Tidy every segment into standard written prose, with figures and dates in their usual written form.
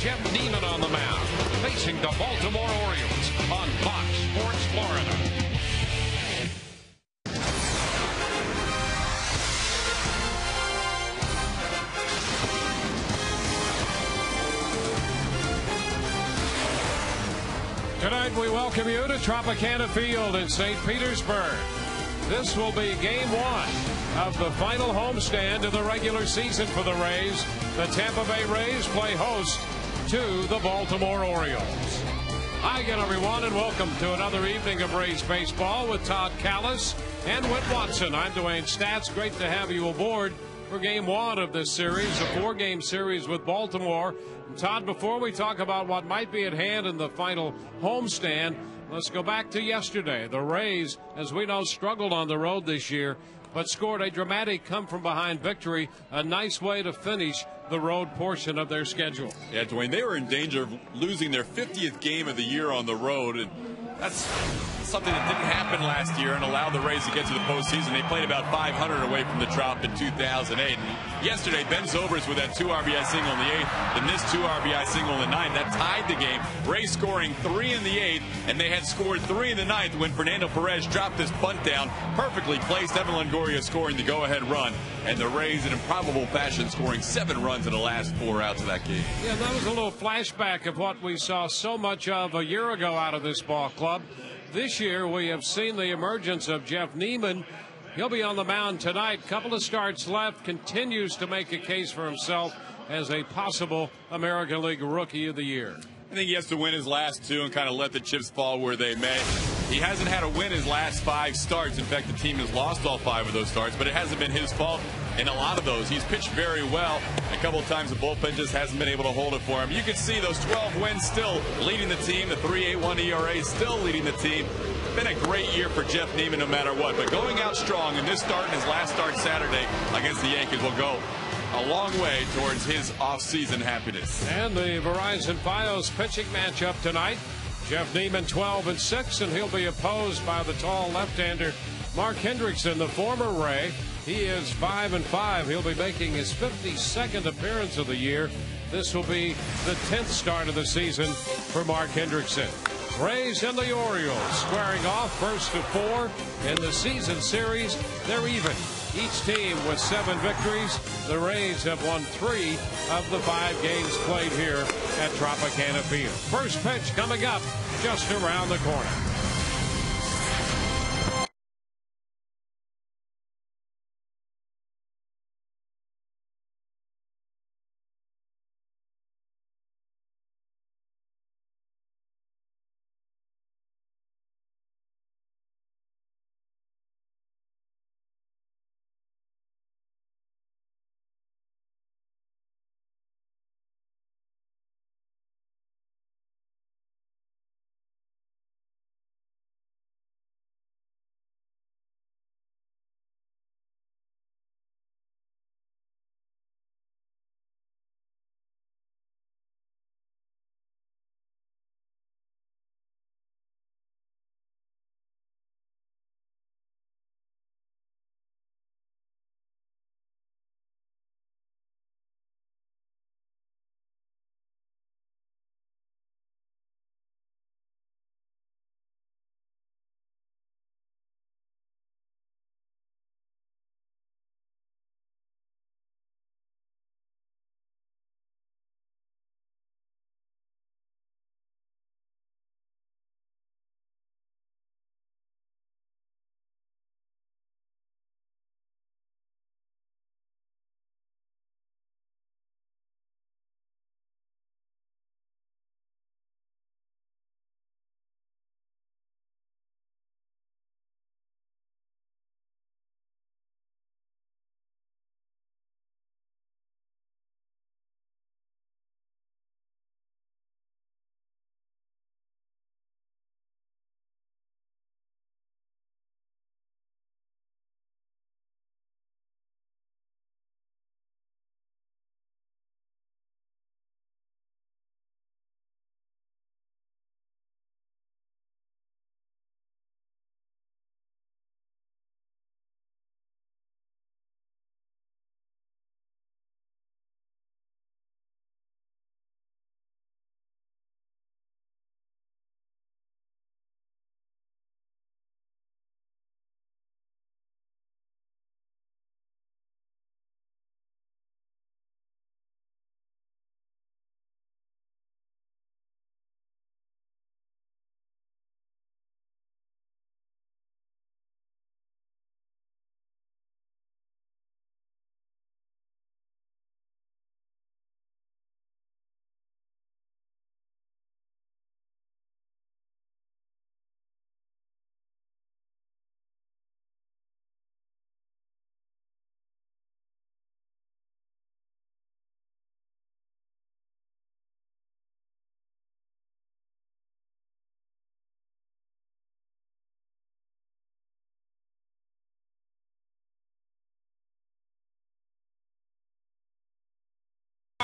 Jeff Neiman on the mound, facing the Baltimore Orioles on Fox Sports Florida. Tonight we welcome you to Tropicana Field in St. Petersburg. This will be game one of the final homestand of the regular season for the Rays. The Tampa Bay Rays play host to the Baltimore Orioles. Hi again, everyone, and welcome to another evening of Rays baseball with Todd Kalas and Whit Watson. I'm Dwayne Statz. Great to have you aboard for game one of this series, a four-game series with Baltimore. And Todd, before we talk about what might be at hand in the final homestand, let's go back to yesterday. The Rays, as we know, struggled on the road this year, but scored a dramatic come-from-behind victory, a nice way to finish the road portion of their schedule. Yeah, Dwayne, they were in danger of losing their 50th game of the year on the road, and that's something that didn't happen last year and allowed the Rays to get to the postseason. They played about 500 away from the Trop in 2008. And yesterday, Ben Zobrist with that 2 RBI single in the 8th, then this 2 RBI single in the 9th. That tied the game. Rays scoring 3 in the 8th, and they had scored 3 in the 9th when Fernando Perez dropped this bunt down, perfectly placed. Evan Longoria scoring the go-ahead run, and the Rays in improbable fashion scoring 7 runs in the last 4 outs of that game. Yeah, that was a little flashback of what we saw so much of a year ago out of this ball club. This year, we have seen the emergence of Jeff Neiman. He'll be on the mound tonight. Couple of starts left. Continues to make a case for himself as a possible American League Rookie of the Year. I think he has to win his last 2 and kind of let the chips fall where they may. He hasn't had a win his last 5 starts. In fact, the team has lost all 5 of those starts, but it hasn't been his fault in a lot of those. He's pitched very well. A couple of times the bullpen just hasn't been able to hold it for him. You can see those 12 wins still leading the team. The 3.81 ERA still leading the team. Been a great year for Jeff Neiman no matter what. But going out strong in this start and his last start Saturday against the Yankees will go a long way towards his offseason happiness. And the Verizon Fios pitching matchup tonight. Jeff Neiman 12-6, and he'll be opposed by the tall left-hander Mark Hendrickson, the former Ray. He is 5-5. He'll be making his 52nd appearance of the year. This will be the 10th start of the season for Mark Hendrickson. Rays and the Orioles squaring off first to 4 in the season series. They're even. Each team with 7 victories. The Rays have won 3 of the 5 games played here at Tropicana Field. First pitch coming up just around the corner.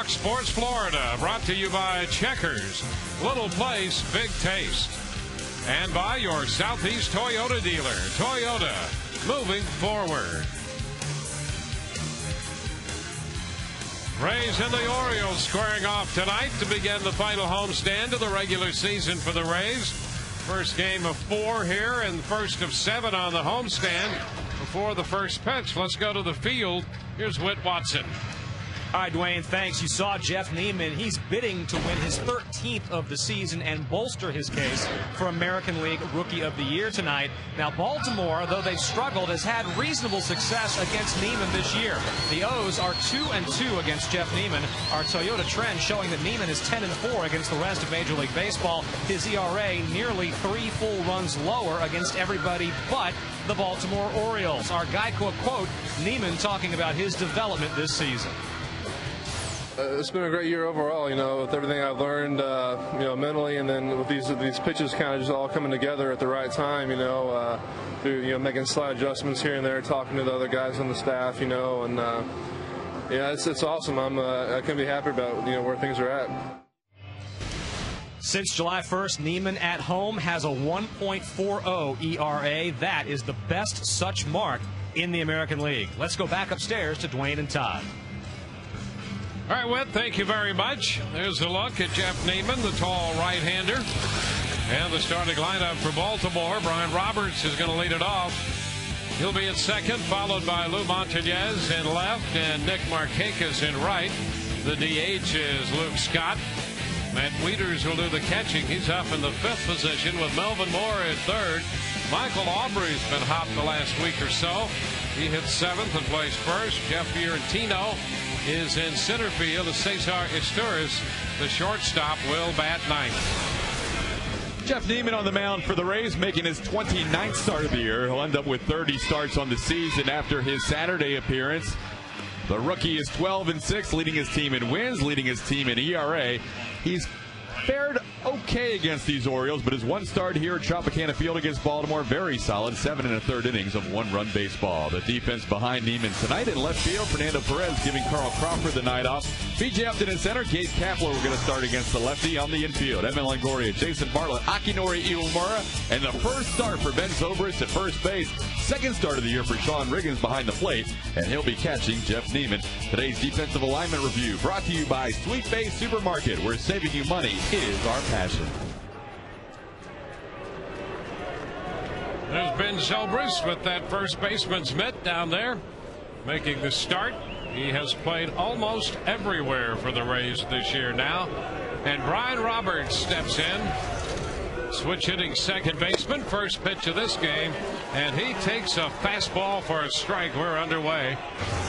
Fox Sports Florida, brought to you by Checkers, Little Place, Big Taste, and by your Southeast Toyota dealer. Toyota, moving forward. Rays and the Orioles squaring off tonight to begin the final homestand of the regular season for the Rays. First game of 4 here and first of 7 on the homestand before the first pitch. Let's go to the field. Here's Whit Watson. All right, Dwayne, thanks. You saw Jeff Niemann. He's bidding to win his 13th of the season and bolster his case for American League Rookie of the Year tonight. Now, Baltimore, though they've struggled, has had reasonable success against Niemann this year. The O's are 2-2 against Jeff Niemann. Our Toyota trend showing that Niemann is 10-4 against the rest of Major League Baseball. His ERA nearly 3 full runs lower against everybody but the Baltimore Orioles. Our Geico quote, Niemann talking about his development this season. It's been a great year overall, with everything I've learned, mentally, and then with these pitches kind of just all coming together at the right time, through, making slight adjustments here and there, talking to the other guys on the staff, and it's awesome. I couldn't be happy about, where things are at. Since July 1st, Niemann at home has a 1.40 ERA. That is the best such mark in the American League. Let's go back upstairs to Dwayne and Todd. All right, Whit, thank you very much. There's a look at Jeff Niemann, the tall right-hander. And the starting lineup for Baltimore. Brian Roberts is going to lead it off. He'll be at second, followed by Lou Montañez in left and Nick Markakis in right. The DH is Luke Scott. Matt Wieters will do the catching. He's up in the 5th position with Melvin Moore at 3rd. Michael Aubrey's been hot the last week or so. He hits 7th and plays 1st. Jeff Fiorentino is in center field. As Cesar Izturis, the shortstop, will bat 9th. Jeff Niemann on the mound for the Rays, making his 29th start of the year. He'll end up with 30 starts on the season after his Saturday appearance. The rookie is 12-6, leading his team in wins, leading his team in ERA. He's fared okay against these Orioles, but his one start here at Tropicana Field against Baltimore, very solid. 7 1/3 innings of 1-run baseball. The defense behind Niemann tonight in left field. Fernando Perez giving Carl Crawford the night off. B.J. Upton in center. Gabe Kapler we're going to start against the lefty on the infield. Evan Longoria, Jason Bartlett, Akinori Iwamura, and the first start for Ben Zobrist at first base. Second start of the year for Sean Riggins behind the plate, and he'll be catching Jeff Niemann. Today's defensive alignment review brought to you by Sweet Bay Supermarket, where saving you money is our passion. There's Ben Zobrist with that first baseman's mitt down there, making the start. He has played almost everywhere for the Rays this year now. And Brian Roberts steps in, switch hitting second baseman. First pitch of this game, and he takes a fastball for a strike. We're underway.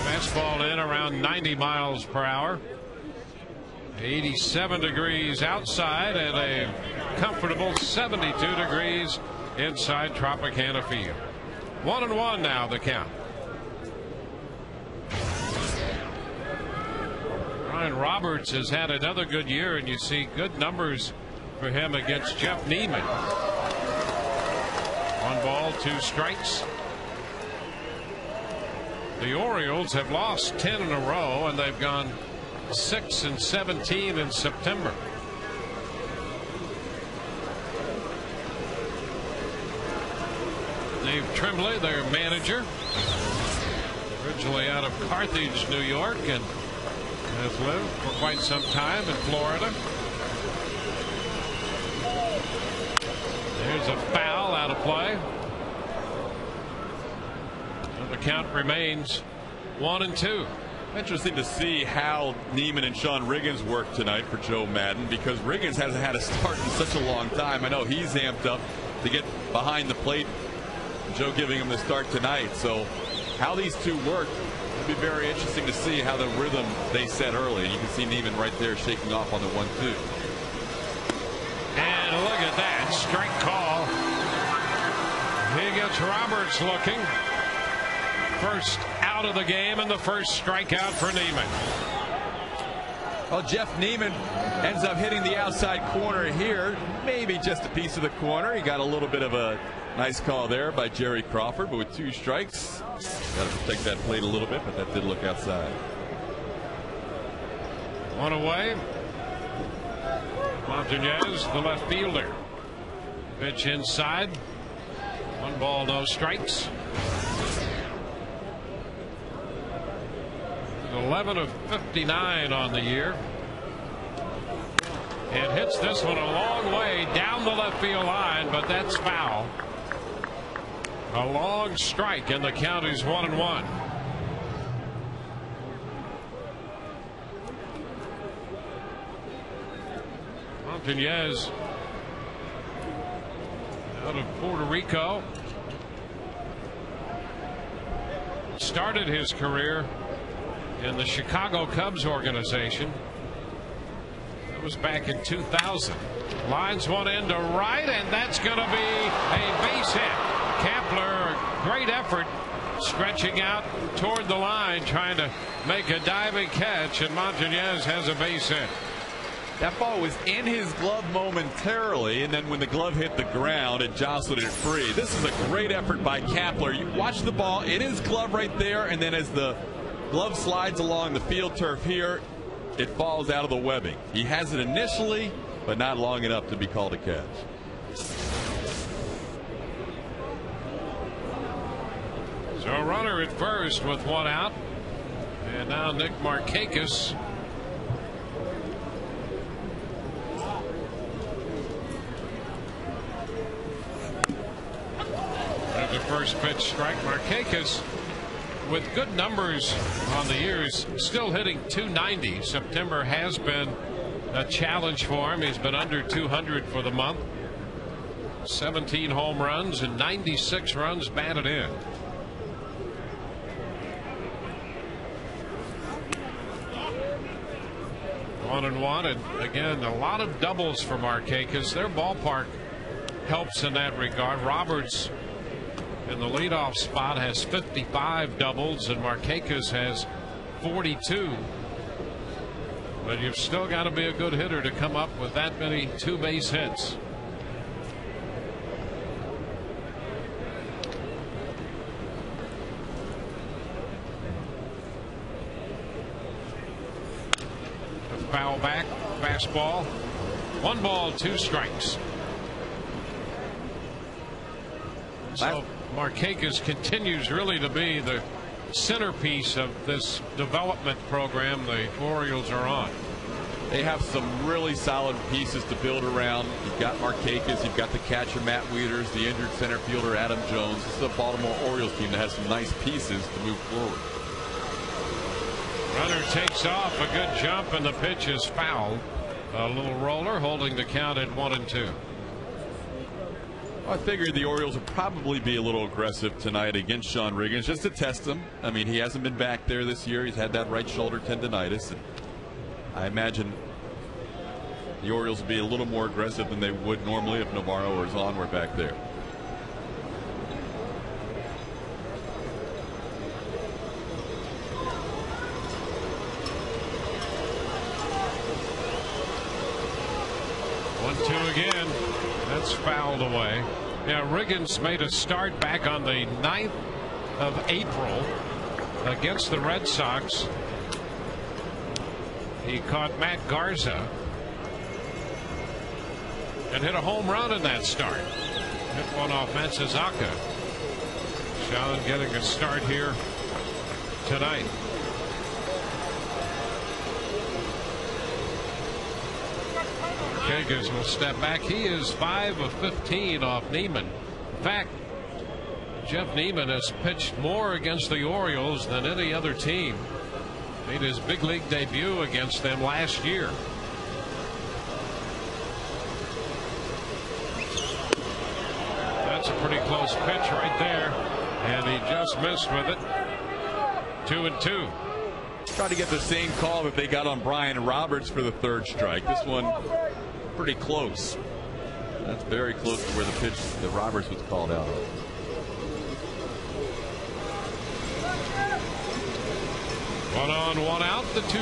Fastball in around 90 miles per hour. 87 degrees outside and a comfortable 72 degrees inside Tropicana Field. 1-1 now, the count. Brian Roberts has had another good year, and you see good numbers for him against Jeff Niemann. 1 ball, 2 strikes. The Orioles have lost 10 in a row, and they've gone 6-17 in September. Dave Tremblay, their manager, originally out of Carthage, New York, and has lived for quite some time in Florida. There's a foul out of play. And the count remains 1-2. Interesting to see how Niemann and Sean Riggins work tonight for Joe Madden, because Riggins hasn't had a start in such a long time. I know he's amped up to get behind the plate. Joe giving him the start tonight. So how these two work, it'll be very interesting to see how the rhythm they set early. And you can see Niemann right there shaking off on the 1-2. And look at that strike call. He gets Roberts looking. First out of the game and the first strikeout for Niemann. Well, Jeff Niemann ends up hitting the outside corner here. Maybe just a piece of the corner. He got a little bit of a nice call there by Jerry Crawford, but with 2 strikes, got to protect that plate a little bit, but that did look outside. One away. Montañez, the left fielder. Pitch inside. 1 ball, no strikes. 11 of 59 on the year. And hits this one a long way down the left field line, but that's foul. A long strike, and the count is 1-1. Montañez out of Puerto Rico. Started his career in the Chicago Cubs organization. That was back in 2000. Lines one end to right, and that's going to be a base hit. Kepler, great effort, stretching out toward the line, trying to make a diving catch, and Montañez has a base hit. That ball was in his glove momentarily, and then when the glove hit the ground, it jostled it free. This is a great effort by Kepler. You watch the ball in his glove right there, and then as the glove slides along the field turf here, it falls out of the webbing. He has it initially, but not long enough to be called a catch. So a runner at first with 1 out, and now Nick Markakis. The first pitch strike. Markakis with good numbers on the years, still hitting .290. September has been a challenge for him. He's been under 200 for the month. 17 home runs and 96 runs batted in. One and one, and again a lot of doubles for Markakis. Their ballpark helps in that regard. Roberts in the leadoff spot has 55 doubles, and Markakis has 42. But you've still got to be a good hitter to come up with that many 2 base hits. A foul back, fastball. 1 ball, 2 strikes. So Markakis continues really to be the centerpiece of this development program the Orioles are on. They have some really solid pieces to build around. You've got Markakis, you've got the catcher Matt Wieters, the injured center fielder Adam Jones. This is a Baltimore Orioles team that has some nice pieces to move forward. Runner takes off, a good jump, and the pitch is fouled. A little roller, holding the count at 1-2. I figured the Orioles would probably be a little aggressive tonight against Sean Riggins just to test him. I mean, he hasn't been back there this year. He's had that right shoulder tendonitis. And I imagine the Orioles would be a little more aggressive than they would normally if Navarro or Zahn were back there. One-two again. That's fouled away. Yeah, Riggins made a start back on the 9th of April against the Red Sox. He caught Matt Garza and hit a home run in that start. Hit one off Matsuzaka. Sean getting a start here tonight. Markakis will step back. He is 5 of 15 off Neiman. In fact, Jeff Neiman has pitched more against the Orioles than any other team. Made his big league debut against them last year. That's a pretty close pitch right there, and he just missed with it. 2-2. Trying to get the same call that they got on Brian Roberts for the 3rd strike. This one pretty close. That's very close to where the pitch that Roberts was called out on. One on, one out, the 2-2.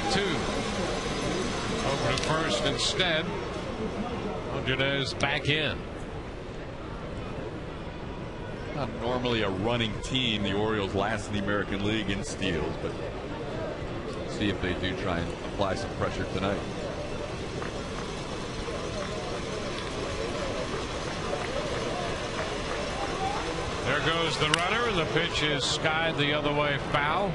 Over to first instead. Montañez back in. Not normally a running team. The Orioles last in the American League in steals, but see if they do try and apply some pressure tonight. There goes the runner, and the pitch is skied the other way, foul.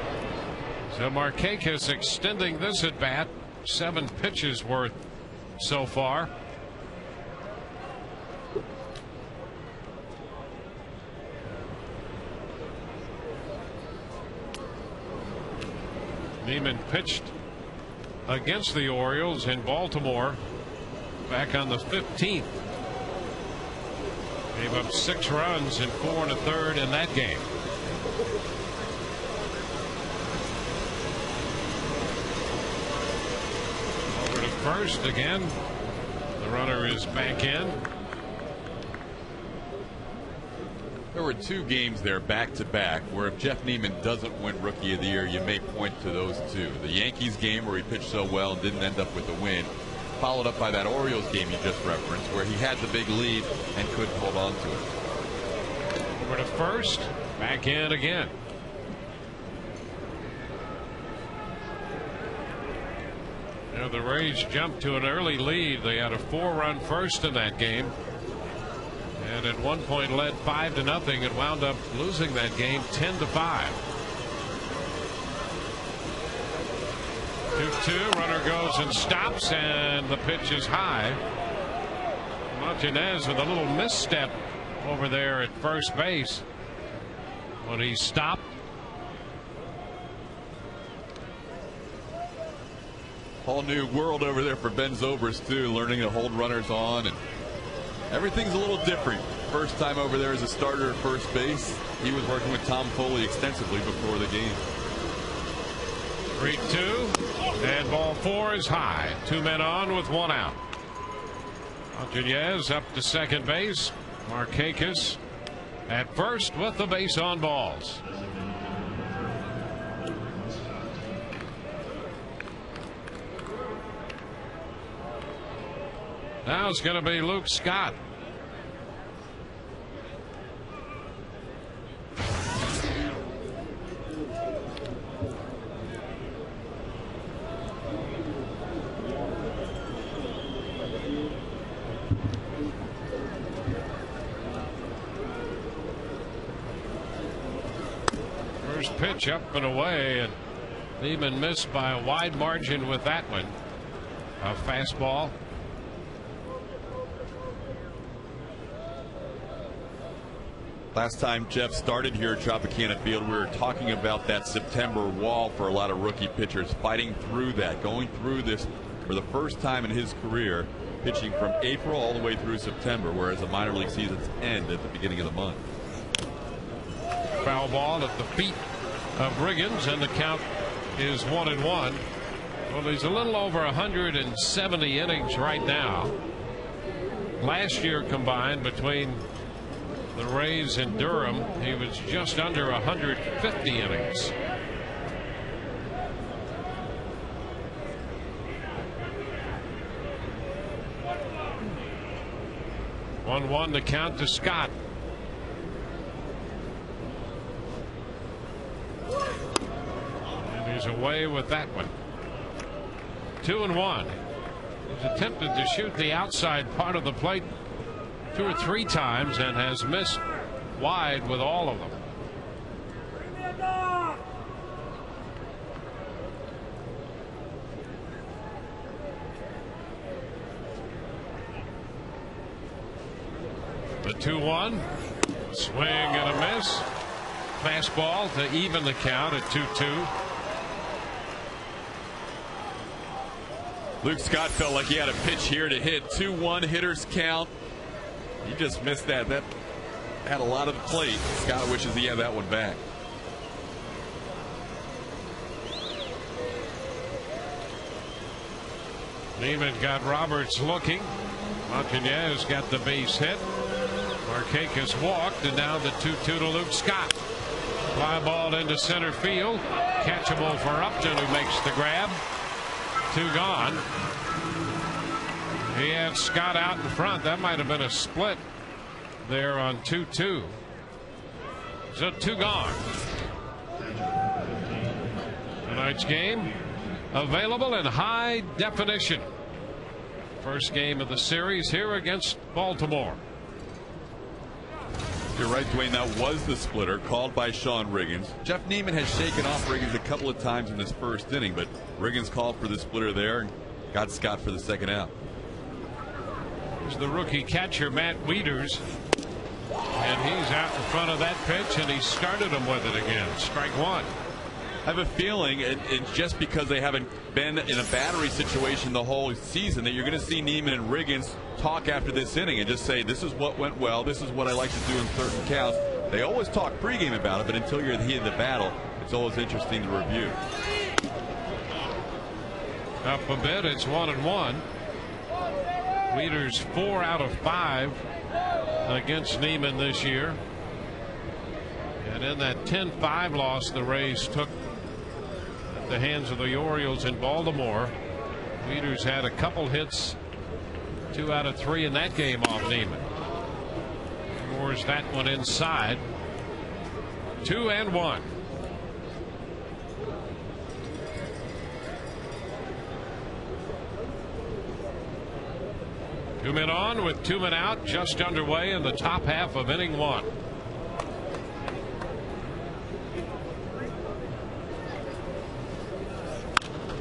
So Markakis extending this at bat, 7 pitches worth so far. Neiman pitched against the Orioles in Baltimore back on the 15th. Gave up 6 runs in 4 1/3 in that game. Over to first again. The runner is back in. There were 2 games there back to back where if Jeff Neiman doesn't win Rookie of the Year, you may point to those 2. The Yankees game where he pitched so well and didn't end up with the win, followed up by that Orioles game you just referenced where he had the big lead and couldn't hold on to it. Over to first, back in again. Now the Rays jumped to an early lead. They had a 4-run first in that game, and at one point led 5-0 and wound up losing that game 10-5. 2-2, runner goes and stops, and the pitch is high. Martinez with a little misstep over there at first base when he stopped. Whole new world over there for Ben Zobrist too, learning to hold runners on, and everything's a little different. First time over there as a starter at first base. He was working with Tom Foley extensively before the game. 3-2, and ball 4 is high. 2 men on with 1 out. Martinez up to second base. Markakis at first with the base on balls. Now it's going to be Luke Scott. First pitch up and away, and Neiman missed by a wide margin with that one. A fastball. Last time Jeff started here at Tropicana Field, we were talking about that September wall for a lot of rookie pitchers, fighting through that, going through this for the first time in his career, pitching from April all the way through September, whereas the minor league seasons end at the beginning of the month. Foul ball at the feet of Riggins, and the count is 1-1. Well, he's a little over 170 innings right now. Last year combined between the Rays and Durham, he was just under 150 innings. One to count to Scott. And he's away with that one. 2-1. He's attempted to shoot the outside part of the plate 2 or 3 times and has missed wide with all of them. The 2-1 swing and a miss. Fastball to even the count at 2-2. Luke Scott felt like he had a pitch here to hit. 2-1 hitters count. He just missed that. That had a lot of the plate. Scott wishes he had that one back. Neiman got Roberts looking. Martinez got the base hit. Markakis walked, and now the 2-2 to Luke Scott. Fly ball into center field. Catchable for Upton, who makes the grab. 2 gone. He had Scott out in front. That might have been a split there on 2-2. So 2 gone. Tonight's game, available in high definition. First game of the series here against Baltimore. You're right, Dwayne. That was the splitter called by Sean Riggins. Jeff Neiman has shaken off Riggins a couple of times in this first inning, but Riggins called for the splitter there and got Scott for the second out. Here's the rookie catcher, Matt Wieters. And he's out in front of that pitch, and he started him with it again. Strike one. I have a feeling, and just because they haven't been in a battery situation the whole season, that you're going to see Neiman and Riggins talk after this inning and just say, this is what went well, this is what I like to do in certain counts. They always talk pregame about it, but until you're at the heat of the battle, it's always interesting to review. Up a bit, it's 1-1. Wieters 4 out of 5 against Neiman this year. And in that 10-5 loss the Rays took at the hands of the Orioles in Baltimore, Wieters had a couple hits, 2 out of 3 in that game off Neiman. Scores that one inside. 2-1. Two men on with 2 men out, just underway in the top half of inning 1.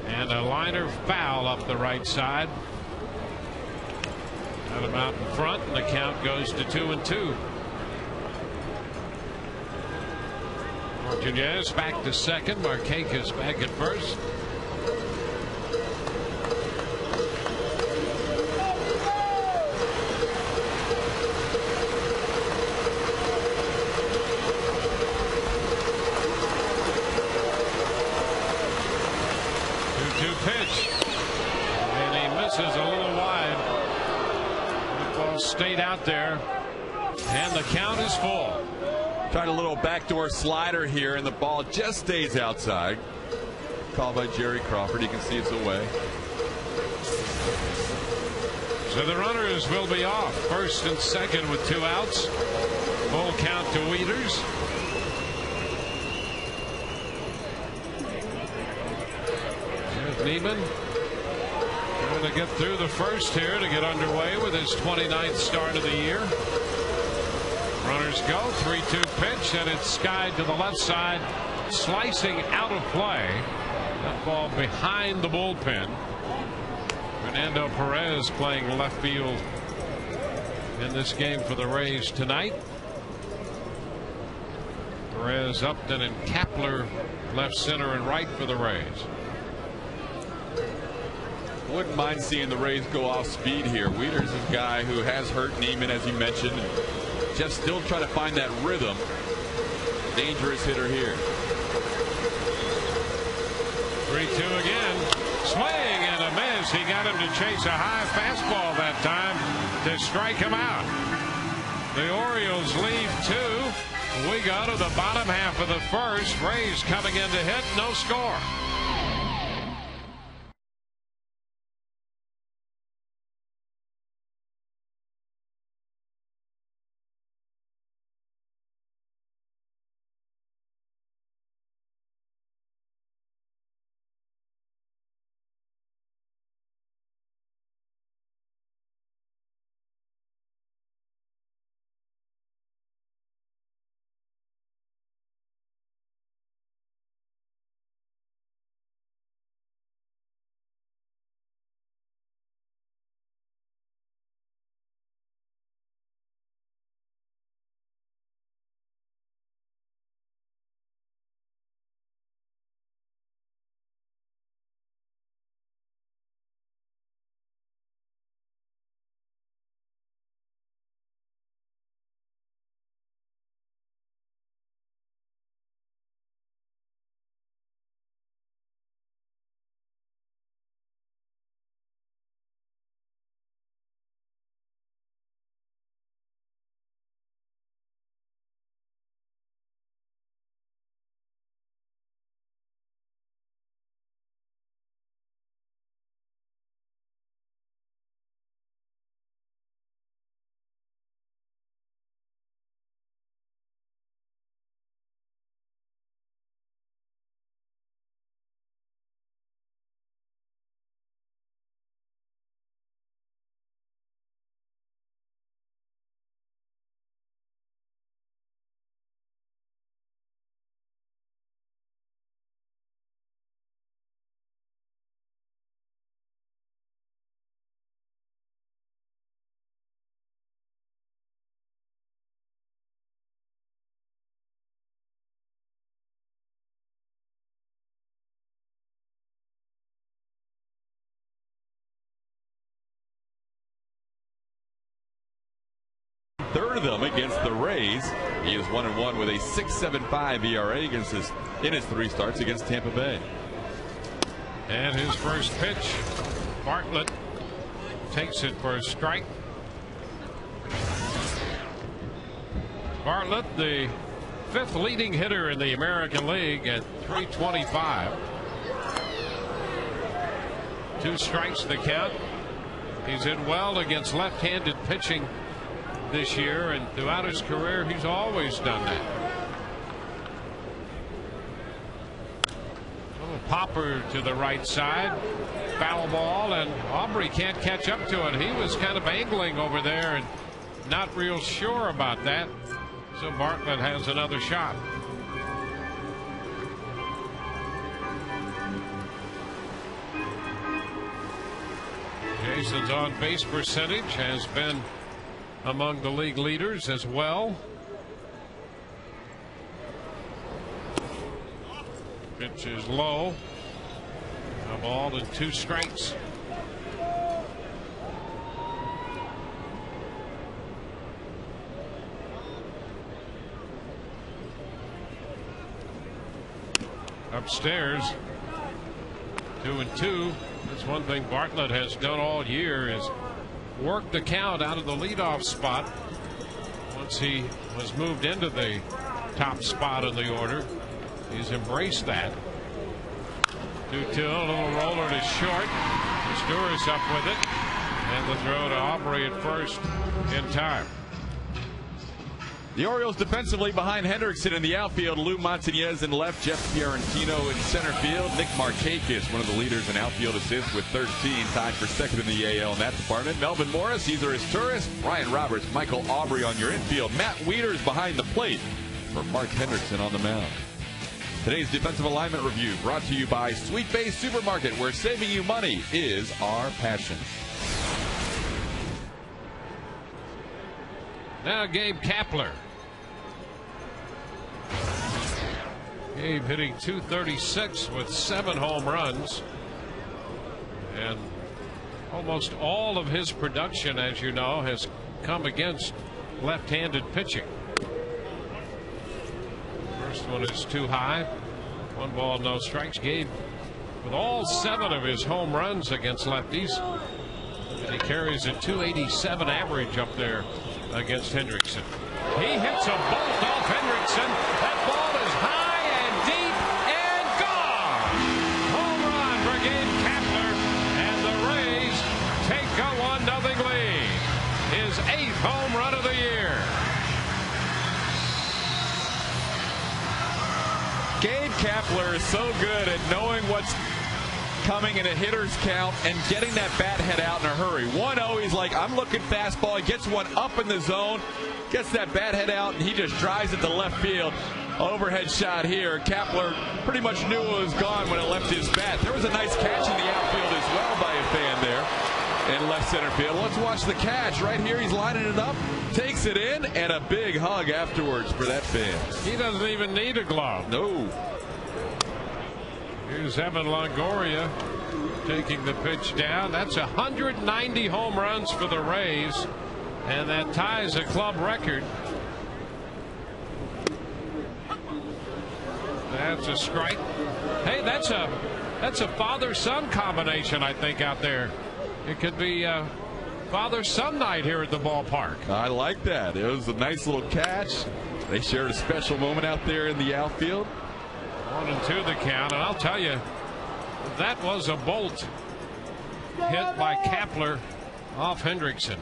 And a liner foul up the right side. Got him out in front, and the count goes to 2-2. Martinez back to second. Markakis back at first. Pitch, and he misses a little wide. The ball stayed out there, and the count is full. Tried a little backdoor slider here, and the ball just stays outside. Called by Jerry Crawford. You can see it's away. So the runners will be off, first and second with 2 outs. Full count to Wieters. Neiman trying to get through the first here to get underway with his 29th start of the year. Runners go. 3-2 pitch, and it's skied to the left side, slicing out of play. That ball behind the bullpen. Fernando Perez playing left field in this game for the Rays tonight. Perez, Upton, and Kapler left, center, and right for the Rays. Wouldn't mind seeing the Rays go off speed here. Wieters is a guy who has hurt Neiman, as you mentioned, and just still trying to find that rhythm. Dangerous hitter here. 3-2 again. Swing and a miss. He got him to chase a high fastball that time to strike him out. The Orioles leave 2. We go to the bottom half of the first. Rays coming in to hit. No score. third of them against the Rays. He is 1-1 with a 6.75 ERA in his 3 starts against Tampa Bay. And his first pitch, Bartlett takes it for a strike. Bartlett, the 5th leading hitter in the American League at .325. 2 strikes the count. He's hit well against left-handed pitching this year, and throughout his career he's always done that. Little popper to the right side, foul ball, and Aubrey can't catch up to it. He was kind of angling over there and not real sure about that, so Bartlett has another shot. Jason's on base percentage has been among the league leaders as well. Pitch is low. A ball and 2 strikes. Upstairs, 2-2. That's one thing Bartlett has done all year, is work the count out of the leadoff spot. Once he was moved into the top spot in the order, he's embraced that. 2-2, a little roller to short. Stewart up with it, and the throw to Aubrey at first in time. The Orioles defensively behind Hendrickson in the outfield, Lou Montañez in left, Jeff Fiorentino in center field, Nick Markakis, one of the leaders in outfield assists with 13, tied for 2nd in the AL in that department. Melvin Morris, Cesar Izturis, Ryan Roberts, Michael Aubrey on your infield. Matt Wieters behind the plate for Mark Hendrickson on the mound. Today's defensive alignment review brought to you by Sweet Bay Supermarket, where saving you money is our passion. Now Gabe Kapler. Gabe hitting .236 with 7 home runs, and almost all of his production, as you know, has come against left-handed pitching. First one is too high. 1 ball, no strikes. Gabe with all 7 of his home runs against lefties, and he carries a .287 average up there against Hendrickson. He hits a bolt off Hendrickson. That ball is high and deep and gone. Home run for Gabe Kapler, and the Rays take a 1-0 lead. His 8th home run of the year. Gabe Kapler is so good at knowing what's coming in a hitter's count and getting that bat head out in a hurry. 1-0, he's like, I'm looking fastball. He gets one up in the zone, gets that bat head out, and he just drives it to left field. Overhead shot here. Kapler pretty much knew it was gone when it left his bat. There was a nice catch in the outfield as well by a fan there in left center field. Let's watch the catch. Right here, he's lining it up, takes it in, and a big hug afterwards for that fan. He doesn't even need a glove. No. Here's Evan Longoria taking the pitch down. That's 190 home runs for the Rays, and that ties a club record. That's a strike. Hey, that's a father-son combination, I think, out there. It could be father-son night here at the ballpark. I like that. It was a nice little catch. They shared a special moment out there in the outfield. 1-2 the count, and I'll tell you, that was a bolt hit by Kapler off Hendrickson.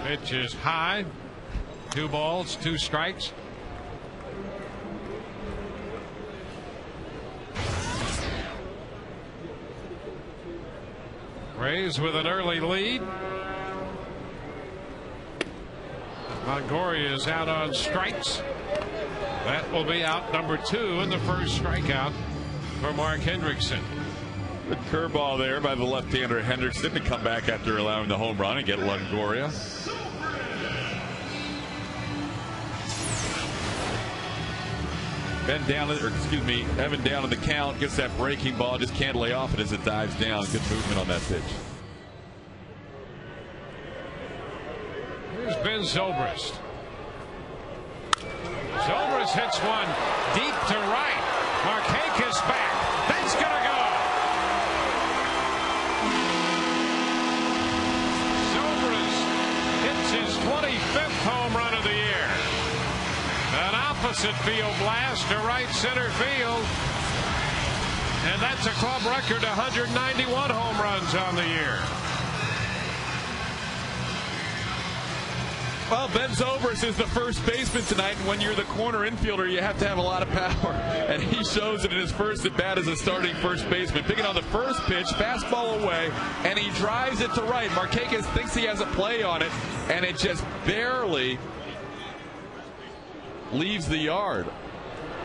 Pitch is high. 2 balls, 2 strikes. Rays with an early lead. Longoria is out on strikes. That will be out number 2 and the first strikeout for Mark Hendrickson. Good curveball there by the left-hander Hendrickson to come back after allowing the home run and get Longoria. Evan down in the count, gets that breaking ball, just can't lay off it as it dives down. Good movement on that pitch. Here's Ben Zobrist. Zobrist hits one deep to right. Markakis back. That's going to go. Zobrist hits his 25th home run of the year. An opposite field blast to right center field. And that's a club record 191 home runs on the year. Well, Ben Zobrist is the first baseman tonight, and when you're the corner infielder, you have to have a lot of power. And he shows it in his first at bat as a starting first baseman. Picking on the first pitch, fastball away, and he drives it to right. Markakis thinks he has a play on it, and it just barely leaves the yard,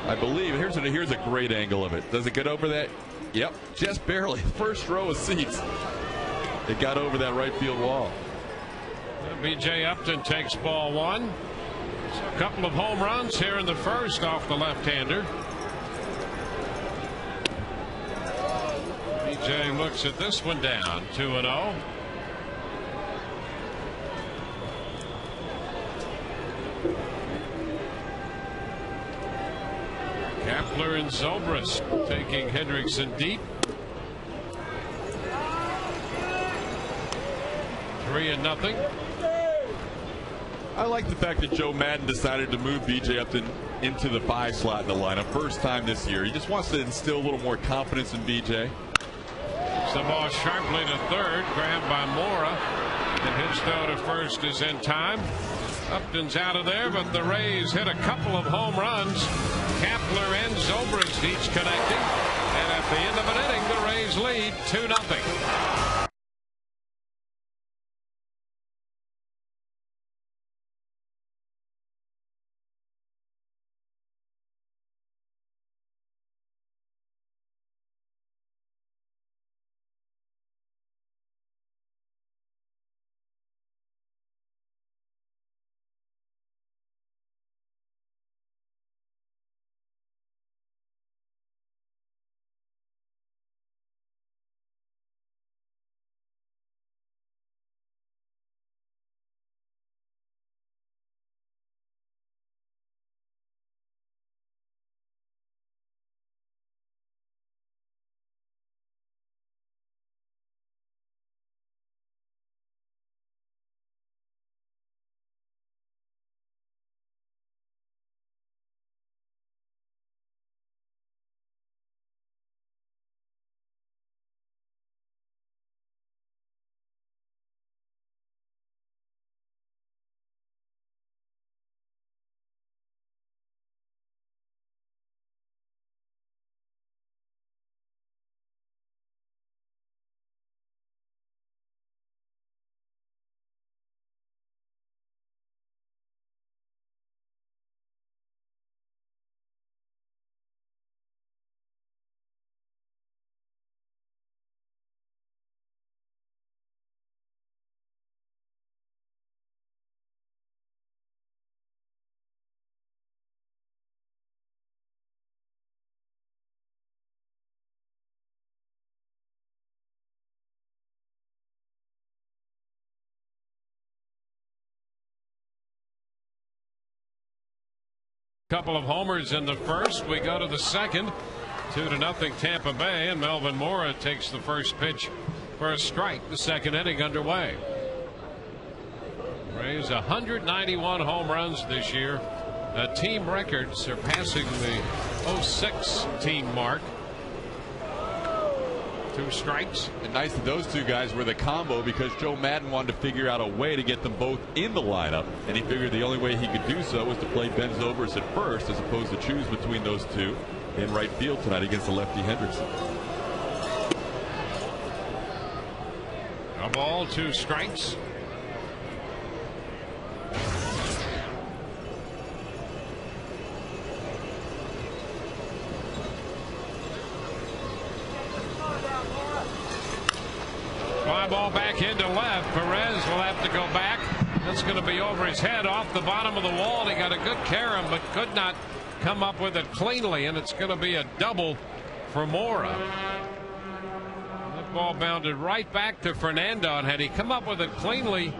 I believe. Here's a great angle of it. Does it get over that? Yep, just barely. First row of seats. It got over that right field wall. B.J. Upton takes ball one. So a couple of home runs here in the first off the left-hander. B.J. looks at this one down, 2-0. Kepler and Zobrist taking Hendrickson deep. 3-0. I like the fact that Joe Maddon decided to move B.J. Upton into the 5 slot in the lineup. First time this year. He just wants to instill a little more confidence in B.J. The ball sharply to third, grabbed by Mora, and his throw to first is in time. Upton's out of there, but the Rays hit a couple of home runs. Kepler and Zobrist each connecting, and at the end of an inning, the Rays lead 2-0. Couple of homers in the first. We go to the second. 2-0 Tampa Bay, and Melvin Mora takes the first pitch for a strike. The second inning underway. Rays 191 home runs this year, a team record, surpassing the 06 team mark. 2 strikes. And nice that those two guys were the combo, because Joe Maddon wanted to figure out a way to get them both in the lineup, and he figured the only way he could do so was to play Ben Zobrist at first, as opposed to choose between those two in right field tonight against the lefty Hendrickson. A ball, 2 strikes. Fly ball back into left. Perez will have to go back. That's going to be over his head, off the bottom of the wall. He got a good carom, but could not come up with it cleanly, and it's going to be a double for Mora. That ball bounded right back to Fernando, and had he come up with it cleanly,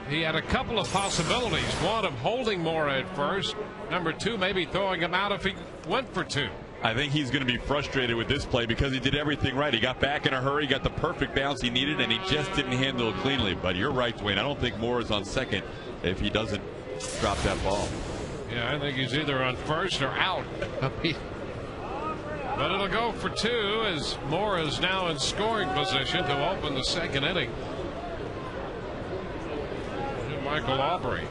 he had a couple of possibilities. One of holding Mora at first. Number two, maybe throwing him out if he went for two. I think he's going to be frustrated with this play because he did everything right. He got back in a hurry, got the perfect bounce he needed, and he just didn't handle it cleanly. But you're right, Dwayne. I don't think Mora's on second if he doesn't drop that ball. Yeah, I think he's either on first or out. But it'll go for two as Mora's now in scoring position to open the second inning. Michael Aubrey.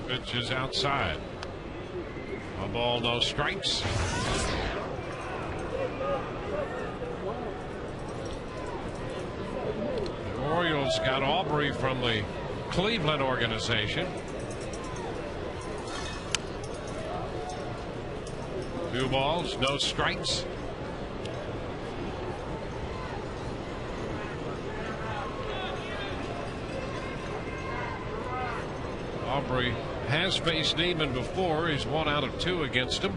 Pitch is outside. A ball, no strikes. The Orioles got Aubrey from the Cleveland organization. 2 balls, no strikes. Aubrey has faced Neiman before. He's 1 out of 2 against him.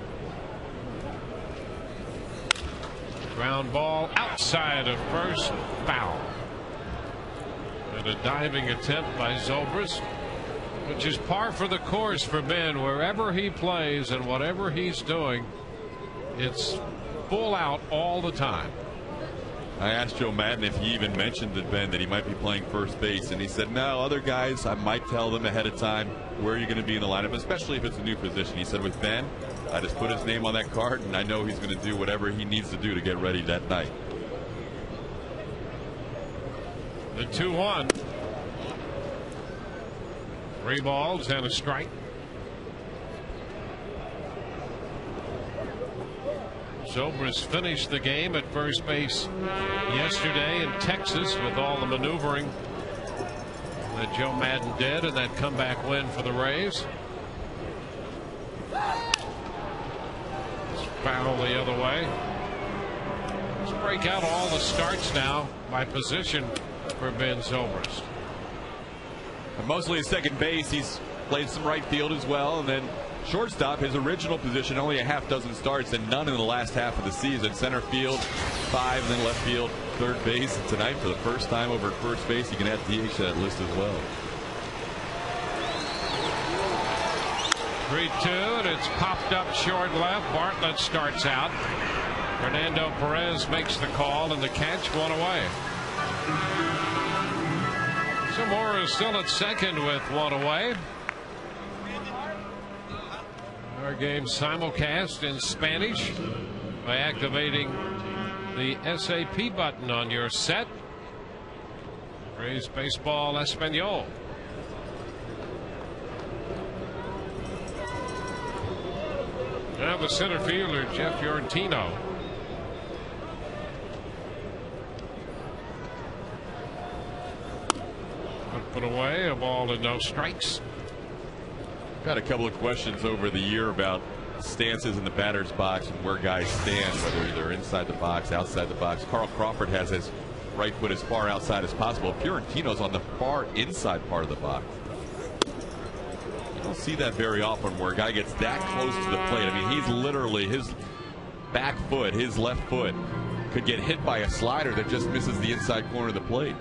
Ground ball outside of first, foul. And a diving attempt by Zobrist, which is par for the course for Ben. Wherever he plays and whatever he's doing, it's full out all the time. I asked Joe Madden if he even mentioned to Ben that he might be playing first base, and he said, no, other guys, I might tell them ahead of time where you're going to be in the lineup, especially if it's a new position. He said, with Ben, I just put his name on that card, and I know he's going to do whatever he needs to do to get ready that night. The 2-1. 3 balls and a strike. Zobrist finished the game at first base yesterday in Texas with all the maneuvering that Joe Madden did in that comeback win for the Rays. It's foul the other way. Let's break out all the starts now by position for Ben Zobrist. Mostly at second base. He's played some right field as well, and then shortstop, his original position, only a half dozen starts and none in the last half of the season. Center field 5, and then left field, third base. And tonight, for the first time over at first base, he can add DH to that list as well. 3-2, and it's popped up short left. Bartlett starts out. Fernando Perez makes the call, and the catch 1 away. Zamora is still at second with 1 away. Our game simulcast in Spanish by activating the SAP button on your set. Rays Baseball Espanol. Now the center fielder, Jeff Fiorentino. Put away, a ball and no strikes. Got a couple of questions over the year about stances in the batter's box and where guys stand, whether they're inside the box, outside the box. Carl Crawford has his right foot as far outside as possible. Fiorentino's on the far inside part of the box. You don't see that very often where a guy gets that close to the plate. I mean, he's literally, his back foot, his left foot, could get hit by a slider that just misses the inside corner of the plate.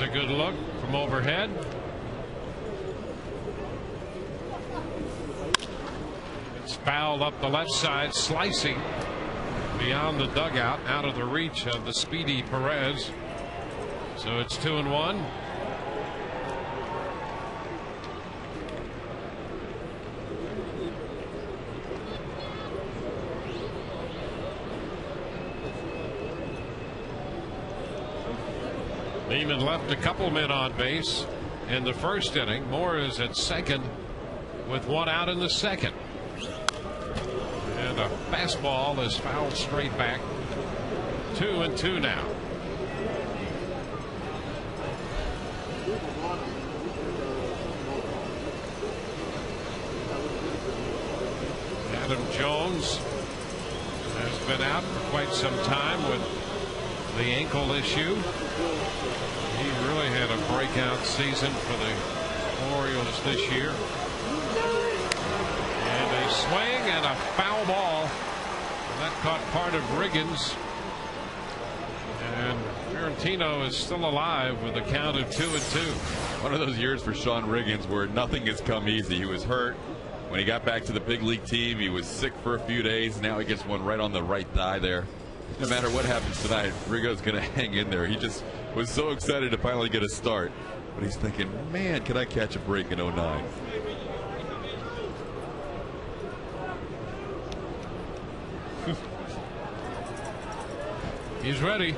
A good look from overhead. It's fouled up the left side, slicing beyond the dugout, out of the reach of the speedy Perez. So it's 2-1. Neiman left a couple men on base in the first inning. Moore is at second with 1 out in the second. And a fastball is fouled straight back. 2-2 now. Adam Jones has been out for quite some time with the ankle issue. He really had a breakout season for the Orioles this year. And a swing and a foul ball. And that caught part of Riggins. And Fiorentino is still alive with a count of 2-2. One of those years for Sean Riggins where nothing has come easy. He was hurt when he got back to the big league team. He was sick for a few days. Now he gets one right on the right thigh there. No matter what happens tonight, Riggo's going to hang in there. He just was so excited to finally get a start. But he's thinking, man, can I catch a break in 09? He's ready.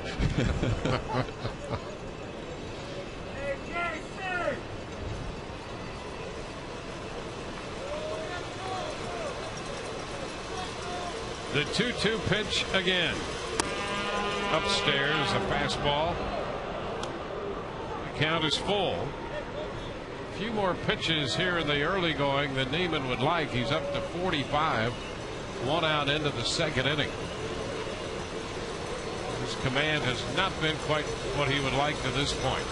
The 2-2 pitch again. Upstairs, a fastball. The count is full. A few more pitches here in the early going than Neiman would like. He's up to 45. 1 out into the second inning. His command has not been quite what he would like to this point.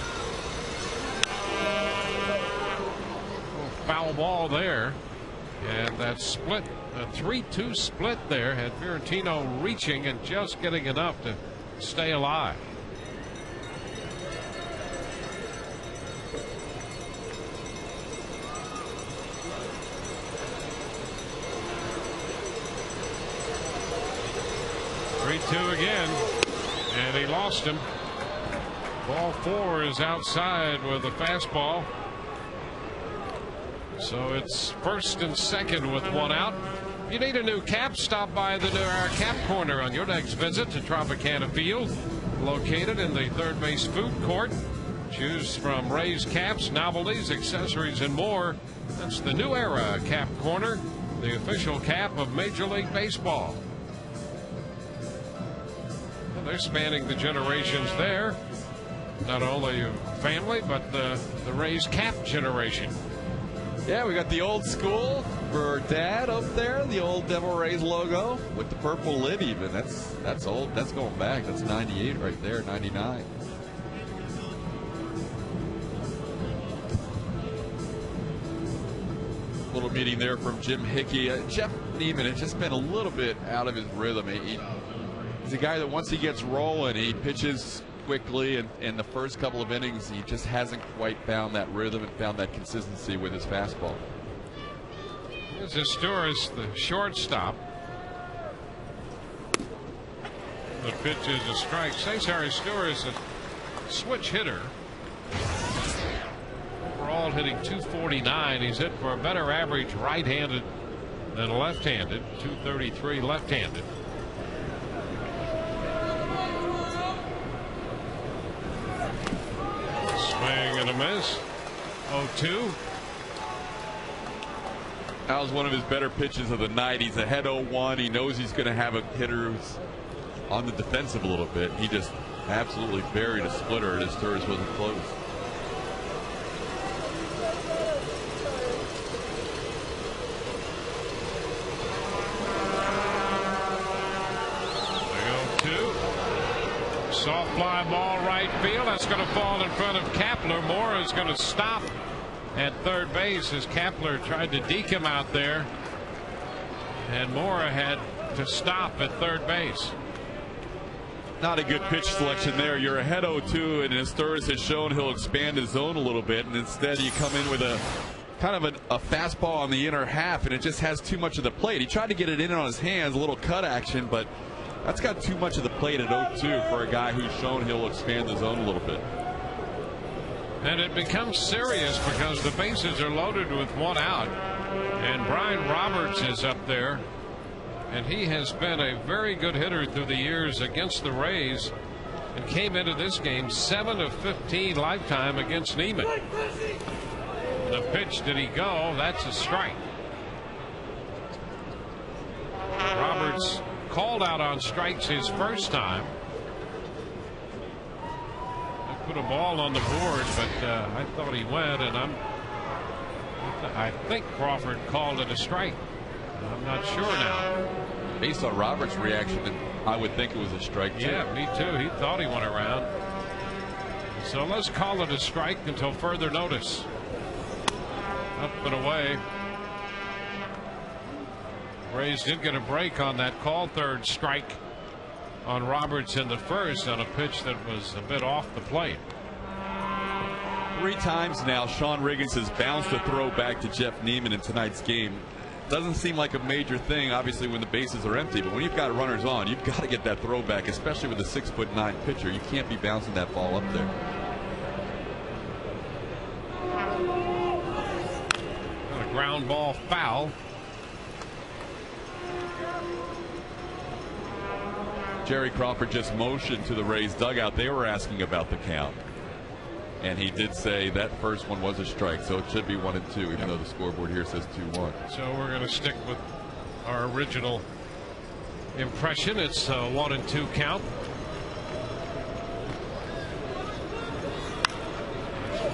Foul ball there. And that split, a 3-2 split there, had Fiorentino reaching and just getting enough to stay alive. Three-two again, and he lost him. Ball 4 is outside with a fastball. So it's first and second with 1 out. If you need a new cap, stop by the our Cap Corner on your next visit to Tropicana Field, located in the third base food court. Choose from Rays caps, novelties, accessories, and more. That's the New Era Cap Corner, the official cap of Major League Baseball. Well, they're spanning the generations there. Not only family, but the Rays cap generation. Yeah, we got the old school for Dad up there, the old Devil Rays logo with the purple lid even. That's old. That's going back. That's 98 right there, 99. Little meeting there from Jim Hickey. Jeff Neiman has just been a little bit out of his rhythm. He's a guy that once he gets rolling, he pitches quickly, and in the first couple of innings he just hasn't quite found that rhythm and found that consistency with his fastball. Here's Asturis, the shortstop. The pitch is a strike. Cesar Asturis, a switch hitter. Overall hitting .249. He's hit for a better average right-handed than left-handed. .233 left-handed. Swing and a miss. 0-2. That was one of his better pitches of the night. He's ahead 0-1. He knows he's going to have a hitter who's on the defensive a little bit. He just absolutely buried a splitter, and his Asturis wasn't close. Soft fly ball right field. That's going to fall in front of Kapler. Moore is going to stop at third base as Kapler tried to deke him out there. And Moore had to stop at third base. Not a good pitch selection there. You're ahead 0-2, and Asturis has shown he'll expand his zone a little bit, and instead you come in with a kind of a fastball on the inner half, and it just has too much of the plate. He tried to get it in on his hands, a little cut action, but that's got too much of the plate at 0-2 for a guy who's shown he'll expand the zone a little bit. And it becomes serious because the bases are loaded with 1 out. And Brian Roberts is up there. And he has been a very good hitter through the years against the Rays. And came into this game 7 of 15 lifetime against Neiman. The pitch, did he go? That's a strike. Roberts called out on strikes his first time. I put a ball on the board, but I thought he went, and I think Crawford called it a strike. I'm not sure now. Based on Roberts' reaction, I would think it was a strike too. Yeah, me too. He thought he went around. So let's call it a strike until further notice. Up and away. Rays did get a break on that call. Third strike on Roberts in the first on a pitch that was a bit off the plate. 3 times now Sean Riggins has bounced a throw back to Jeff Neiman in tonight's game. Doesn't seem like a major thing, obviously, when the bases are empty, but when you've got runners on, you've got to get that throw back, especially with a 6'9" pitcher. You can't be bouncing that ball up there. A ground ball foul. Jerry Crawford just motioned to the Rays dugout. They were asking about the count. And he did say that first one was a strike, so it should be 1-2, even though the scoreboard here says 2-1. So we're going to stick with our original impression. It's a 1-2 count.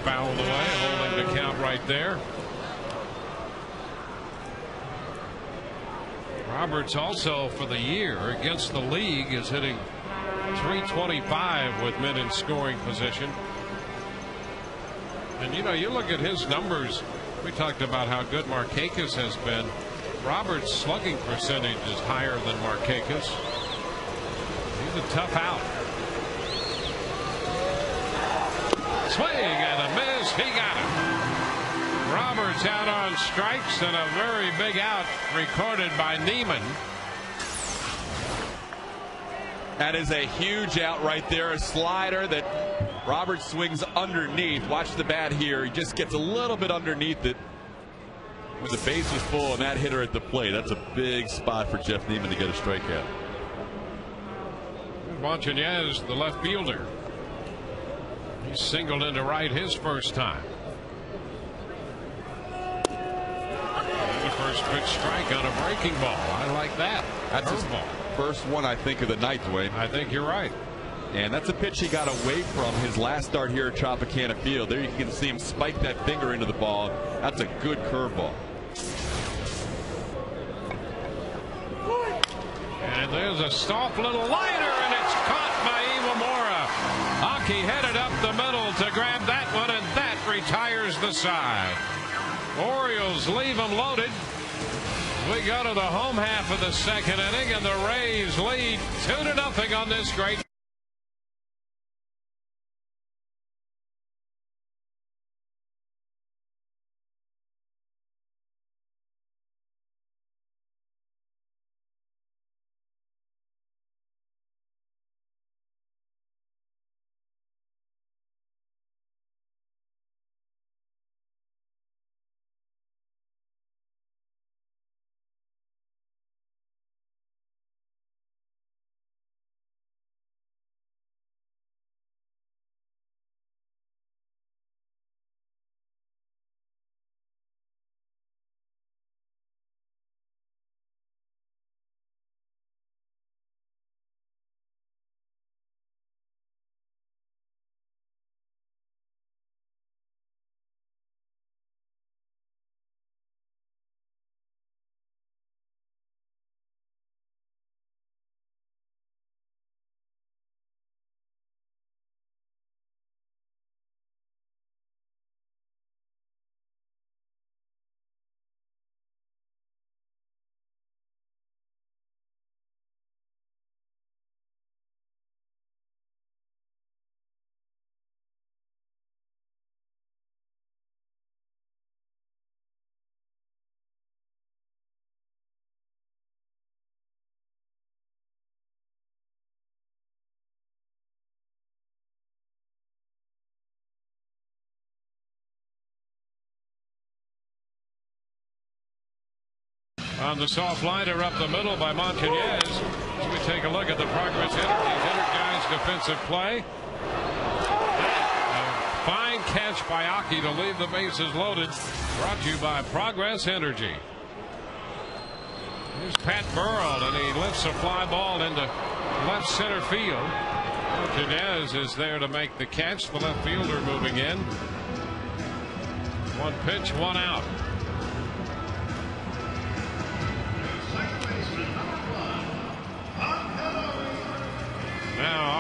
Fouled away, holding the count right there. Roberts also for the year against the league is hitting .325 with men in scoring position. And you know, you look at his numbers. We talked about how good Markakis has been. Roberts' slugging percentage is higher than Markakis. He's a tough out. Swing and a miss. He got it. Roberts out on strikes and a very big out recorded by Neiman. That is a huge out right there. A slider that Roberts swings underneath. Watch the bat here. He just gets a little bit underneath it when the base is full and that hitter at the plate. That's a big spot for Jeff Neiman to get a strikeout. Montanez, the left fielder. He singled into right his first time. The first pitch strike on a breaking ball. I like that. That's his ball. First one, I think, of the night, Dwayne. I think you're right. And that's a pitch he got away from his last start here at Tropicana Field. There you can see him spike that finger into the ball. That's a good curveball. And there's a soft little liner, and it's caught by Iwamura. Aki headed up the middle to grab that one, and that retires the side. Orioles leave them loaded. We go to the home half of the second inning, and the Rays lead 2-0 on this great. On the soft liner up the middle by Montanez. As we take a look at the Progress Energies defensive play. A fine catch by Aki to leave the bases loaded. Brought to you by Progress Energy. Here's Pat Burrell, and he lifts a fly ball into left center field. Montanez is there to make the catch. The left fielder moving in. One pitch, one out.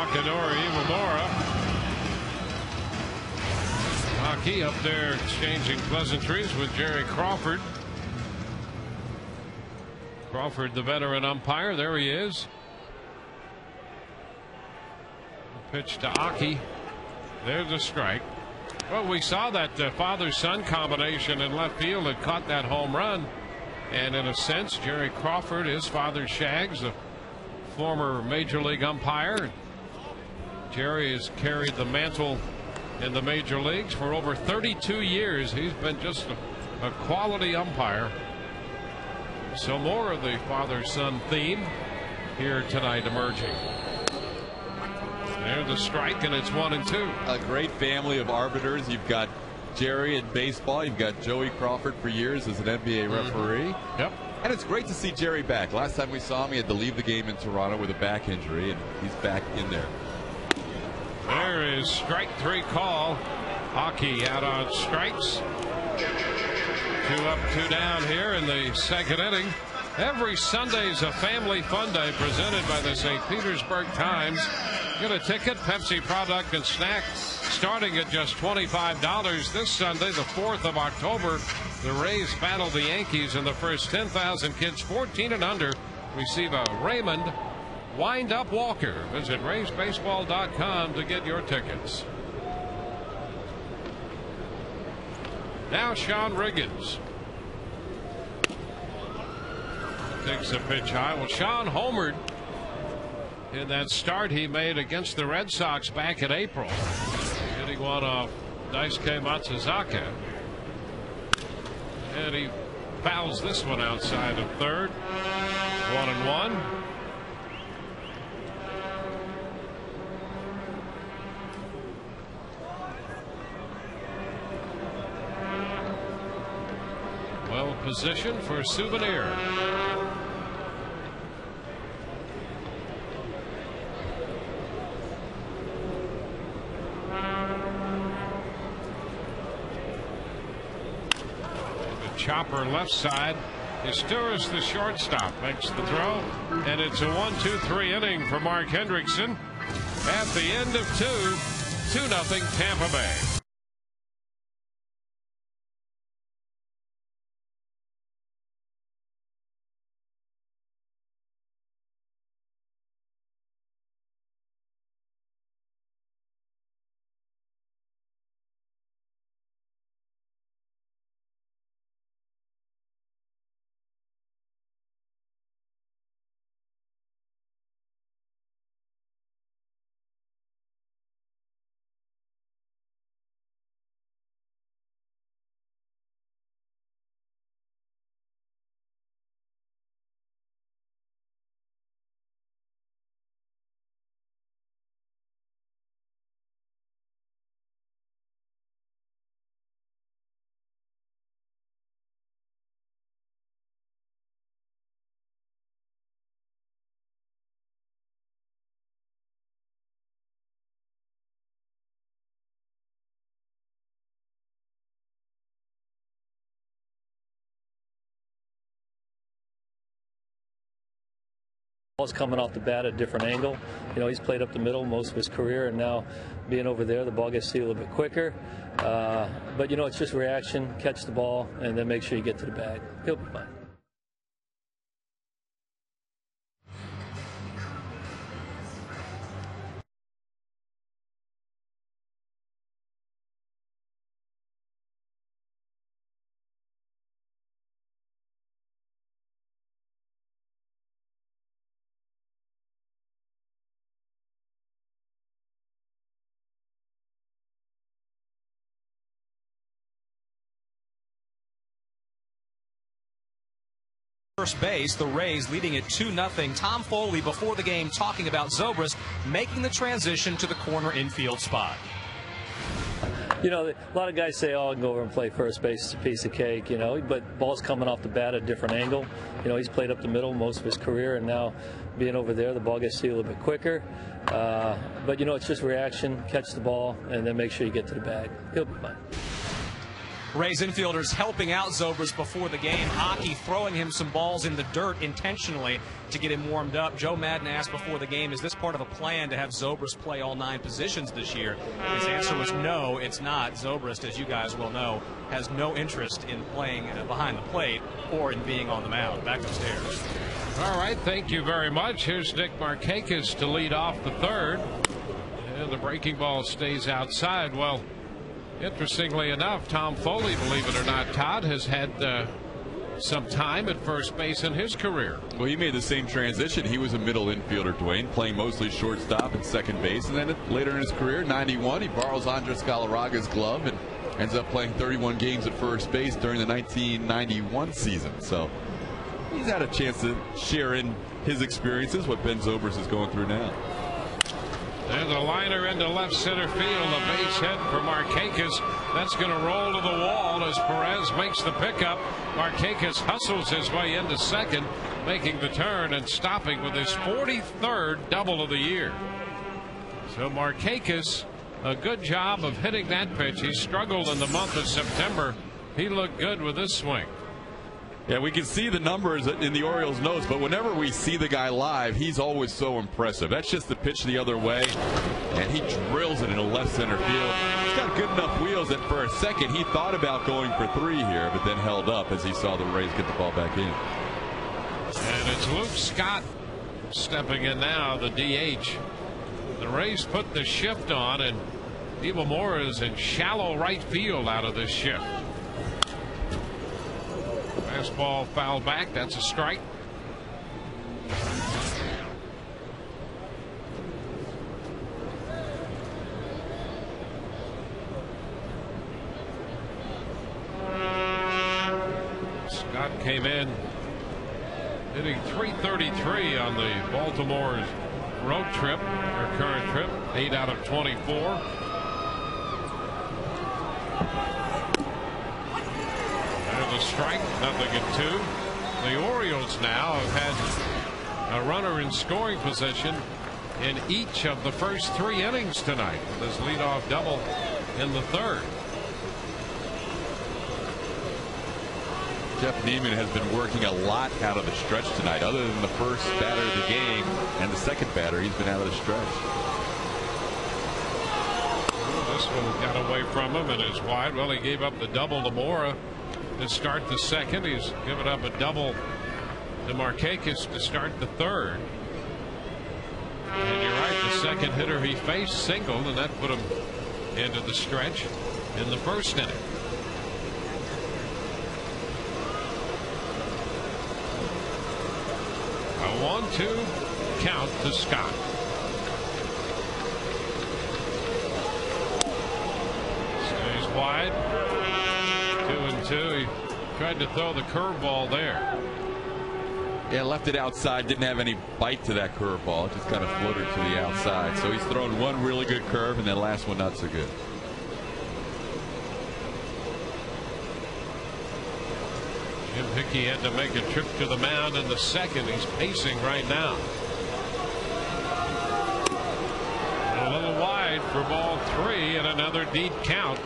Takanori Imamura. Aki up there exchanging pleasantries with Jerry Crawford. Crawford, the veteran umpire, there he is. Pitch to Aki. There's a strike. Well, we saw that father-son combination in left field that caught that home run. And in a sense, Jerry Crawford, his father Shags, a former major league umpire. Jerry has carried the mantle in the major leagues for over 32 years. He's been just a quality umpire. So more of the father-son theme here tonight emerging. There's the strike, and it's 1-2. A great family of arbiters. You've got Jerry in baseball. You've got Joey Crawford for years as an NBA referee. Yep. And it's great to see Jerry back. Last time we saw him, he had to leave the game in Toronto with a back injury, and he's back in there. There is strike 3 call. Aki out on strikes. 2 up, 2 down here in the second inning. Every Sunday's a family fun day presented by the St. Petersburg Times. Get a ticket, Pepsi product and snack starting at just $25. This Sunday, the 4th of October, the Rays battle the Yankees, and the first 10,000 kids 14 and under receive a Raymond wind-up walker. Visit RaysBaseball.com to get your tickets. Now Sean Riggins takes a pitch high. Well, Sean homered in that start he made against the Red Sox back in April, hitting one off Daisuke Matsuzaka, and he fouls this one outside of third. 1-1. Well positioned for Souvenir. Chopper left side. Historis, the shortstop, makes the throw, and it's a 1-2-3 inning for Mark Hendrickson. At the end of 2-0 Tampa Bay. Ball's coming off the bat at a different angle. You know, he's played up the middle most of his career, and now being over there, the ball gets to you a little bit quicker. But, you know, it's just reaction, catch the ball, and then make sure you get to the bag. He'll be fine. First base, the Rays leading at 2-0. Tom Foley before the game talking about Zobrist making the transition to the corner infield spot. You know, a lot of guys say, oh, I can go over and play first base, it's a piece of cake, you know, but ball's coming off the bat at a different angle. You know, he's played up the middle most of his career, and now being over there, the ball gets to you a little bit quicker. But, you know, it's just reaction, catch the ball, and then make sure you get to the bag. He'll be fine. Rays infielders helping out Zobrist before the game. Hockey throwing him some balls in the dirt intentionally to get him warmed up. Joe Madden asked before the game, is this part of a plan to have Zobrist play all 9 positions this year? His answer was no, it's not. Zobrist, as you guys will know, has no interest in playing behind the plate or in being on the mound. Back upstairs. All right, thank you very much. Here's Nick Markakis to lead off the third. And the breaking ball stays outside. Well, interestingly enough, Tom Foley, believe it or not, Todd, has had some time at first base in his career. Well, he made the same transition. He was a middle infielder, Dwayne, playing mostly shortstop and second base. And then later in his career, 91, he borrows Andres Galarraga's glove and ends up playing 31 games at first base during the 1991 season. So he's had a chance to share in his experiences, what Ben Zobrist is going through now. There's a liner into left center field, a base hit for Markakis. That's going to roll to the wall as Perez makes the pickup. Markakis hustles his way into second, making the turn and stopping with his 43rd double of the year. So Markakis, a good job of hitting that pitch. He struggled in the month of September. He looked good with this swing. Yeah, we can see the numbers in the Orioles' notes, but whenever we see the guy live, he's always so impressive. That's just the pitch the other way, and he drills it into left center field. He's got good enough wheels that for a second he thought about going for 3 here, but then held up as he saw the Rays get the ball back in. And it's Luke Scott stepping in now, the DH. The Rays put the shift on, and Eva Moore is in shallow right field out of this shift. Fastball fouled back. That's a strike. Scott came in hitting .333 on the Baltimore's road trip, their current trip, 8 out of 24. A strike, nothing at 2. The Orioles now have had a runner in scoring position in each of the first 3 innings tonight, with this leadoff double in the 3rd. Jeff Neiman has been working a lot out of the stretch tonight. Other than the first batter of the game and the second batter, he's been out of the stretch. Well, this one got away from him and is wide. Well, he gave up the double to Mora to start the second. He's given up a double to Markakis to start the 3rd. And you're right, the second hitter he faced singled, and that put him into the stretch in the 1st inning. A 1-2 count to Scott. Stays wide. 2-2. He tried to throw the curveball there. Yeah, left it outside. Didn't have any bite to that curveball. It just kind of floated to the outside. So he's thrown one really good curve, and then last one not so good. Jim Hickey had to make a trip to the mound in the 2nd. He's pacing right now. A little wide for ball 3 and another deep count.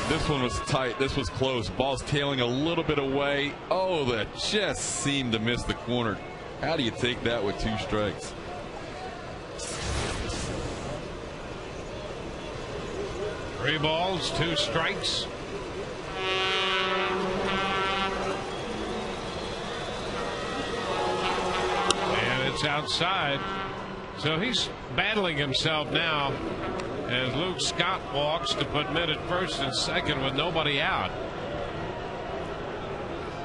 This one was tight. This was close. Ball's tailing a little bit away. Oh, that just seemed to miss the corner. How do you take that with 2 strikes? Three balls, 2 strikes. And it's outside. So he's battling himself now as Luke Scott walks to put men at 1st and 2nd with nobody out.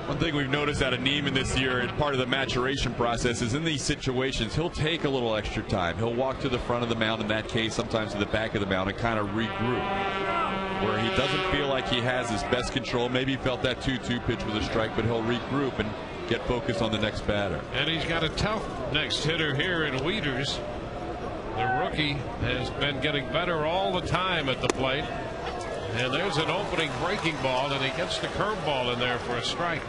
One thing we've noticed out of Neiman this year, and part of the maturation process, is in these situations he'll take a little extra time. He'll walk to the front of the mound, in that case sometimes to the back of the mound, and kind of regroup where he doesn't feel like he has his best control. Maybe he felt that 2-2 pitch was a strike, but he'll regroup and get focused on the next batter. And he's got a tough next hitter here in Wieters. The rookie has been getting better all the time at the plate. And there's an opening breaking ball, and he gets the curveball in there for a strike.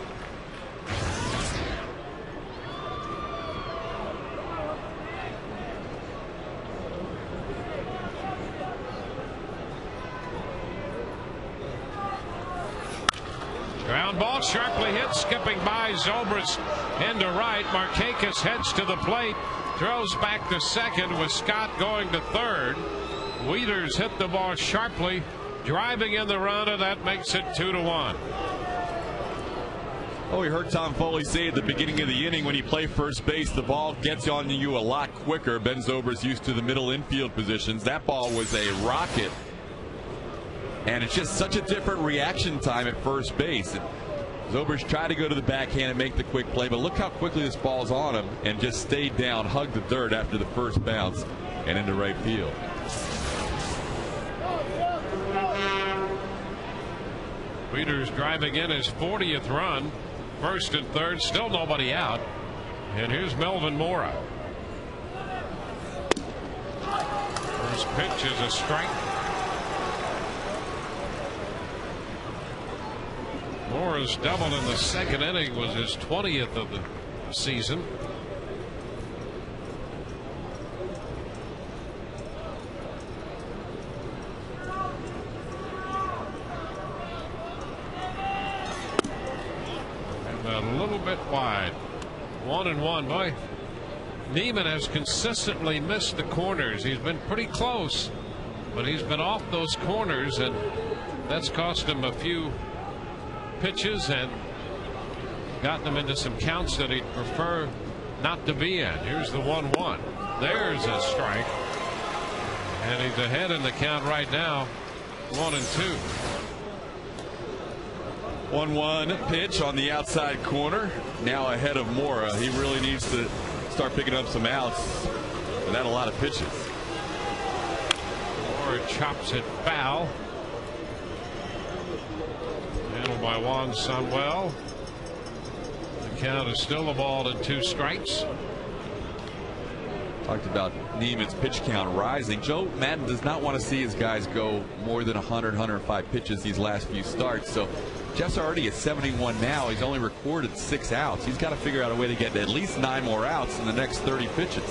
Ground ball sharply hit, skipping by Zobrist into right. Markakis heads to the plate, throws back to second with Scott going to third. Wieters hit the ball sharply, driving in the run, and that makes it 2-1. Oh, we heard Tom Foley say at the beginning of the inning, when you play first base, the ball gets on you a lot quicker. Ben Zobrist used to the middle infield positions. That ball was a rocket. And it's just such a different reaction time at first base. And Zobrist tried to go to the backhand and make the quick play, but look how quickly this ball's on him and just stayed down, hugged the dirt after the first bounce and into right field. Wieters driving in his 40th run. First and third, still nobody out. And here's Melvin Mora. First pitch is a strike. Mora's double in the second inning was his 20th of the season. A little bit wide. 1-1. Boy, Neiman has consistently missed the corners. He's been pretty close, but he's been off those corners, and that's cost him a few pitches and gotten him into some counts that he'd prefer not to be in. Here's the 1-1. There's a strike, and he's ahead in the count right now, 1-2. 1-1 pitch on the outside corner. Now ahead of Mora. He really needs to start picking up some outs without a lot of pitches. Mora chops it foul. Handled by Juan Samuel. The count is still a ball and 2 strikes. Talked about Neiman's pitch count rising. Joe Maddon does not want to see his guys go more than 100, 105 pitches these last few starts. So Jeff's already at 71 now. He's only recorded 6 outs. He's got to figure out a way to get at least 9 more outs in the next 30 pitches.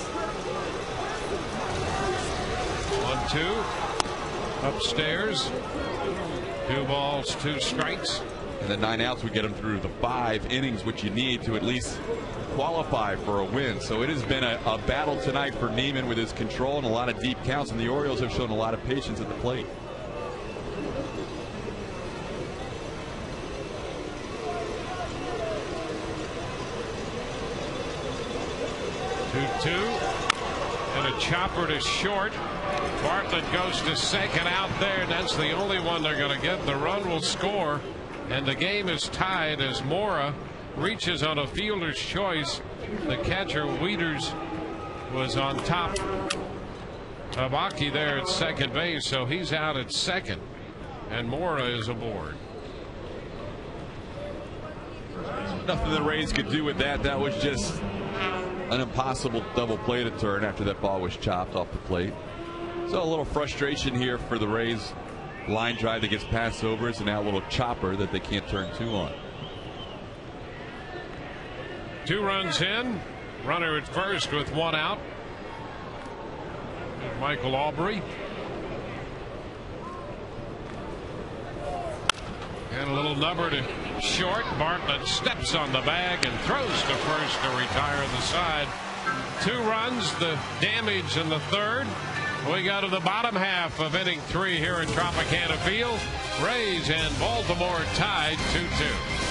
1-2 upstairs. 2 balls, 2 strikes. And the 9 outs would get him through the 5 innings, which you need to at least qualify for a win. So it has been a battle tonight for Neiman with his control and a lot of deep counts, and the Orioles have shown a lot of patience at the plate. And a chopper to short. Bartlett goes to second out there. That's the only one they're going to get. The run will score, and the game is tied as Mora reaches on a fielder's choice. The catcher Wieters was on top of Aki there at second base, so he's out at second, and Mora is aboard. Nothing the Rays could do with that. That was just an impossible double play to turn after that ball was chopped off the plate. So a little frustration here for the Rays. Line drive that gets passed over. It's now a little chopper that they can't turn 2 on. 2 runs in. Runner at first with 1 out. Michael Aubrey. And a little number to short. Bartlett steps on the bag and throws to first to retire the side. 2 runs, the damage in the third. We go to the bottom half of inning 3 here at Tropicana Field. Rays and Baltimore tied 2-2.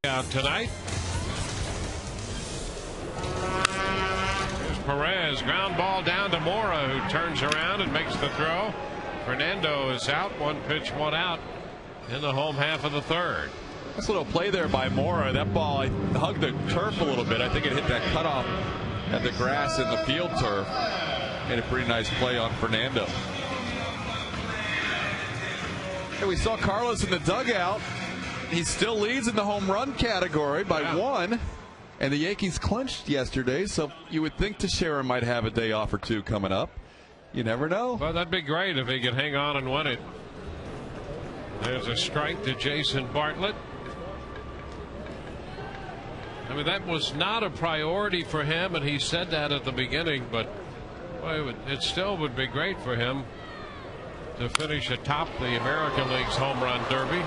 out tonight. Here's Perez, ground ball down to Mora, who turns around and makes the throw. Fernando is out, 1 pitch, 1 out in the home half of the third. Nice little play there by Mora. That ball hugged the turf a little bit. I think it hit that cutoff at the grass in the field turf. Made a pretty nice play on Fernando. And we saw Carlos in the dugout. He still leads in the home run category by 1. And the Yankees clinched yesterday, so you would think Teixeira might have a day off or 2 coming up. You never know. Well, that'd be great if he could hang on and win it. There's a strike to Jason Bartlett. I mean, that was not a priority for him, and he said that at the beginning, but well, it still would be great for him to finish atop the American League's home run derby.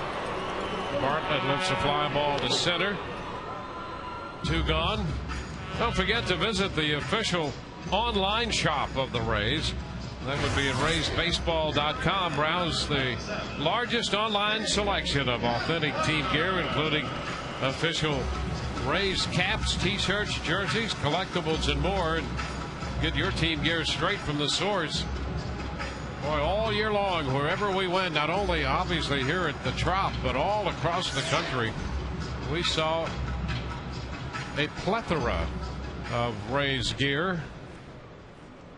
Bartlett lifts a fly ball to center. 2 gone. Don't forget to visit the official online shop of the Rays. That would be at RaysBaseball.com. Browse the largest online selection of authentic team gear, including official Rays caps, t-shirts, jerseys, collectibles, and more. And get your team gear straight from the source. Boy, all year long, wherever we went, not only obviously here at the Trop, but all across the country, we saw a plethora of Rays gear.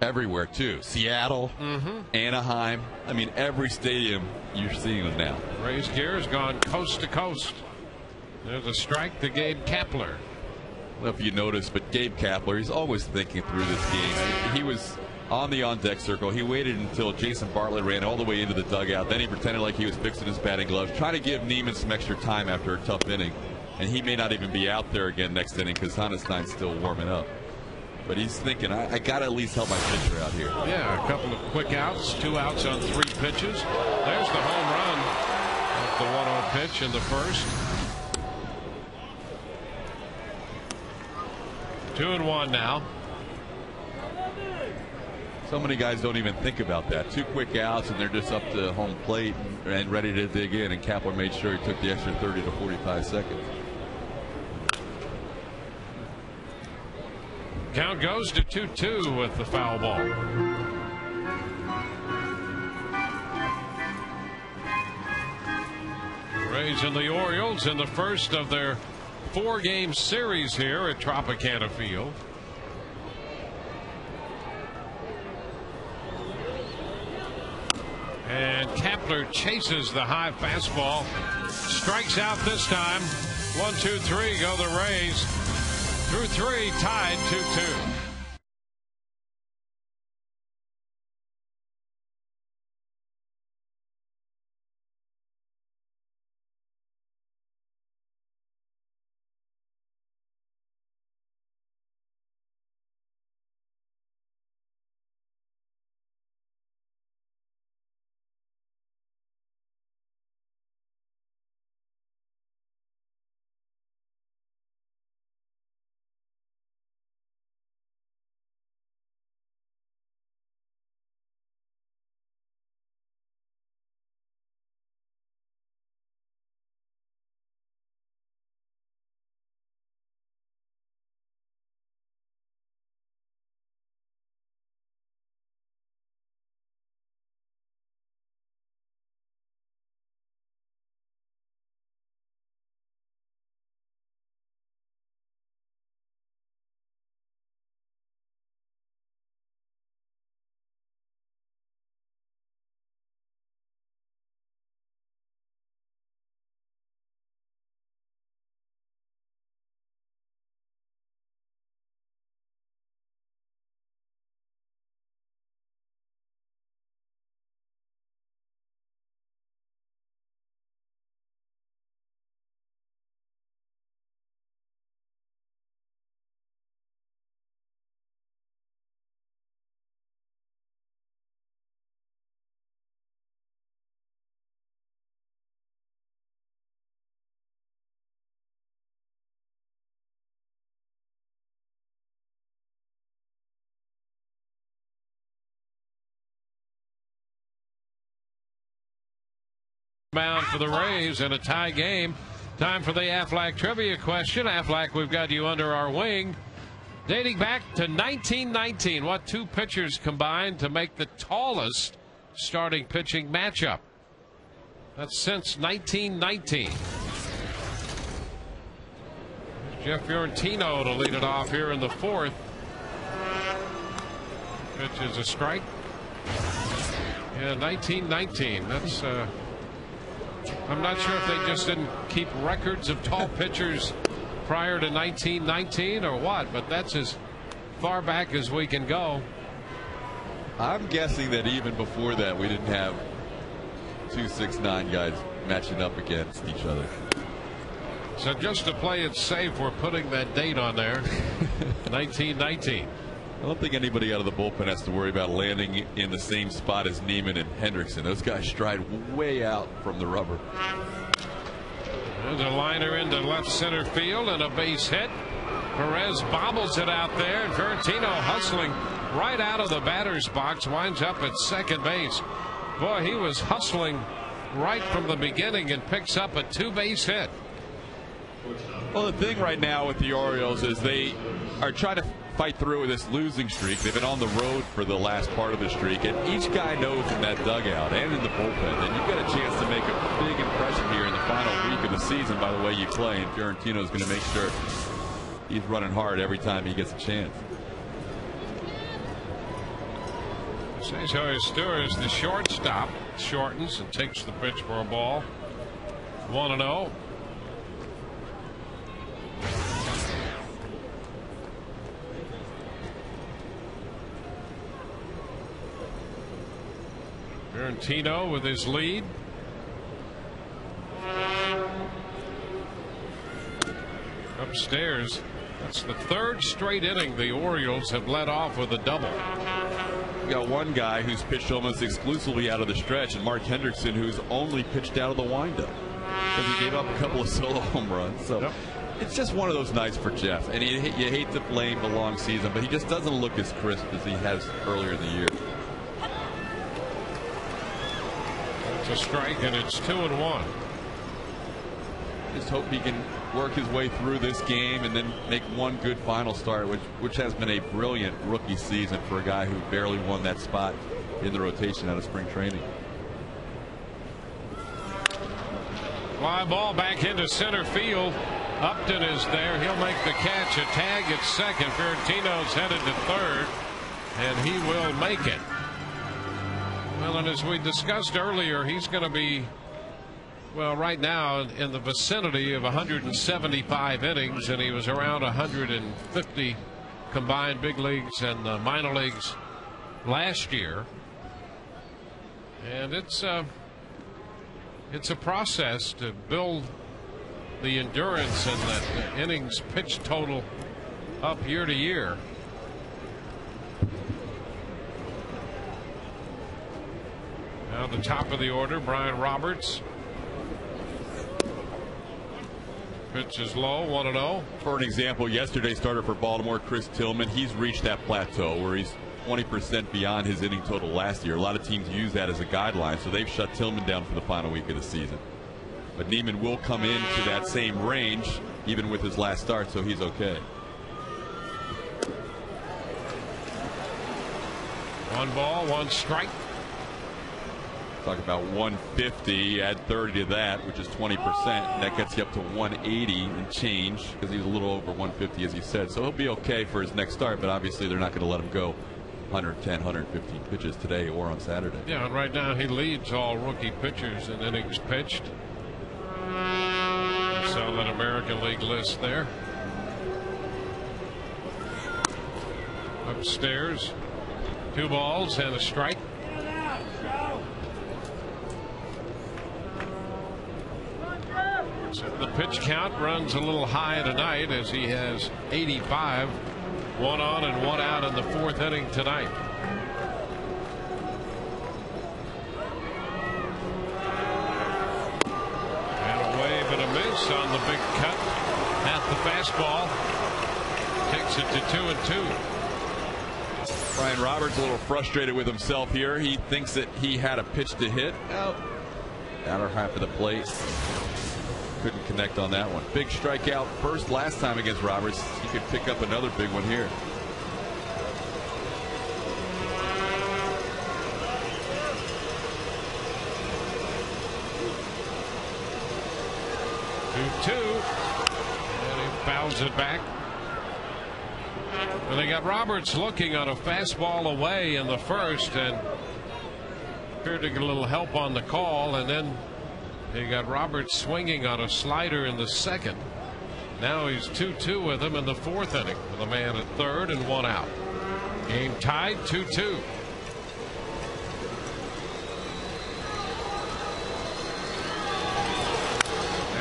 Everywhere, too. Seattle, Anaheim. I mean, every stadium you're seeing them now. Rays gear has gone coast to coast. There's a strike to Gabe Kapler. I don't know if you noticed, but Gabe Kapler, he's always thinking through this game. He was on the on-deck circle. He waited until Jason Bartlett ran all the way into the dugout. Then he pretended like he was fixing his batting gloves, trying to give Neiman some extra time after a tough inning. And he may not even be out there again next inning because Honestein's still warming up. But he's thinking, I got to at least help my pitcher out here. Yeah, a couple of quick outs, 2 outs on 3 pitches. There's the home run off the 1-0 pitch in the first. 2-1 now. So many guys don't even think about that. 2 quick outs and they're just up to home plate and ready to dig in. And Kapler made sure he took the extra 30 to 45 seconds. Count goes to 2-2 with the foul ball. Rays and the Orioles in the first of their 4-game series here at Tropicana Field. And Kapler chases the high fastball, strikes out this time. 1-2-3 go the Rays. Through 3, tied 2-2. Bound for the Rays in a tie game. Time for the Aflac trivia question. Aflac, we've got you under our wing. Dating back to 1919, what two pitchers combined to make the tallest starting pitching matchup? That's since 1919. Jeff Fiorentino to lead it off here in the fourth. Pitch is a strike. Yeah, 1919. That's I'm not sure if they just didn't keep records of tall pitchers prior to 1919 or what, but that's as far back as we can go. I'm guessing that even before that we didn't have 2'6'9" guys matching up against each other. So just to play it safe, we're putting that date on there. 1919. I don't think anybody out of the bullpen has to worry about landing in the same spot as Neiman and Hendrickson. Those guys stride way out from the rubber. There's a liner into left center field and a base hit. Perez bobbles it out there, and Fiorentino hustling right out of the batter's box winds up at second base. Boy, he was hustling right from the beginning and picks up a two-base hit. Well, the thing right now with the Orioles is they are trying to fight through this losing streak. They've been on the road for the last part of the streak, and each guy knows in that dugout and in the bullpen that you've got a chance to make a big impression here in the final week of the season by the way you play, and Fiorentino is going to make sure he's running hard every time he gets a chance. Cesar Stewart, the shortstop, shortens and takes the pitch for a ball. 1-0. Fiorentino with his lead. Upstairs, that's the third straight inning the Orioles have led off with a double. We got one guy who's pitched almost exclusively out of the stretch, and Mark Hendrickson, who's only pitched out of the windup because he gave up a couple of solo home runs. So it's just one of those nights for Jeff, and you hate to blame the long season, but he just doesn't look as crisp as he has earlier in the year. It's a strike, and it's 2-1. Just hope he can work his way through this game and then make one good final start, which has been a brilliant rookie season for a guy who barely won that spot in the rotation out of spring training. Fly ball back into center field. Upton is there. He'll make the catch. A tag at second. Fiorentino's headed to third, and he will make it. Well, and as we discussed earlier, he's going to be, well, right now in the vicinity of 175 innings, and he was around 150 combined big leagues and minor leagues last year. And it's a process to build the endurance and that innings pitch total up year to year. Now the top of the order, Brian Roberts. Pitch is low, 1-0. For an example, yesterday's starter for Baltimore, Chris Tillman, he's reached that plateau where he's 20% beyond his inning total last year. A lot of teams use that as a guideline, so they've shut Tillman down for the final week of the season. But Neiman will come into that same range even with his last start, so he's okay. One ball, one strike. Talk about 150, add 30 to that, which is 20%. That gets you up to 180 and change because he's a little over 150, as he said. So he'll be okay for his next start, but obviously they're not going to let him go 110, 115 pitches today or on Saturday. Yeah, and right now he leads all rookie pitchers in innings pitched. So that American League list there. Upstairs, 2 balls and a strike. So the pitch count runs a little high tonight as he has 85. 1 on and 1 out in the 4th inning tonight. And a wave and a miss on the big cut at the fastball. Takes it to 2-2. Brian Roberts a little frustrated with himself here. He thinks that he had a pitch to hit. Outer half of the plate. couldn't connect on that one. Big strikeout first last time against Roberts. He could pick up another big one here. Two, and he fouls it back. And they got Roberts looking on a fastball away in the first, and appeared to get a little help on the call, and then they got Roberts swinging on a slider in the second. Now he's 2-2 with him in the fourth inning with a man at third and one out. Game tied 2-2.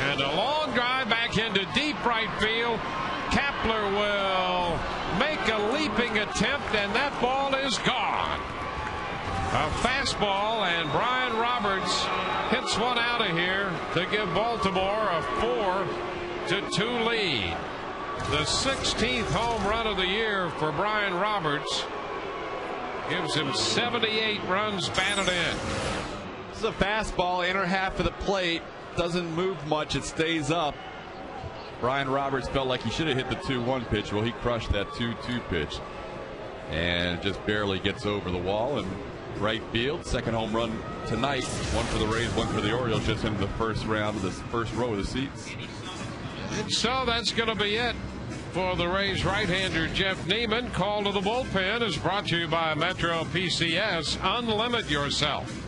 And a long drive back into deep right field. Kepler will make a leaping attempt, and that ball is gone. A fastball, and Brian Roberts hits one out of here to give Baltimore a 4-2 lead. The 16th home run of the year for Brian Roberts gives him 78 runs batted in. This is a fastball, inner half of the plate. Doesn't move much. It stays up. Brian Roberts felt like he should have hit the 2-1 pitch. Well, he crushed that 2-2 pitch and just barely gets over the wall and right field. Second home run tonight. One for the Rays, one for the Orioles, just in the first round of the first row of the seats. And so that's going to be it for the Rays right-hander Jeff Neiman. Call to the bullpen is brought to you by Metro PCS. Unlimit yourself.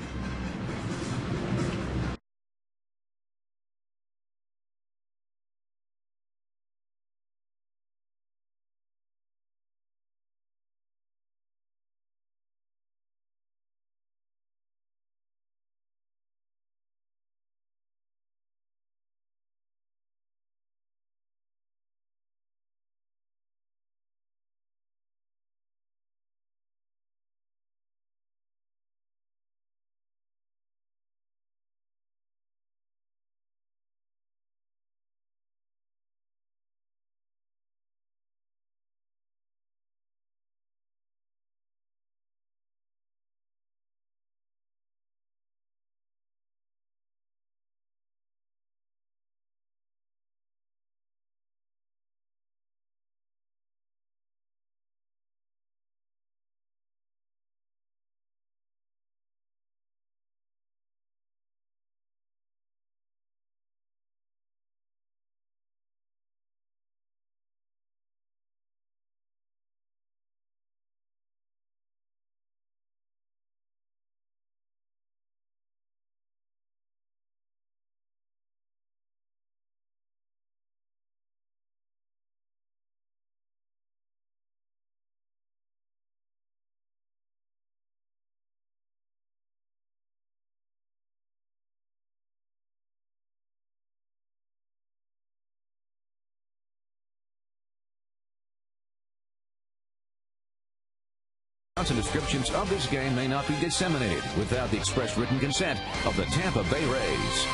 And descriptions of this game may not be disseminated without the express written consent of the Tampa Bay Rays.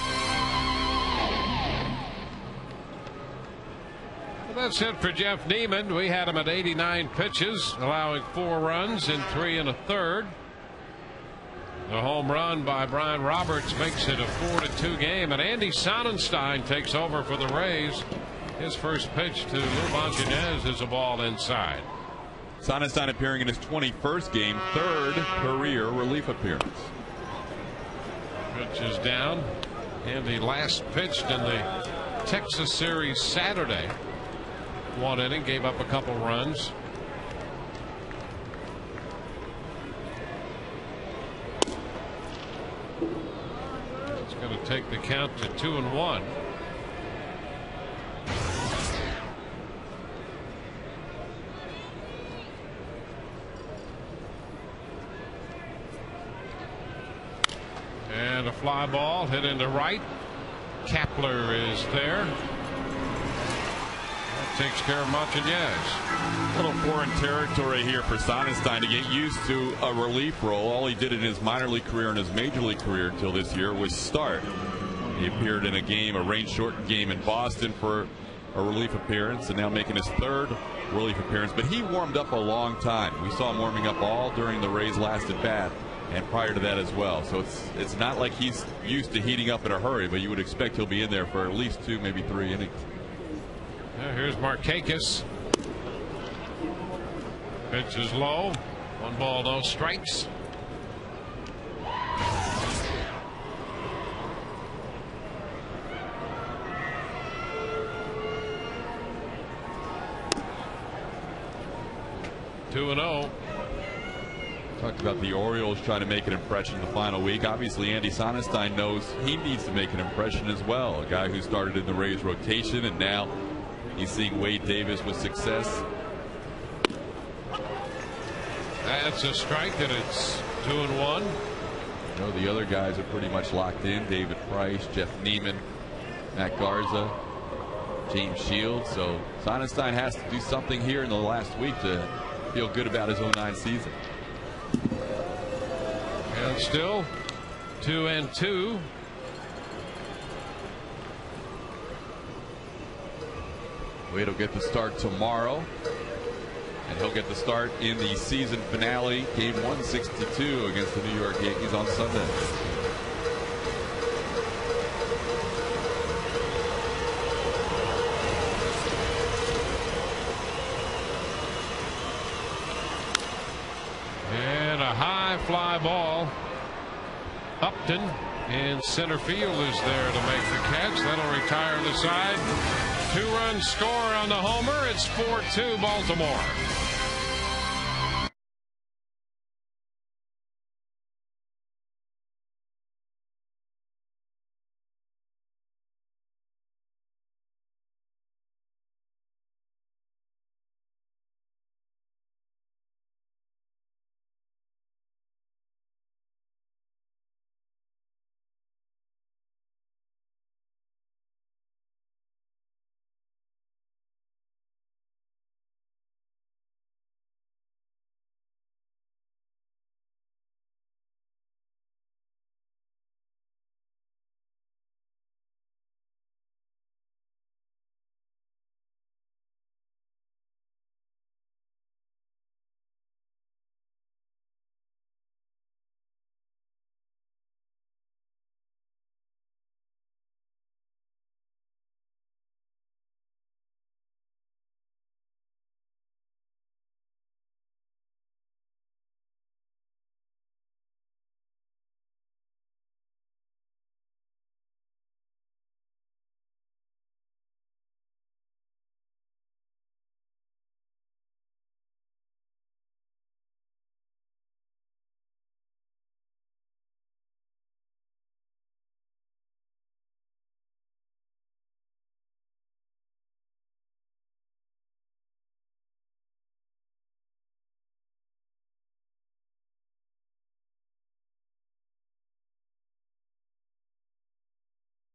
Well, that's it for Jeff Neiman. We had him at 89 pitches, allowing 4 runs in 3 1/3. The home run by Brian Roberts makes it a 4-2 game, and Andy Sonnenstein takes over for the Rays. His first pitch to Lou Montanez is a ball inside. Sonnenstein appearing in his 21st game, 3rd career relief appearance. Pitch is down, and he last pitched in the Texas series Saturday. 1 inning, gave up a couple runs. It's going to take the count to 2-1. And a fly ball hit into right. Kepler is there. That takes care of Montanez. A little foreign territory here for Sonnenstein to get used to a relief role. All he did in his minor league career and his major league career until this year was start. He appeared in a game, a rain-shortened game in Boston for a relief appearance, and now making his 3rd relief appearance. But he warmed up a long time. We saw him warming up all during the Rays' last at bat. and prior to that as well. So it's not like he's used to heating up in a hurry, but you would expect he'll be in there for at least 2, maybe 3 innings. Here's Markakis. Pitch is low. 1 ball, no strikes. Two and 0. Talked about the Orioles trying to make an impression the final week. Obviously, Andy Sonnenstein knows he needs to make an impression as well. A guy who started in the Rays rotation, and now he's seeing Wade Davis with success. That's a strike, and it's 2-1. You know, the other guys are pretty much locked in. David Price, Jeff Neiman, Matt Garza, James Shields. So Sonnenstein has to do something here in the last week to feel good about his 09 season. And still 2-2. Wade will get the start tomorrow, and he'll get the start in the season finale, game 162 against the New York Yankees on Sunday. And a high fly ball. Upton in center field is there to make the catch. That'll retire the side. 2-run score on the homer. It's 4-2 Baltimore.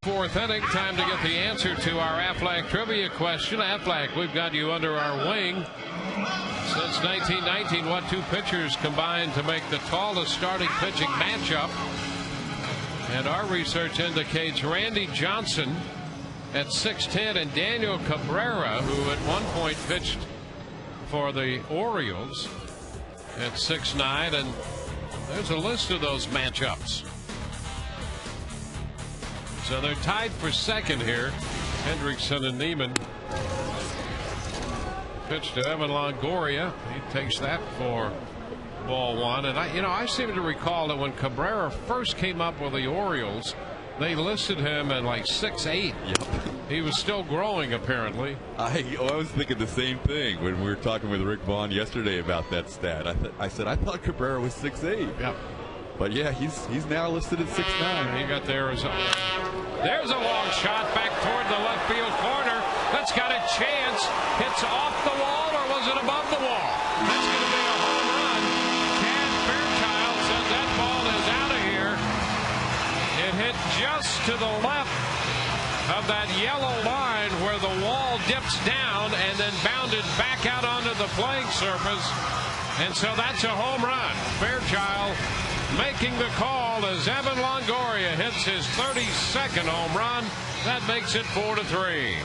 Fourth inning, time to get the answer to our Aflac trivia question. Aflac, we've got you under our wing. Since 1919, what 2 pitchers combined to make the tallest starting pitching matchup? And our research indicates Randy Johnson at 6'10" and Daniel Cabrera, who at one point pitched for the Orioles, at 6'9", and there's a list of those matchups. So they're tied for second here. Hendrickson and Neiman. Pitch to Evan Longoria. He takes that for ball 1. And I seem to recall that when Cabrera first came up with the Orioles, they listed him at like 6'8". Yep. He was still growing, apparently. I was thinking the same thing when we were talking with Rick Vaughn yesterday about that stat. I said I thought Cabrera was 6'8". Yep. But yeah, he's now listed at 6'9". He got there as there's a long shot back toward the left field corner. That's got a chance. Hits off the wall, or was it above the wall? That's going to be a home run. Chad Fairchild says that ball is out of here. It hit just to the left of that yellow line where the wall dips down and then bounded back out onto the playing surface. And so that's a home run. Fairchild making the call as Evan Longoria hits his 32nd home run. That makes it 4-3.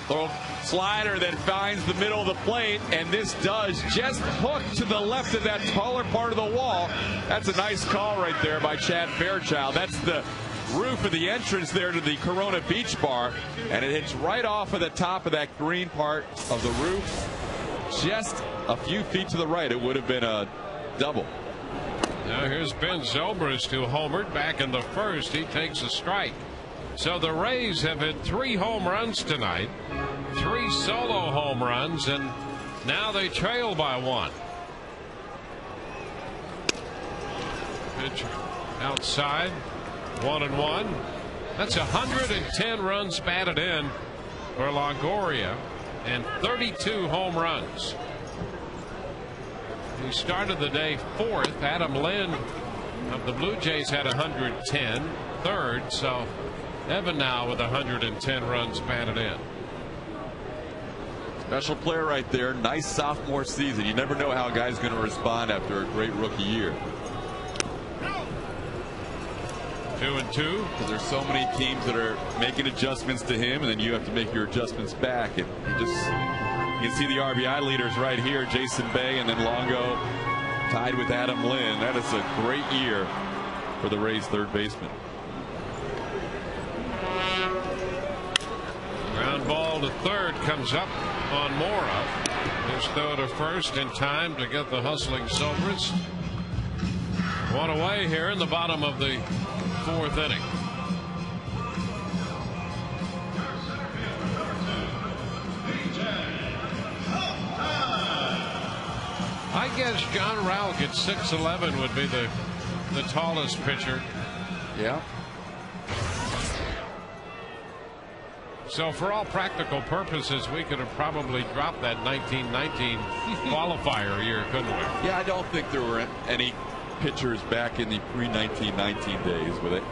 Little slider that finds the middle of the plate, and this does just hook to the left of that taller part of the wall. That's a nice call right there by Chad Fairchild. That's the roof of the entrance there to the Corona Beach Bar, and it hits right off of the top of that green part of the roof. Just a few feet to the right, it would have been a double. Now here's Ben Zobrist, who homered back in the first. He takes a strike. So the Rays have hit 3 home runs tonight, 3 solo home runs, and now they trail by 1. Pitch outside, 1-1. That's 110 runs batted in for Longoria and 32 home runs. He started the day 4th. Adam Lind of the Blue Jays had 110, 3rd. So Evan now with 110 runs batted in. Special player right there. Nice sophomore season. You never know how a guy's going to respond after a great rookie year. 2-2. Because there's so many teams that are making adjustments to him, and then you have to make your adjustments back. And you can see the RBI leaders right here, Jason Bay and then Longo tied with Adam Lind. That is a great year for the Rays third baseman. Ground ball to third comes up on Mora. His throw to first in time to get the hustling Zobrist. 1 away here in the bottom of the 4th inning. I guess John Rauch at 6'11" would be the tallest pitcher. Yeah. So for all practical purposes, we could have probably dropped that 1919 qualifier year, couldn't we? Yeah, I don't think there were any pitchers back in the pre-1919 days with it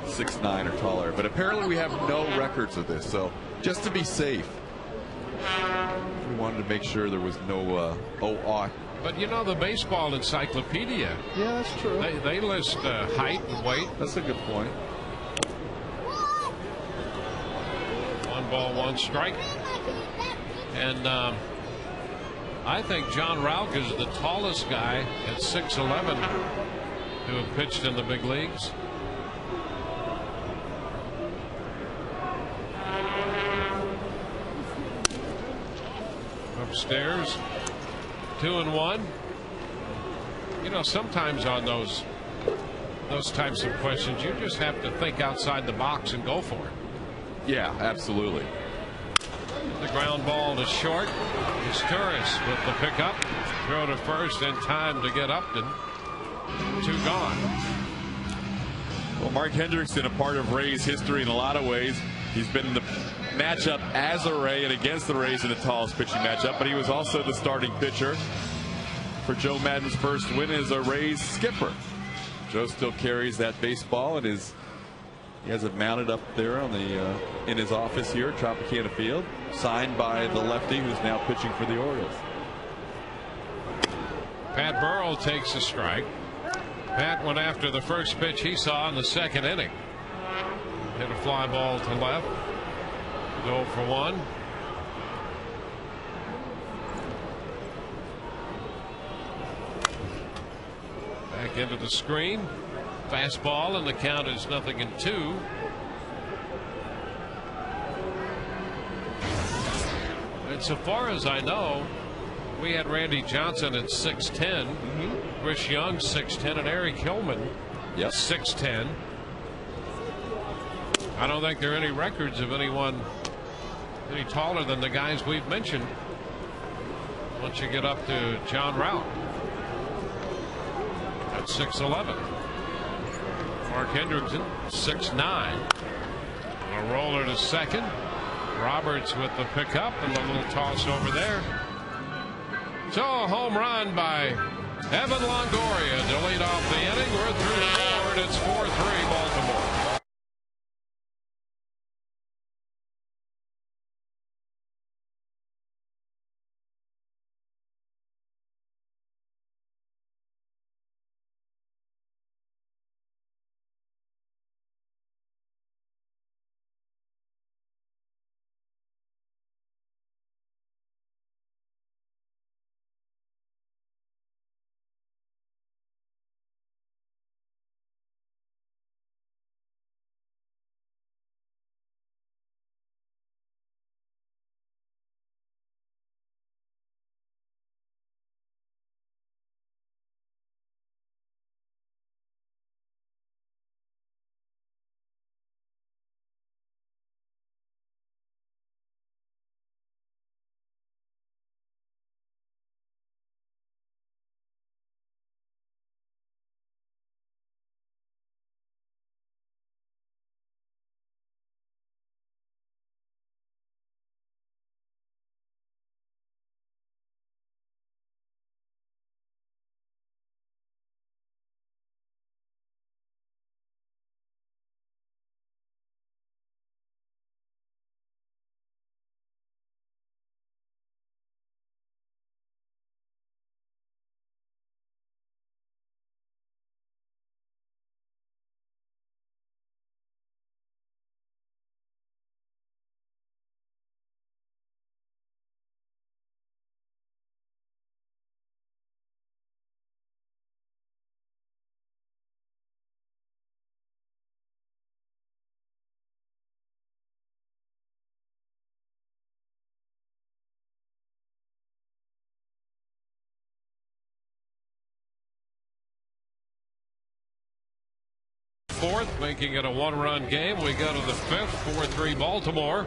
6'9" or taller. But apparently we have no records of this. So just to be safe, we wanted to make sure there was no OR. But you know, the baseball encyclopedia. Yeah, that's true. They list height and weight. That's a good point. 1 ball, 1 strike. And I think John Rauch is the tallest guy at 6'11" who have pitched in the big leagues. Upstairs, 2-1. You know, sometimes on those types of questions, you just have to think outside the box and go for it. Yeah, absolutely. The ground ball to short. It's Turris with the pickup. Throw to first in time to get Upton. 2 gone. Well, Mark Hendrickson, a part of Rays history in a lot of ways. He's been in the matchup as a Ray and against the Rays in the tallest pitching matchup, but he was also the starting pitcher for Joe Maddon's first win as a Rays skipper. Joe still carries that baseball and he has it mounted up there on the in his office here at Tropicana Field, signed by the lefty who's now pitching for the Orioles. Pat Burrell takes a strike. Pat went after the first pitch he saw in the 2nd inning. Hit a fly ball to left. Go for 1. Back into the screen. Fastball, and the count is 0-2. And so far as I know, we had Randy Johnson at 6'10", Chris Young 6'10", and Eric Hillman 6'10". I don't think there are any records of anyone any taller than the guys we've mentioned once you get up to John Rauch at 6'11". Mark Hendrickson 6'9". A roller to second. Roberts with the pickup and the little toss over there. So a home run by Evan Longoria to lead off the inning. We're through 4 and it's 4-3 Baltimore. fourth, making it a one-run game. We go to the fifth, 4-3 Baltimore.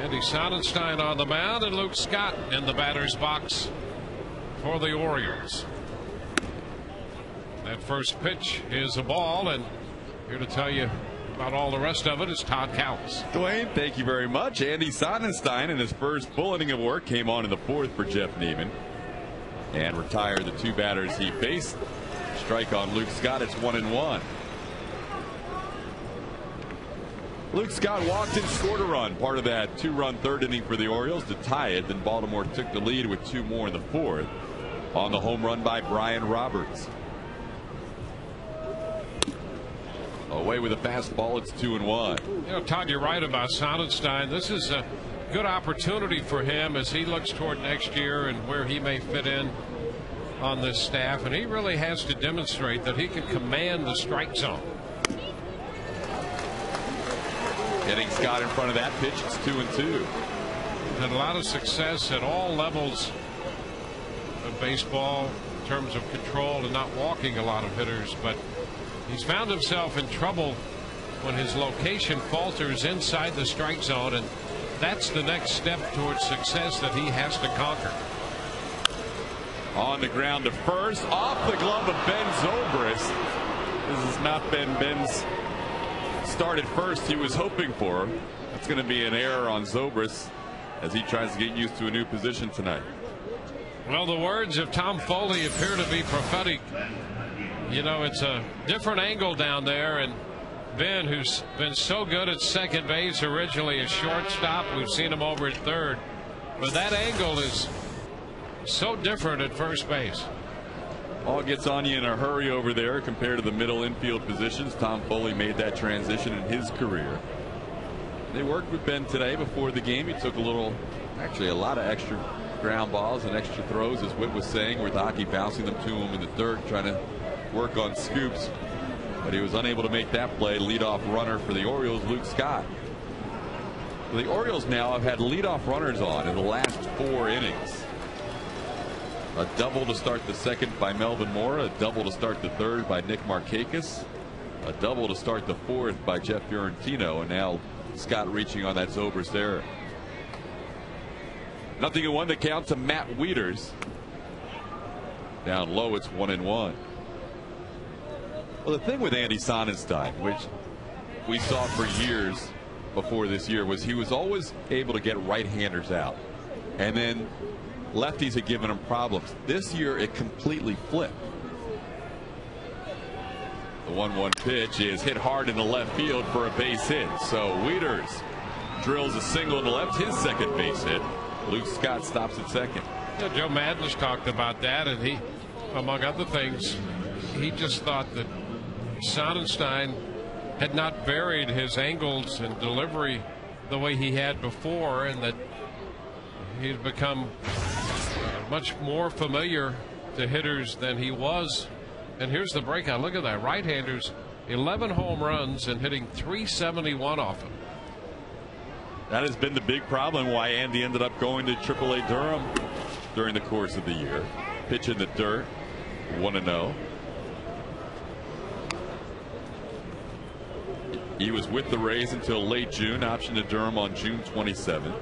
Andy Sonnenstein on the mound and Luke Scott in the batter's box for the Orioles. That first pitch is a ball, and here to tell you about all the rest of it is Todd Cowles. Dwayne, thank you very much. Andy Sonnenstein in his first full inning of work came on in the fourth for Jeff Neiman and retired the two batters he faced. Strike on Luke Scott. It's 1-1. Luke Scott walked in, scored a run, part of that two-run third inning for the Orioles to tie it. Then Baltimore took the lead with two more in the fourth on the home run by Brian Roberts. Away with a fastball. It's 2-1. You know, Todd, you're right about Sonnenstein. This is a good opportunity for him as he looks toward next year and where he may fit in on this staff. And he really has to demonstrate that he can command the strike zone. Getting Scott in front of that pitch. It's 2-2. Had a lot of success at all levels of baseball in terms of control and not walking a lot of hitters, but he's found himself in trouble when his location falters inside the strike zone, and that's the next step towards success that he has to conquer. On the ground to first, off the glove of Ben Zobrist. This is not Ben's start at first he was hoping for. That's going to be an error on Zobrist as he tries to get used to a new position tonight. Well, the words of Tom Foley appear to be prophetic. You know, it's a different angle down there, and Ben, who's been so good at second base, originally a shortstop, we've seen him over at third, but that angle is so different at first base. All gets on you in a hurry over there compared to the middle infield positions. Tom Foley made that transition in his career. They worked with Ben today before the game. He took a lot of extra ground balls and extra throws, as Whit was saying, with Hockey bouncing them to him in the dirt, trying to work on scoops. But he was unable to make that play. Leadoff runner for the Orioles, Luke Scott. The Orioles now have had leadoff runners on in the last 4 innings. A double to start the second by Melvin Mora, a double to start the third by Nick Markakis, a double to start the fourth by Jeff Fiorentino, and now Scott reaching on that Zobrist error. 0-1 the count to Matt Wieters. Down low, it's 1-1. Well, the thing with Andy Sonnenstein, which we saw for years before this year, was he was always able to get right-handers out, and then lefties had given him problems. This year it completely flipped. The 1-1 pitch is hit hard in the left field for a base hit. So Wieters drills a single in the left, his second base hit. Luke Scott stops at second. Yeah, Joe Maddon's talked about that, and he, among other things, he just thought that Sonnenstein had not varied his angles and delivery the way he had before, and that he's become much more familiar to hitters than he was. And here's the breakout. Look at that. Right-handers, 11 home runs and hitting .371 off him. That has been the big problem why Andy ended up going to AAA Durham during the course of the year. Pitch in the dirt, 1-0. He was with the Rays until late June, optioned to Durham on June 27th.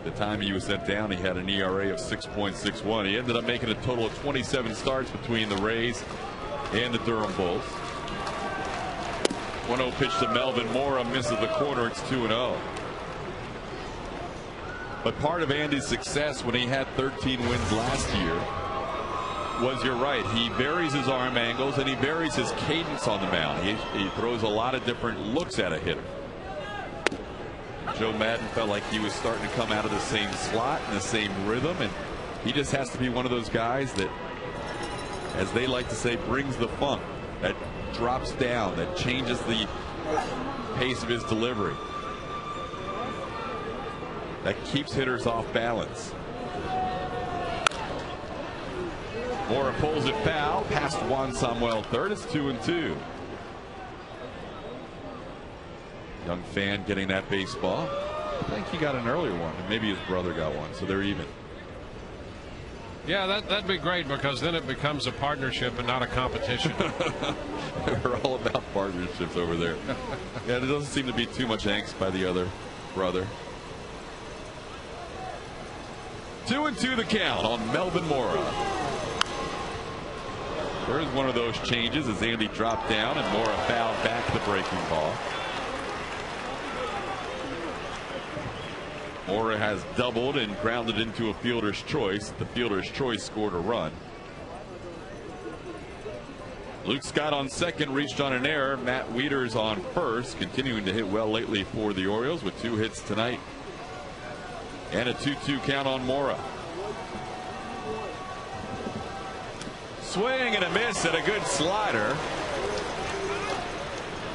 The time he was sent down, he had an ERA of 6.61. He ended up making a total of 27 starts between the Rays and the Durham Bulls. 1-0 pitch to Melvin Mora, misses the corner. It's 2-0. But part of Andy's success when he had 13 wins last year was, you're right, he varies his arm angles and he varies his cadence on the mound. He throws a lot of different looks at a hitter. Joe Maddon felt like he was starting to come out of the same slot and the same rhythm, and he just has to be one of those guys that, as they like to say, brings the funk, that drops down, that changes the pace of his delivery, that keeps hitters off balance. Mora pulls it foul past Juan Samuel third. It's 2-2. Young fan getting that baseball. I think he got an earlier one, and maybe his brother got one, so they're even. Yeah, that'd be great, because then it becomes a partnership and not a competition. We're all about partnerships over there. Yeah, there doesn't seem to be too much angst by the other brother. 2-2 the count on Melvin Mora. There's one of those changes as Andy dropped down and Mora fouled back the breaking ball. Mora has doubled and grounded into a fielder's choice. The fielder's choice scored a run. Luke Scott on second reached on an error. Matt Wieters on first, continuing to hit well lately for the Orioles with 2 hits tonight. And a 2-2 count on Mora. Swing and a miss and a good slider.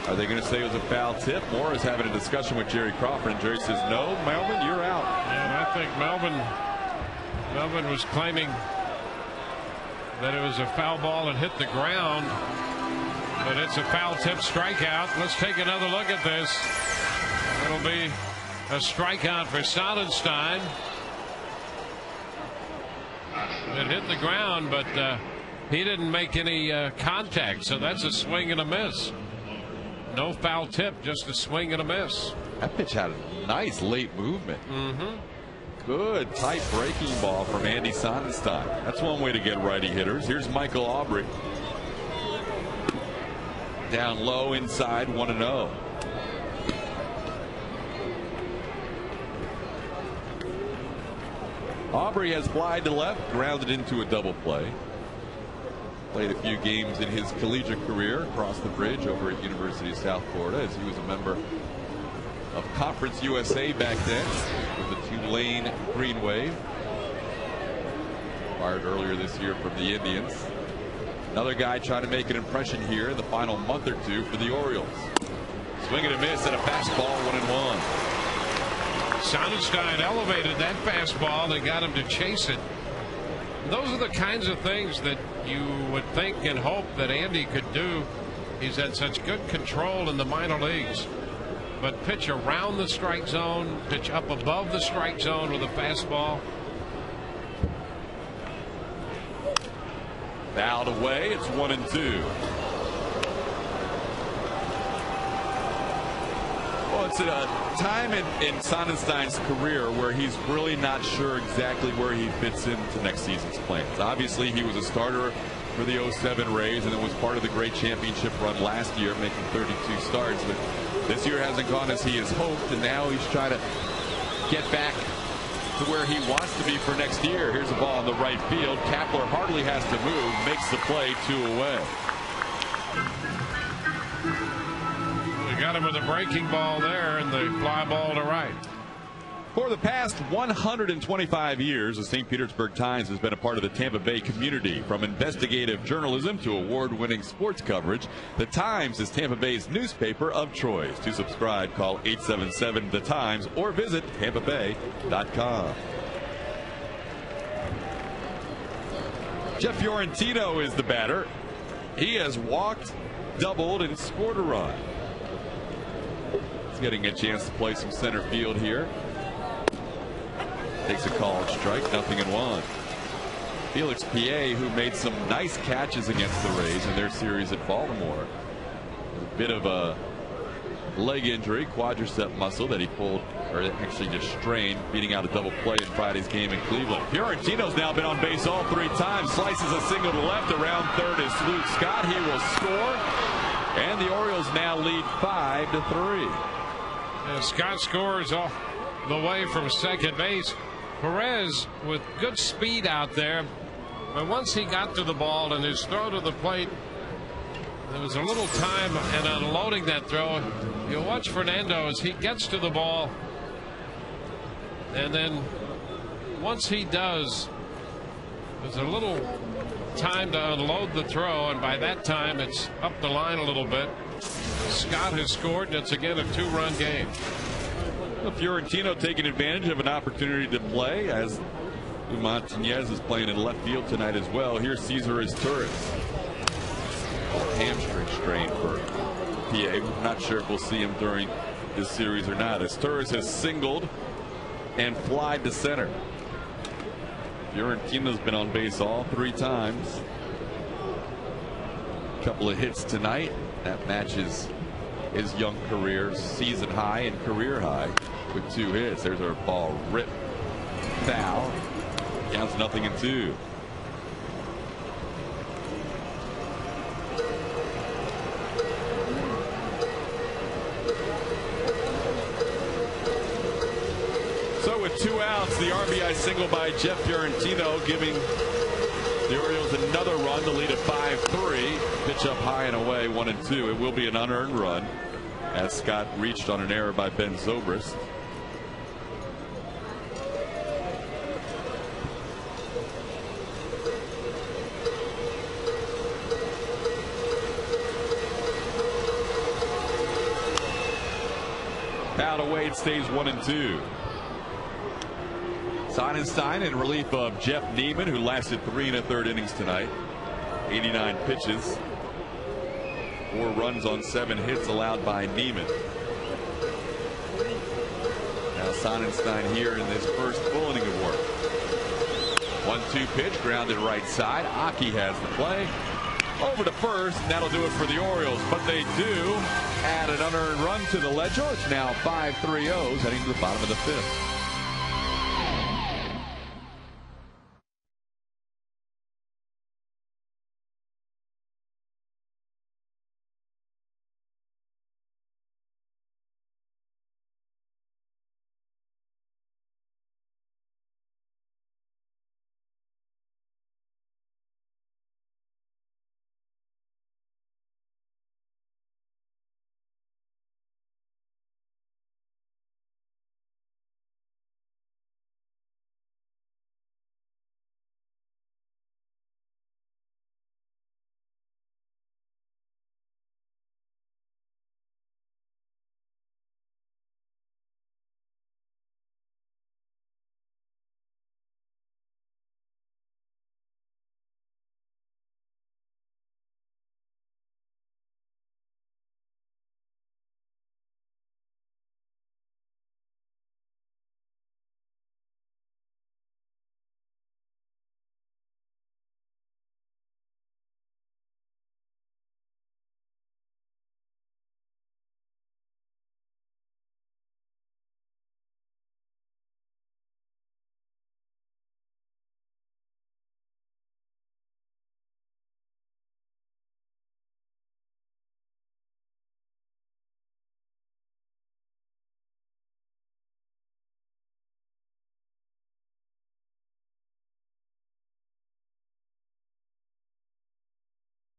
Are they going to say it was a foul tip? Mora's having a discussion with Jerry Crawford, and Jerry says, no, Melvin, you're out. And I think Melvin was claiming that it was a foul ball and hit the ground, but it's a foul tip strikeout. Let's take another look at this. It'll be a strikeout for Sonnenstein. It hit the ground, but he didn't make any contact, so that's a swing and a miss. No foul tip, just a swing and a miss. That pitch had a nice late movement. Good tight breaking ball from Andy Sonnenstein. That's one way to get righty hitters. Here's Michael Aubrey. Down low inside, 1-0. Aubrey has flied to left, grounded into a double play. Played a few games in his collegiate career across the bridge over at University of South Florida, as he was a member of Conference USA back then with the Tulane Green Wave. Fired earlier this year from the Indians. Another guy trying to make an impression here in the final month or two for the Orioles. Swing and a miss and a fastball, 1-1. Sonnenstein elevated that fastball and got him to chase it. Those are the kinds of things that you would think and hope that Andy could do. He's had such good control in the minor leagues. But pitch around the strike zone, pitch up above the strike zone with a fastball. Fouled away. It's 1-2. Well, it's a time in Sonnenstein's career where he's really not sure exactly where he fits into next season's plans. Obviously, he was a starter for the 07 Rays, and it was part of the great championship run last year, making 32 starts. But this year hasn't gone as he has hoped, and now he's trying to get back to where he wants to be for next year. Here's a ball in the right field. Kapler hardly has to move, makes the play, 2 away. We got him with a breaking ball there and the fly ball to right. For the past 125 years, the St. Petersburg Times has been a part of the Tampa Bay community. From investigative journalism to award-winning sports coverage, the Times is Tampa Bay's newspaper of choice. To subscribe, call 877-THE-TIMES or visit tampabay.com. Jeff Fiorentino is the batter. He has walked, doubled, and scored a run. He's getting a chance to play some center field here. Takes a called strike, 0-1. Felix Piet, who made some nice catches against the Rays in their series at Baltimore. A bit of a leg injury, quadricep muscle that he pulled, or actually just strained, beating out a double play in Friday's game in Cleveland. Fiorentino's now been on base all 3 times. Slices a single to left. Around third is Luke Scott. He will score. And the Orioles now lead 5-3. And Scott scores off the way from second base. Perez with good speed out there, but once he got to the ball and his throw to the plate, there was a little time in unloading that throw. You'll watch Fernando as he gets to the ball, and then once he does, there's a little time to unload the throw, and by that time it's up the line a little bit. Scott has scored, and it's again a 2-run game. Fiorentino taking advantage of an opportunity to play, as Montañez is playing in left field tonight as well. Here's Cesar Izturis. Hamstring strain for PA. Not sure if we'll see him during this series or not. Izturis has singled and flied to center. Fiorentino's been on base all 3 times. A couple of hits tonight. That matches his young career season high and career high with 2 hits. There's our ball ripped foul. Counts 0-2. So with 2 outs, the RBI single by Jeff Fiorentino giving the Orioles another run to lead at 5-3. Pitch up high and away, 1-2. It will be an unearned run as Scott reached on an error by Ben Zobrist. Out away, it stays 1-2. Sonnenstein in relief of Jeff Neiman, who lasted 3 1/3 innings tonight. 89 pitches. 4 runs on 7 hits allowed by Neiman. Now Sonnenstein here in this first full inning of work. 1-2 pitch, grounded right side. Aki has the play. Over to first, and that'll do it for the Orioles. But they do add an unearned run to the ledger. It's now 5-3 O's heading to the bottom of the 5th.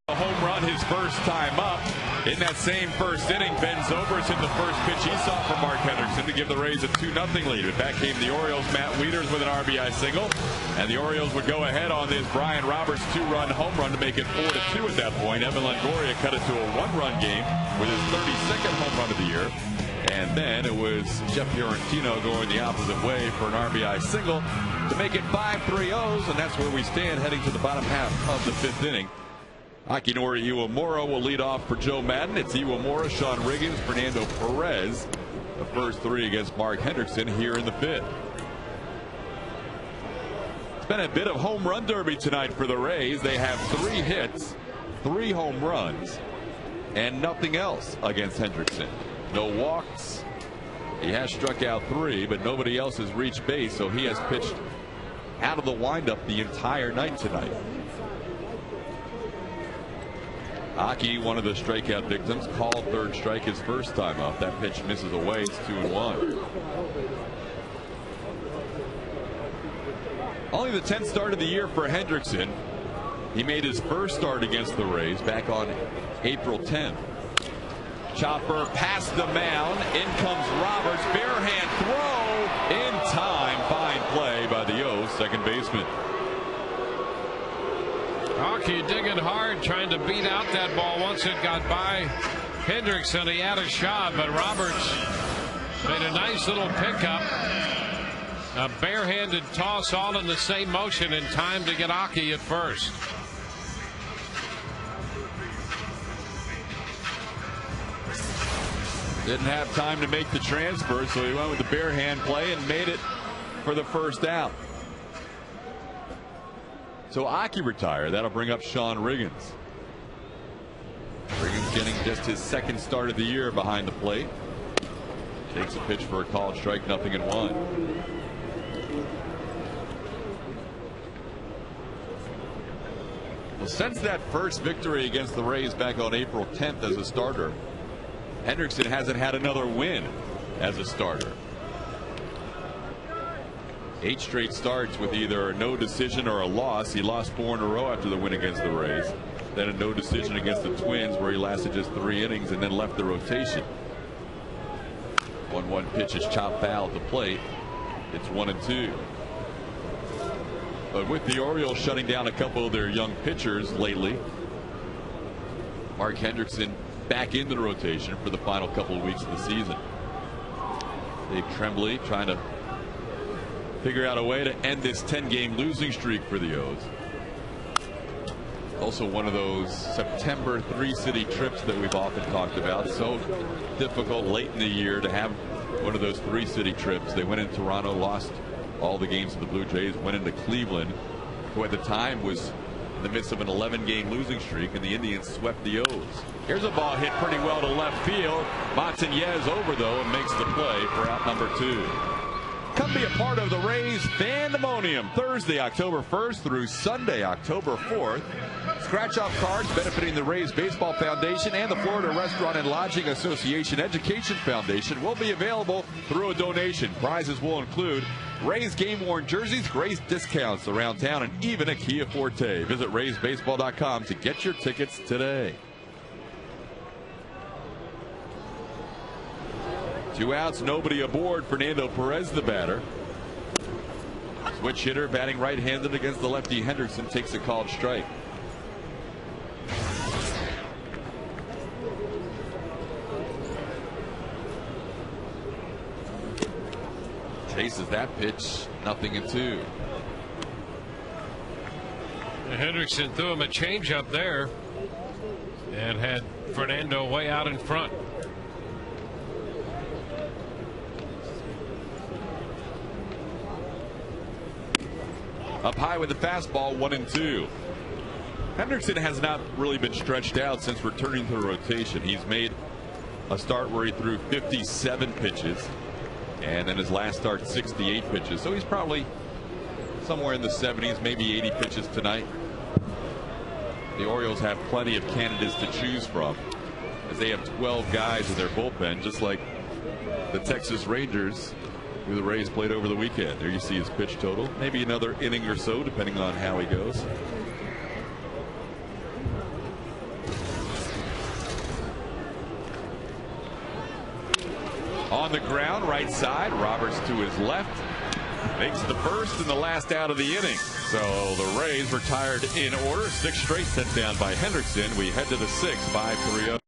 A home run his first time up. In that same first inning, Ben Zobrist hit the first pitch he saw from Mark Hendrickson to give the Rays a 2-0 lead. But back came the Orioles. Matt Wieters with an RBI single. And the Orioles would go ahead on this Brian Roberts 2-run home run to make it 4-2 at that point. Evan Longoria cut it to a 1-run game with his 32nd home run of the year. And then it was Jeff Fiorentino going the opposite way for an RBI single to make it 5-3 O's. And that's where we stand heading to the bottom half of the 5th inning. Akinori Iwamura will lead off for Joe Madden. It's Iwamura, Sean Riggins, Fernando Perez. The first 3 against Mark Hendrickson here in the 5th. It's been a bit of home run derby tonight for the Rays. They have 3 hits, 3 home runs, and nothing else against Hendrickson. No walks. He has struck out 3, but nobody else has reached base, so he has pitched out of the windup the entire night tonight. Aki, one of the strikeout victims, called 3rd strike his first time up. That pitch misses away. It's 2-1. Only the 10th start of the year for Hendrickson. He made his first start against the Rays back on April 10th. Chopper past the mound. In comes Roberts. Bare hand throw in time. Fine play by the O's second baseman. Aki digging hard, trying to beat out that ball. Once it got by Hendrickson, he had a shot, but Roberts made a nice little pickup. A barehanded toss all in the same motion in time to get Aki at first. Didn't have time to make the transfer, so he went with the bare hand play and made it for the first out. So Aki retired. That'll bring up Sean Riggins. Riggins getting just his second start of the year behind the plate. Takes a pitch for a called strike, 0-1. Well, since that first victory against the Rays back on April 10th as a starter, Hendrickson hasn't had another win as a starter. 8 straight starts with either a no decision or a loss. He lost 4 in a row after the win against the Rays. Then a no decision against the Twins where he lasted just 3 innings and then left the rotation. 1-1 pitch is chopped foul at the plate. It's 1-2. But with the Orioles shutting down a couple of their young pitchers lately, Mark Hendrickson back into the rotation for the final couple of weeks of the season. Dave Tremblay trying to figure out a way to end this 10-game losing streak for the O's. Also one of those September 3-city trips that we've often talked about. So difficult late in the year to have one of those 3-city trips. They went in Toronto, lost all the games of the Blue Jays, went into Cleveland, who at the time was in the midst of an 11-game losing streak, and the Indians swept the O's. Here's a ball hit pretty well to left field. Montañez over, though, and makes the play for out number 2. Come be a part of the Rays Fandemonium Thursday, October 1st through Sunday, October 4th. Scratch-off cards benefiting the Rays Baseball Foundation and the Florida Restaurant and Lodging Association Education Foundation will be available through a donation. Prizes will include Rays game-worn jerseys, Rays discounts around town, and even a Kia Forte. Visit RaysBaseball.com to get your tickets today. 2 outs, nobody aboard. Fernando Perez, the batter. Switch hitter batting right-handed against the lefty Hendrickson, takes a called strike. Chases that pitch, 0-2. Hendrickson threw him a changeup there and had Fernando way out in front. Up high with the fastball, 1-2. Hendrickson has not really been stretched out since returning to the rotation. He's made a start where he threw 57 pitches, and then his last start 68 pitches. So he's probably somewhere in the 70s, maybe 80 pitches tonight. The Orioles have plenty of candidates to choose from, as they have 12 guys in their bullpen, just like the Texas Rangers, who the Rays played over the weekend. There you see his pitch total. Maybe another inning or so, depending on how he goes. On the ground, right side. Roberts to his left. Makes the first and the last out of the inning. So the Rays retired in order. 6 straight sent down by Hendrickson. We head to the 6th, 5-3 up.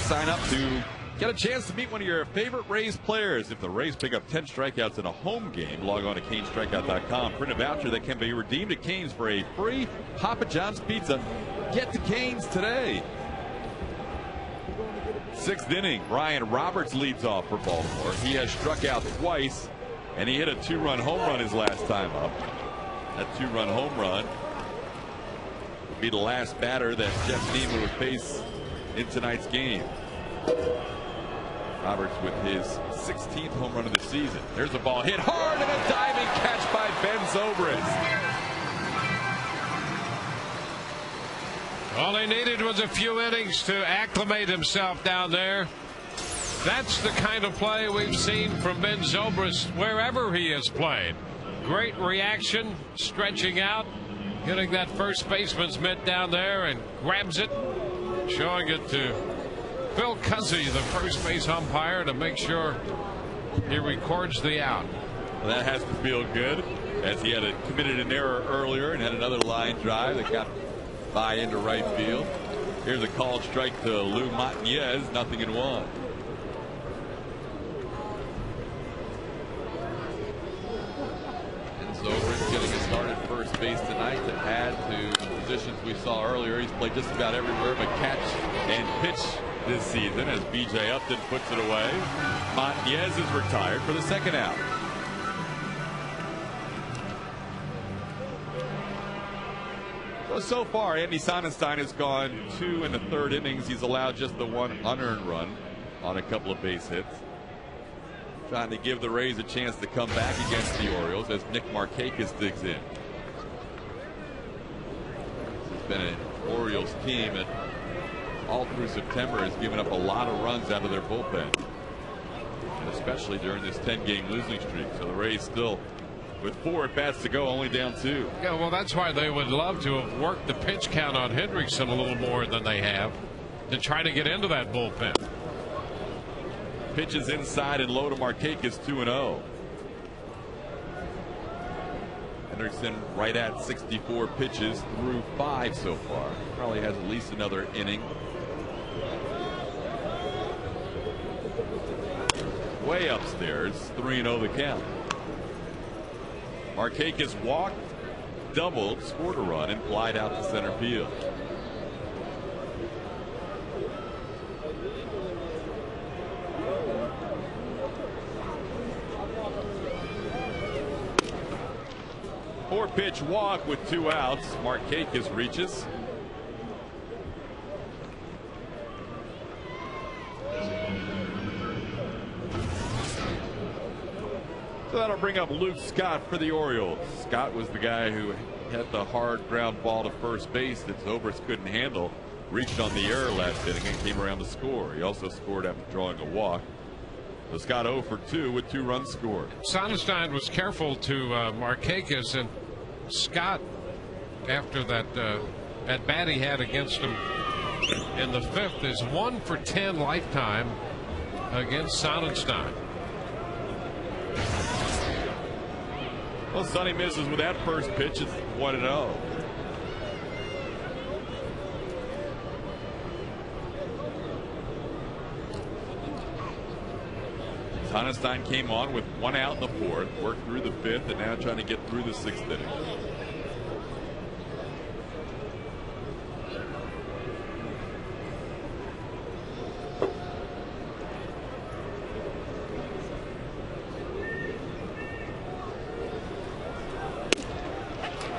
sign up to get a chance to meet one of your favorite Rays players. If the Rays pick up 10 strikeouts in a home game, log on to CanesStrikeout.com. Print a voucher that can be redeemed at Canes for a free Papa John's pizza. Get to Canes today. 6th inning, Ryan Roberts leads off for Baltimore. He has struck out twice, and he hit a 2-run home run his last time up. That 2-run home run would be the last batter that Jeff Neiman would face in tonight's game. Roberts with his 16th home run of the season. There's a ball hit hard and a diving catch by Ben Zobrist. All he needed was a few innings to acclimate himself down there. That's the kind of play we've seen from Ben Zobrist wherever he has played. Great reaction, stretching out, getting that first baseman's mitt down there and grabs it, showing it to Phil Cuzzy, the first base umpire, to make sure he records the out. Well, that has to feel good, as he had committed an error earlier and had another line drive that got by into right field. Here's a called strike to Lou Montañez, 0-1. And Zobrist getting a start at first base tonight to add to the positions we saw earlier. He's played just about everywhere but catch and pitch this season, as B.J. Upton puts it away. Montañez is retired for the second out. So far, Andy Sonnenstein has gone 2 in the 3rd innings. He's allowed just the 1 unearned run on a couple of base hits. Trying to give the Rays a chance to come back against the Orioles as Nick Markakis digs in. This has been an Orioles team that all through September has given up a lot of runs out of their bullpen, and especially during this 10-game losing streak. So the Rays still with 4 at bats to go, only down 2. Yeah, well, that's why they would love to have worked the pitch count on Hendrickson a little more than they have to try to get into that bullpen. Pitches inside and low to Markakis, 2-0. Hendrickson right at 64 pitches through 5 so far. Probably has at least another inning. Way upstairs, 3-0 the count. Markakis walked, doubled, scored a run, and flied out to center field. Four-pitch walk with 2 outs. Markakis reaches. So that'll bring up Luke Scott for the Orioles. Scott was the guy who had the hard ground ball to first base that Zobrist couldn't handle. Reached on the error last inning and came around to score. He also scored after drawing a walk. So Scott 0 for 2 with 2 runs scored. Sonnenstein was careful to Markakis, and Scott, after that at bat he had against him in the 5th, is 1 for 10 lifetime against Sonnenstein. Well, Sonny misses with that first pitch. It's 1-0. Sonnenstein came on with 1 out in the 4th, worked through the 5th, and now trying to get through the 6th inning.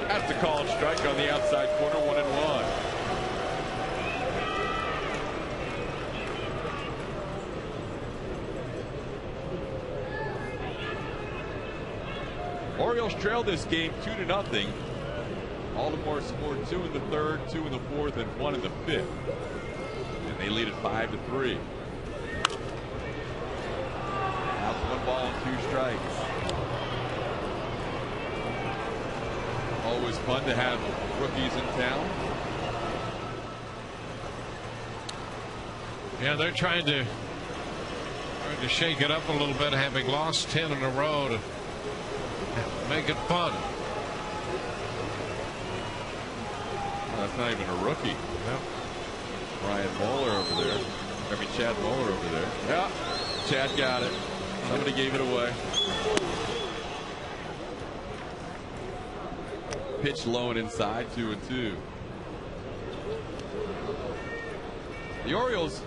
That's a called strike on the outside corner, 1-1. Orioles trailed this game 2-0. Baltimore scored 2 in the 3rd, 2 in the 4th, and 1 in the 5th. And they lead it 5-3. Now it's 1 ball and 2 strikes. Always fun to have rookies in town. Yeah, they're trying to shake it up a little bit, having lost 10 in a row, to make it fun. Well, that's not even a rookie. Yep. Ryan Moeller over there. Their Jeremy Chad Moeller over there. Yeah, Chad got it. Somebody gave it away. Pitch low and inside, 2-2. The Orioles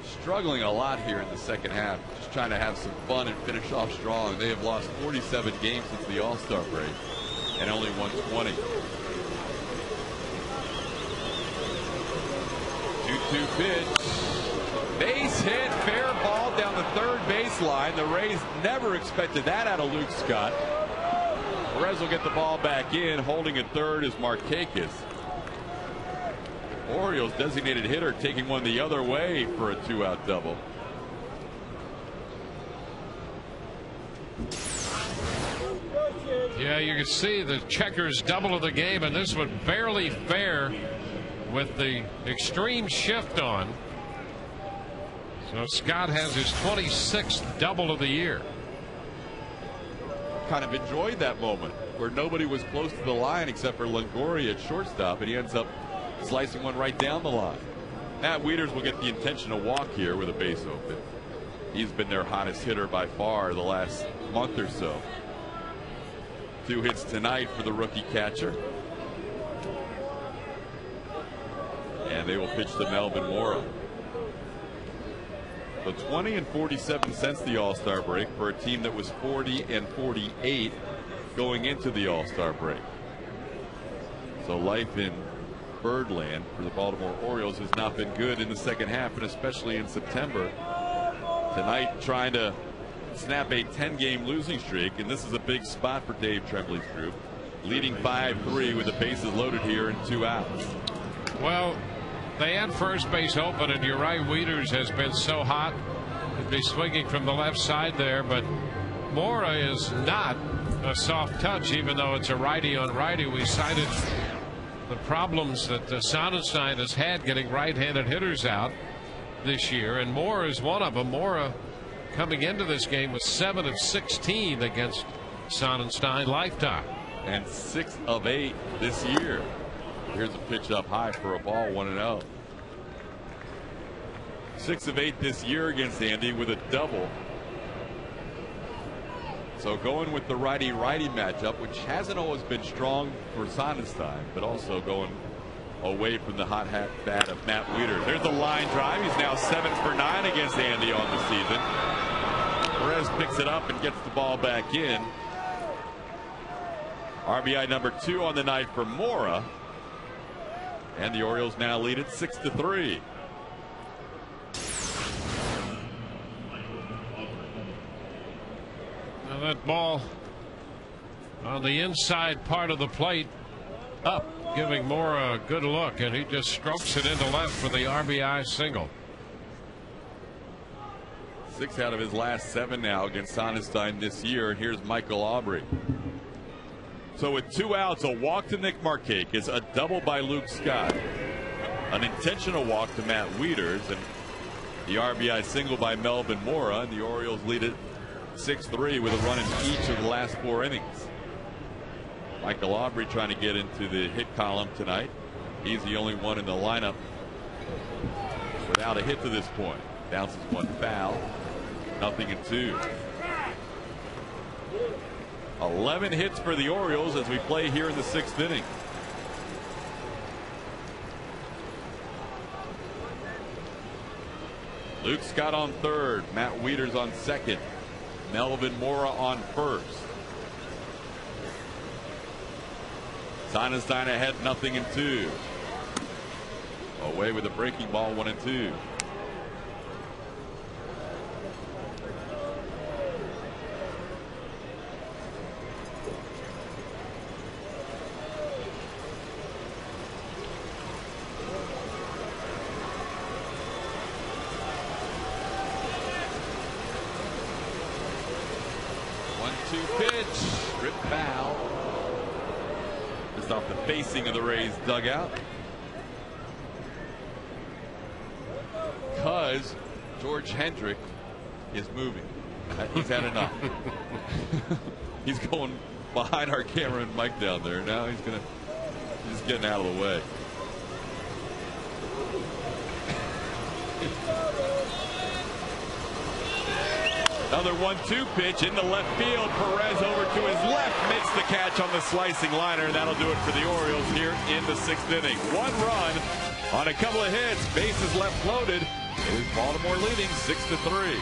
struggling a lot here in the second half, just trying to have some fun and finish off strong. They have lost 47 games since the All-Star break and only won 20. 2-2 pitch. Base hit, fair ball down the third baseline. The Rays never expected that out of Luke Scott. Perez will get the ball back in. Holding at third is Markakis. Orioles designated hitter taking one the other way for a 2-out double. Yeah, you can see the checkers double of the game, and this one barely fair with the extreme shift on. So Scott has his 26th double of the year. Kind of enjoyed that moment where nobody was close to the line except for Longoria at shortstop, and he ends up slicing one right down the line. Matt Wieters will get the intentional walk here with a base open. He's been their hottest hitter by far the last month or so. 2 hits tonight for the rookie catcher. And they will pitch to Melvin Mora. So 20-47 since the All-Star break for a team that was 40-48 going into the All-Star break. So life in Birdland for the Baltimore Orioles has not been good in the second half, and especially in September. Tonight trying to snap a 10-game losing streak, and this is a big spot for Dave Tremblay's group, leading 5-3 with the bases loaded here and 2 outs. Well, they had first base open, and you're right, Wieters has been so hot. He'd be swinging from the left side there, but Mora is not a soft touch, even though it's a righty on righty. We cited the problems that Sonnenstein has had getting right-handed hitters out this year, and Mora is one of them. Mora coming into this game was 7 of 16 against Sonnenstein lifetime, and 6 of 8 this year. Here's a pitch up high for a ball, 1-0. 6 of 8 this year against Andy with a double. So going with the righty-righty matchup, which hasn't always been strong for Sonnenstein, but also going away from the hot hat bat of Matt Wieters. There's the line drive. He's now 7 for 9 against Andy on the season. Perez picks it up and gets the ball back in. RBI number 2 on the night for Mora. And the Orioles now lead it 6-3. Now that ball on the inside part of the plate up, giving Mora a good look, and he just strokes it into left for the RBI single. 6 out of his last 7 now against Sonnenstein this year. And here's Michael Aubrey. So with 2 outs, a walk to Nick Markakis, a double by Luke Scott, an intentional walk to Matt Wieters, and the RBI single by Melvin Mora, and the Orioles lead it 6-3 with a run in each of the last 4 innings. Michael Aubrey trying to get into the hit column tonight. He's the only one in the lineup without a hit to this point. Bounces 1 foul, 0-2. 11 hits for the Orioles as we play here in the 6th inning. Luke Scott on third, Matt Wieters on second, Melvin Mora on first. Sonnenstein ahead, 0-2. Away with a breaking ball, 1-2. Pitch, rip foul. Just off the facing of the Rays dugout. Because George Hendrick is moving. He's had enough. He's going behind our camera and mic down there. Now he's getting out of the way. Another 1-2 pitch into left field. Perez over to his left, makes the catch on the slicing liner. That'll do it for the Orioles here in the 6th inning. 1 run on a couple of hits. Bases left loaded. It is Baltimore leading 6-3.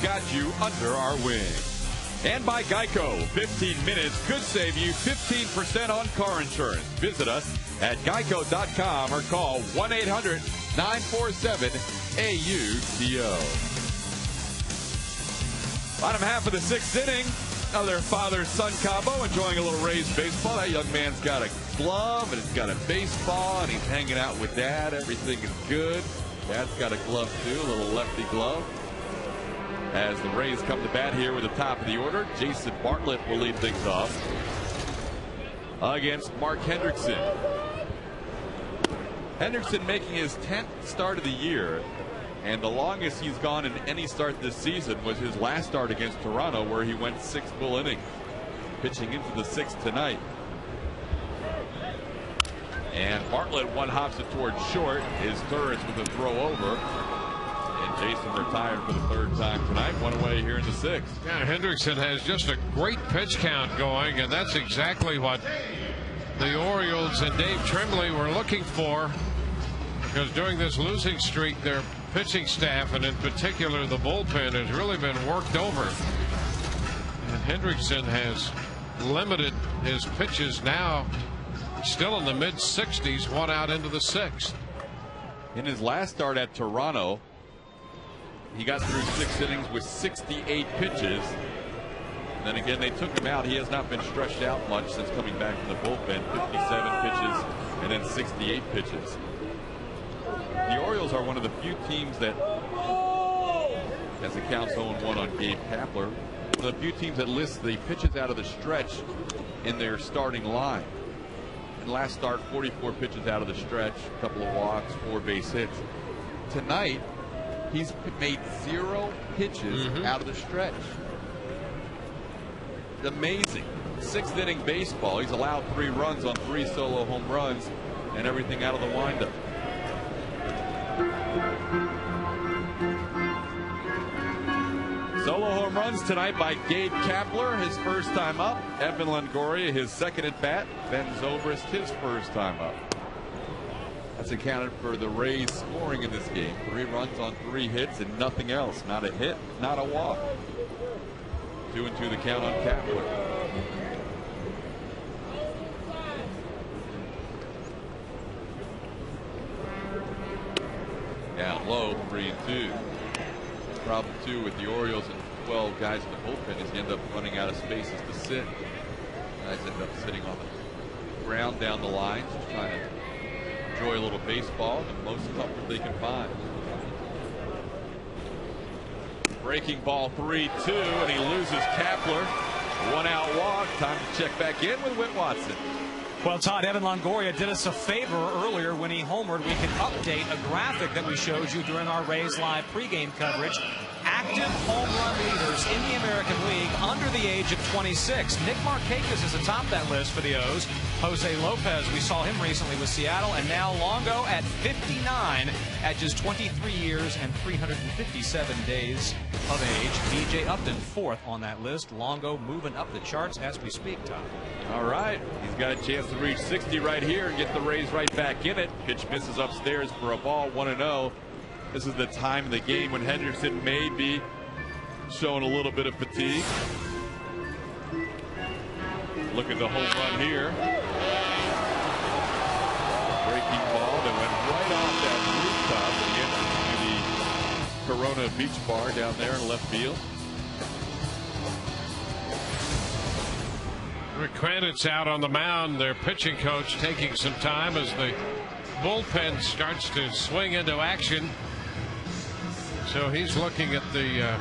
Got you under our wing. And by Geico, 15 minutes could save you 15% on car insurance. Visit us at geico.com or call 1-800-947-AUTO. Bottom half of the 6th inning. Another father-son combo enjoying a little Rays baseball. That young man's got a glove and he's got a baseball and he's hanging out with Dad. Everything is good. Dad's got a glove too, a little lefty glove. As the Rays come to bat here with the top of the order, Jason Bartlett will lead things off against Mark Hendrickson. Hendrickson making his 10th start of the year, and the longest he's gone in any start this season was his last start against Toronto, where he went 6 full innings, pitching into the 6th tonight. And Bartlett one-hops it towards short. His Turris with a throw over. And Jason retired for the 3rd time tonight. 1 away here in the 6th. Yeah, Hendrickson has just a great pitch count going, and that's exactly what the Orioles and Dave Tremblay were looking for, because during this losing streak, their pitching staff, and in particular the bullpen, has really been worked over. And Hendrickson has limited his pitches now, still in the mid-60s, 1 out into the 6th. In his last start at Toronto, he got through 6 innings with 68 pitches. And then again, they took him out. He has not been stretched out much since coming back from the bullpen. 57 pitches and then 68 pitches. The Orioles are one of the few teams that, as it counts 0-1 on Gabe Kapler, one of the few teams that lists the pitches out of the stretch in their starting line. In last start, 44 pitches out of the stretch, a couple of walks, 4 base hits. Tonight, he's made 0 pitches out of the stretch. Amazing. 6th inning baseball. He's allowed 3 runs on 3 solo home runs and everything out of the windup. Solo home runs tonight by Gabe Kapler, his first time up. Evan Longoria, his 2nd at bat. Ben Zobrist, his first time up. That's accounted for the Rays scoring in this game. 3 runs on 3 hits and nothing else. Not a hit, not a walk. 2-2 the count on Kapler. Down low, 3-2. Problem 2 with the Orioles and 12 guys in the bullpen is you end up running out of spaces to sit. Guys end up sitting on the ground down the line, just trying to enjoy a little baseball, the most comfort they can find. Breaking ball 3-2, and he loses Kapler. One out walk. Time to check back in with Whit Watson. Well, Todd, Evan Longoria did us a favor earlier when he homered. We can update a graphic that we showed you during our Rays Live pregame coverage. Active home run leaders in the American League under the age of 26. Nick Markakis is atop that list for the O's. Jose Lopez, we saw him recently with Seattle, and now Longo at 59 at just 23 years and 357 days of age. B.J. Upton fourth on that list. Longo moving up the charts as we speak, Tom. All right. He's got a chance to reach 60 right here and get the Rays right back in it. Pitch misses upstairs for a ball, 1-0. This is the time of the game when Hendrickson may be showing a little bit of fatigue. Look at the home run here. Breaking ball that went right off that rooftop and into the Corona Beach Bar down there in left field. Rick Kranitz out on the mound. Their pitching coach taking some time as the bullpen starts to swing into action. So he's looking at the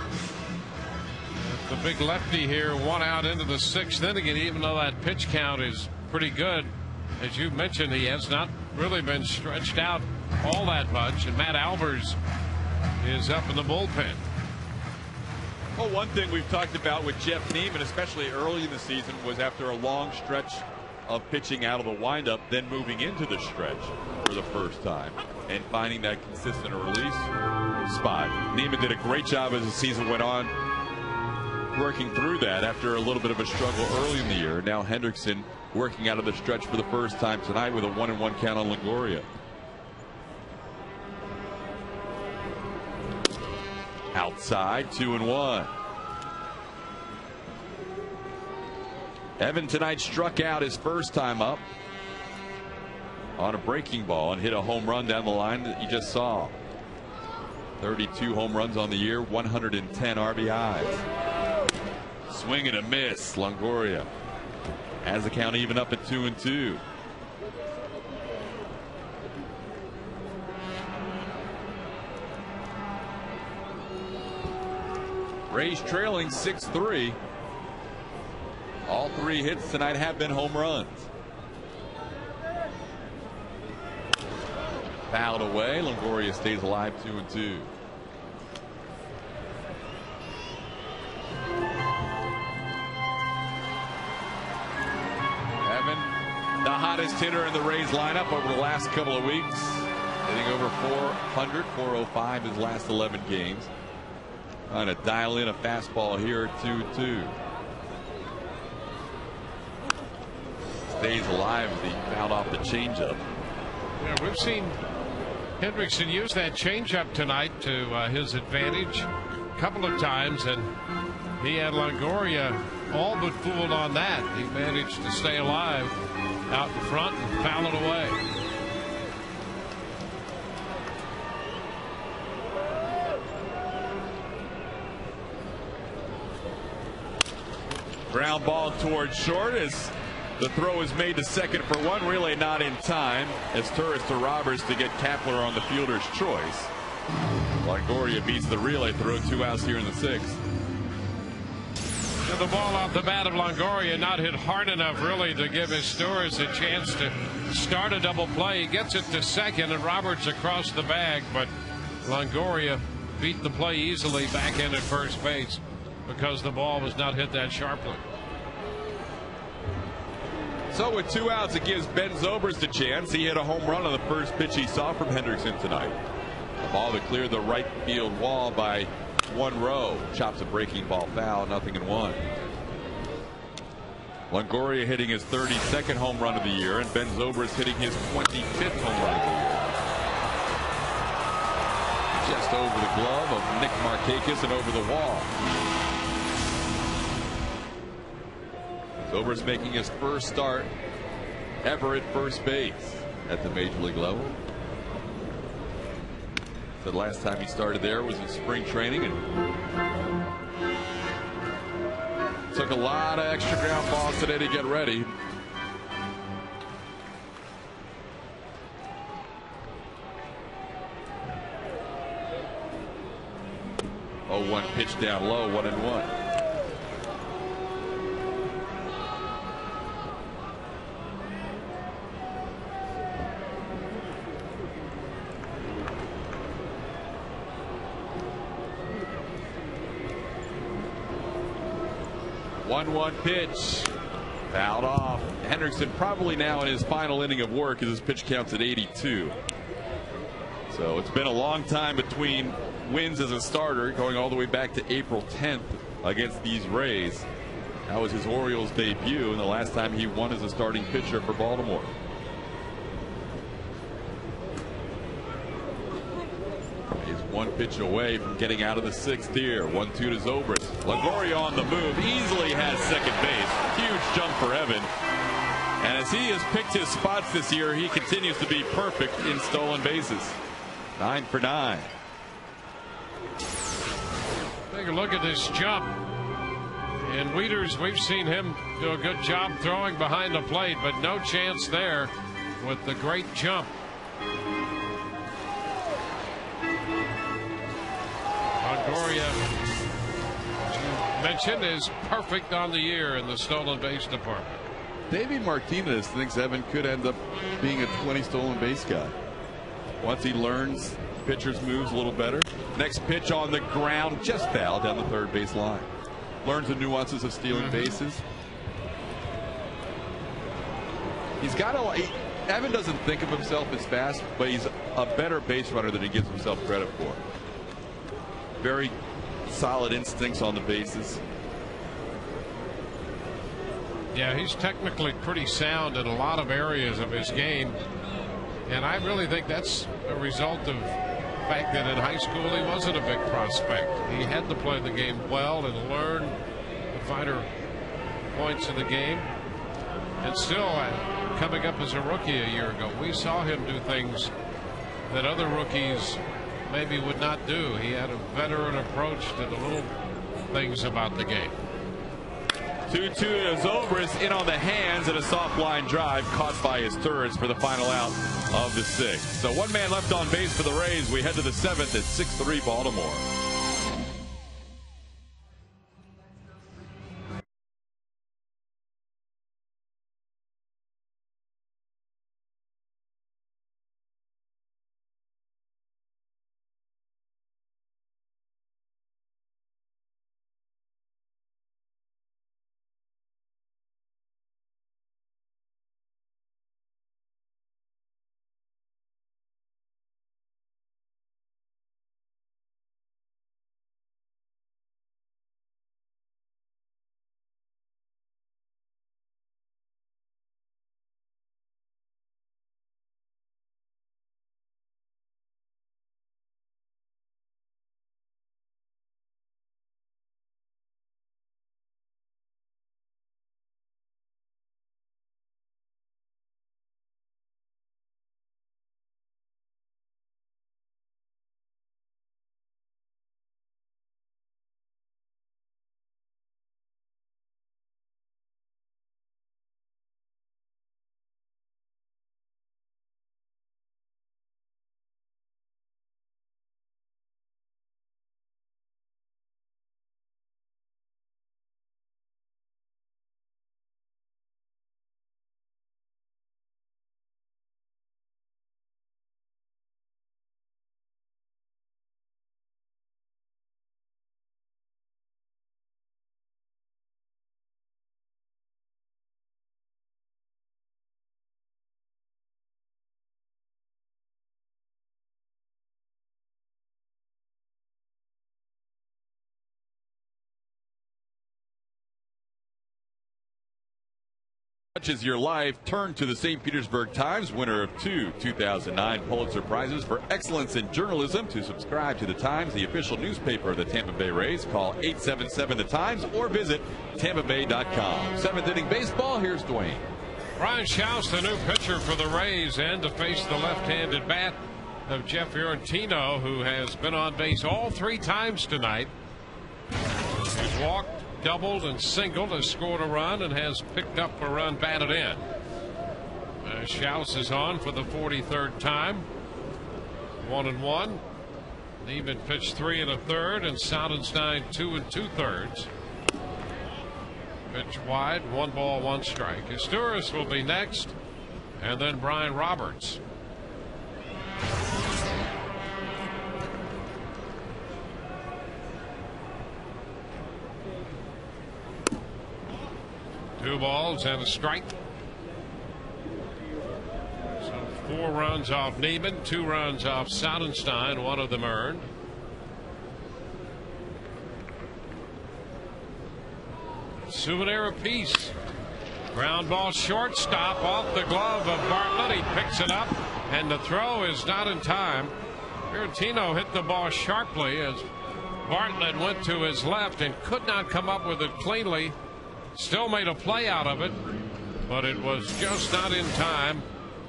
big lefty here, one out into the sixth inning, and even though that pitch count is pretty good, as you mentioned, he has not really been stretched out all that much, and Matt Albers is up in the bullpen. Well, one thing we've talked about with Jeff Neiman, especially early in the season, was after a long stretch of pitching out of the windup, then moving into the stretch for the first time and finding that consistent release spot. Neiman did a great job as the season went on, working through that after a little bit of a struggle early in the year. Now Hendrickson working out of the stretch for the first time tonight with a 1-1 count on Longoria. Outside, 2-1. Evan tonight struck out his first time up on a breaking ball and hit a home run down the line that you just saw. 32 home runs on the year, 110 RBIs. Swing and a miss. Longoria has the count even up at 2-2. Rays trailing 6-3. All three hits tonight have been home runs. Fouled away. Longoria stays alive, 2-2. Evan, the hottest hitter in the Rays lineup over the last couple of weeks, hitting over 400, 405 his last 11 games. Trying to dial in a fastball here, 2-2. Stays alive as he fouled off the changeup. Yeah, we've seen Hendrickson use that changeup tonight to his advantage a couple of times, and he had Longoria all but fooled on that. He managed to stay alive out in front and foul it away. Ground ball towards short as the throw is made to second for one. Really not in time as Turris to Roberts to get Kapler on the fielder's choice. Longoria beats the relay throw, 2 outs here in the sixth. The ball off the bat of Longoria not hit hard enough really to give his Turris a chance to start a double play. He gets it to second and Roberts across the bag, but Longoria beat the play easily back in at first base because the ball was not hit that sharply. So with 2 outs, it gives Ben Zobrist a chance. He hit a home run on the first pitch he saw from Hendrickson tonight. A ball that cleared the right field wall by 1 row. Chops a breaking ball foul, 0-1. Longoria hitting his 32nd home run of the year, and Ben Zobrist hitting his 25th home run of the year. Just over the glove of Nick Markakis and over the wall. Zobrist making his first start ever at first base at the major league level. The last time he started there was in spring training and took a lot of extra ground balls today to get ready. Oh, 1 pitch down low, 1-1. 1-1 pitch. Fouled off. Hendrickson probably now in his final inning of work as his pitch counts at 82. So it's been a long time between wins as a starter, going all the way back to April 10th against these Rays. That was his Orioles debut and the last time he won as a starting pitcher for Baltimore. He's one pitch away from getting out of the 6th here. 1-2 to Zobrist. Longoria on the move, easily has second base. Huge jump for Evan. And as he has picked his spots this year, he continues to be perfect in stolen bases. 9 for 9. Take a look at this jump. And Wieters, we've seen him do a good job throwing behind the plate, but no chance there with the great jump. Longoria, as you mentioned, is perfect on the year in the stolen base department. Davey Martinez thinks Evan could end up being a 20 stolen base guy once he learns pitcher's moves a little better. Next pitch on the ground, just fouled down the third base line. Learns the nuances of stealing bases. He's got a. Evan doesn't think of himself as fast, but he's a better base runner than he gives himself credit for. Very solid instincts on the bases. Yeah, he's technically pretty sound in a lot of areas of his game. And I really think that's a result of the fact that in high school he wasn't a big prospect. He had to play the game well and learn the finer points of the game. And still, coming up as a rookie a year ago, we saw him do things that other rookies maybe would not do. He had a veteran approach to the little things about the game. 2-2 to Zobrist, in on the hands, and a soft line drive caught by his Turris for the final out of the 6th. So one man left on base for the Rays. We head to the 7th at 6-3 Baltimore. Touches your life. Turn to the St. Petersburg Times, winner of 2 2009 Pulitzer Prizes for excellence in journalism. To subscribe to the Times, the official newspaper of the Tampa Bay Rays, call 877 The Times or visit tampabay.com. 7th inning baseball. Here's Dwayne. Brian Shouse, the new pitcher for the Rays, and to face the left-handed bat of Jeff Fiorentino, who has been on base all 3 times tonight. He's walked, doubled, and singled, has scored a run, and has picked up a run batted in. Shouse is on for the 43rd time. 1-1. Neiman pitched 3 1/3, and Saudenstein 2 2/3. Pitch wide, 1 ball, 1 strike. Asturias will be next, and then Brian Roberts. 2 balls and a strike. So 4 runs off Neiman, 2 runs off Sonnenstein, 1 of them earned. Souvenir apiece. Ground ball shortstop off the glove of Bartlett. He picks it up, and the throw is not in time. Fiorentino hit the ball sharply as Bartlett went to his left and could not come up with it cleanly. Still made a play out of it, but it was just not in time.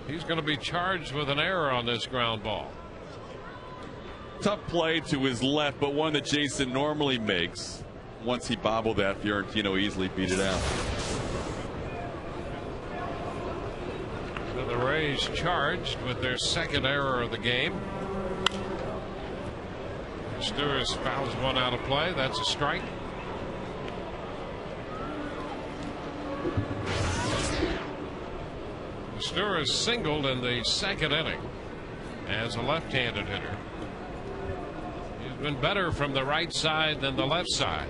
He's going to be charged with an error on this ground ball. Tough play to his left, but one that Jason normally makes. Once he bobbled that, Fiorentino easily beat it out. So the Rays charged with their 2nd error of the game. Stewart fouls 1 out of play. That's a strike. Stewart singled in the 2nd inning as a left-handed hitter. He's been better from the right side than the left side.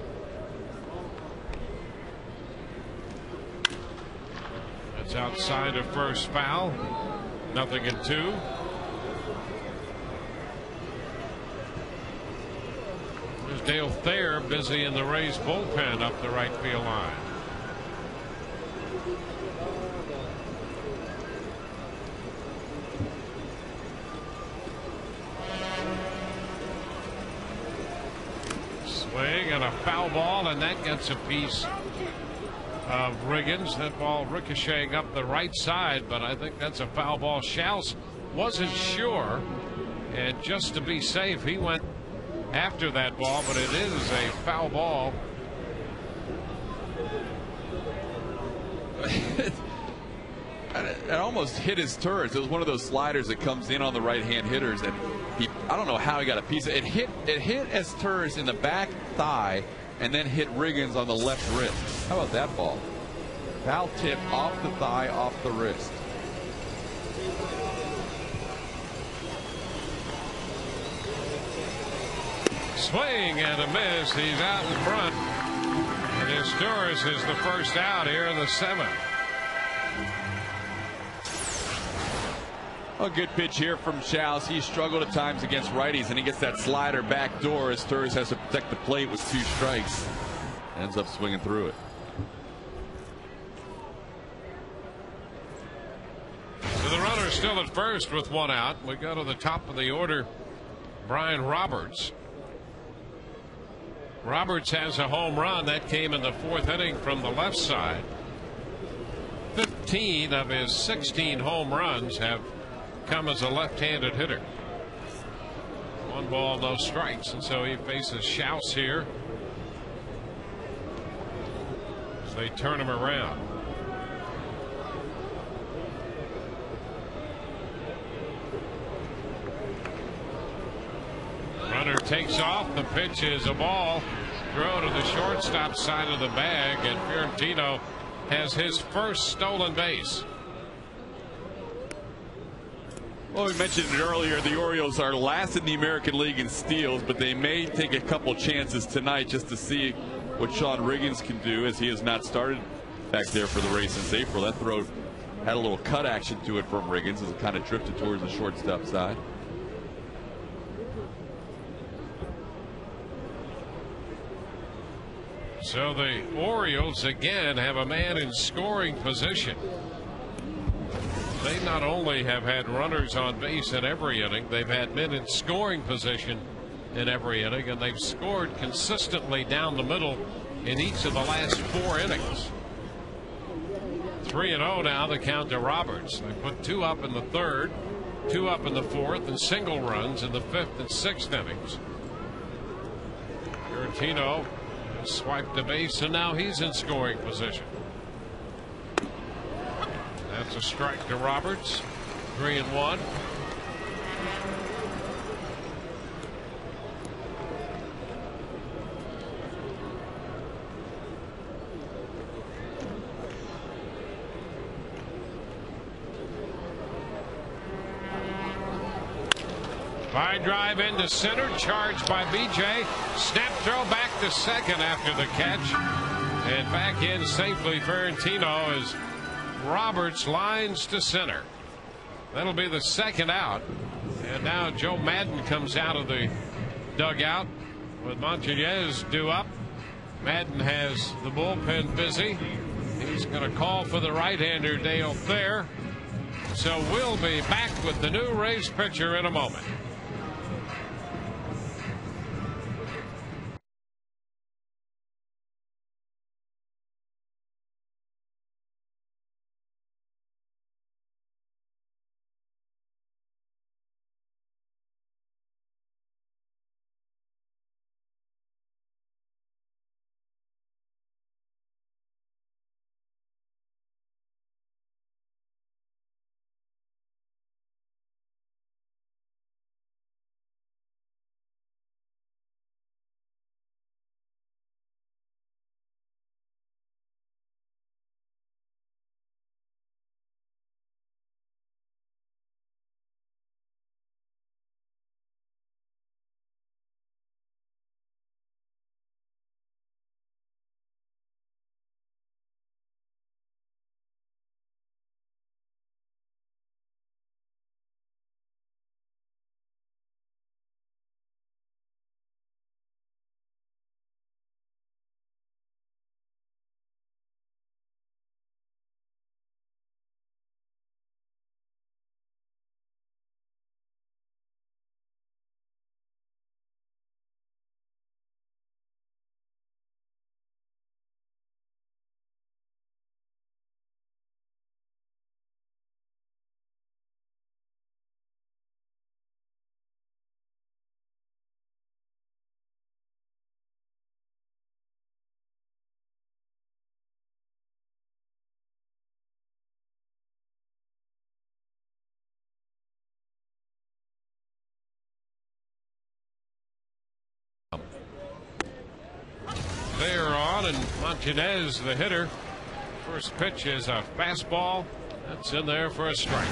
That's outside of first, foul. 0-2. There's Dale Thayer busy in the Rays bullpen up the right field line. Swing and a foul ball, and that gets a piece of Riggins. That ball ricocheting up the right side, but I think that's a foul ball. Schaus wasn't sure, and just to be safe, he went after that ball, but it is a foul ball. It almost hit his turrets. It was one of those sliders that comes in on the right-hand hitters, and I don't know how he got a piece of it. It hit Esturris in the back thigh and then hit Riggins on the left wrist. How about that ball? Foul tip off the thigh, off the wrist. Swing and a miss. He's out in front. And Esturris is the first out here in the 7th. A good pitch here from Schaus. He struggled at times against righties, and he gets that slider back door as Esturris has to protect the plate with 2 strikes. Ends up swinging through it. So the runner still at first with 1 out. We go to the top of the order. Brian Roberts. Roberts has a home run that came in the 4th inning from the left side. 15 of his 16 home runs have come as a left-handed hitter. 1 ball, no strikes, and so he faces Schaus here as they turn him around. Runner takes off. The pitch is a ball. Throw to the shortstop side of the bag, and Fiorentino has his first stolen base. Well, we mentioned it earlier. The Orioles are last in the American League in steals, but they may take a couple chances tonight just to see what Sean Riggins can do, as he has not started back there for the Rays since April. That throw had a little cut action to it from Riggins as it kind of drifted towards the shortstop side. So the Orioles again have a man in scoring position. They not only have had runners on base in every inning, they've had men in scoring position in every inning, and they've scored consistently down the middle in each of the last 4 innings. 3-0 now, the count to Roberts. They put 2 up in the 3rd, 2 up in the 4th, and single runs in the 5th and 6th innings. Fiorentino swiped the base, and now he's in scoring position. That's a strike to Roberts. 3-1. High drive into center, charged by BJ. Snap throw back to second after the catch. And back in safely, Ferentino, as Roberts lines to center. That'll be the second out. And now Joe Madden comes out of the dugout with Montanez due up. Madden has the bullpen busy. He's going to call for the right-hander Dale Thayer. So we'll be back with the new Rays pitcher in a moment. They're on, and Montanez, the hitter. First pitch is a fastball. That's in there for a strike.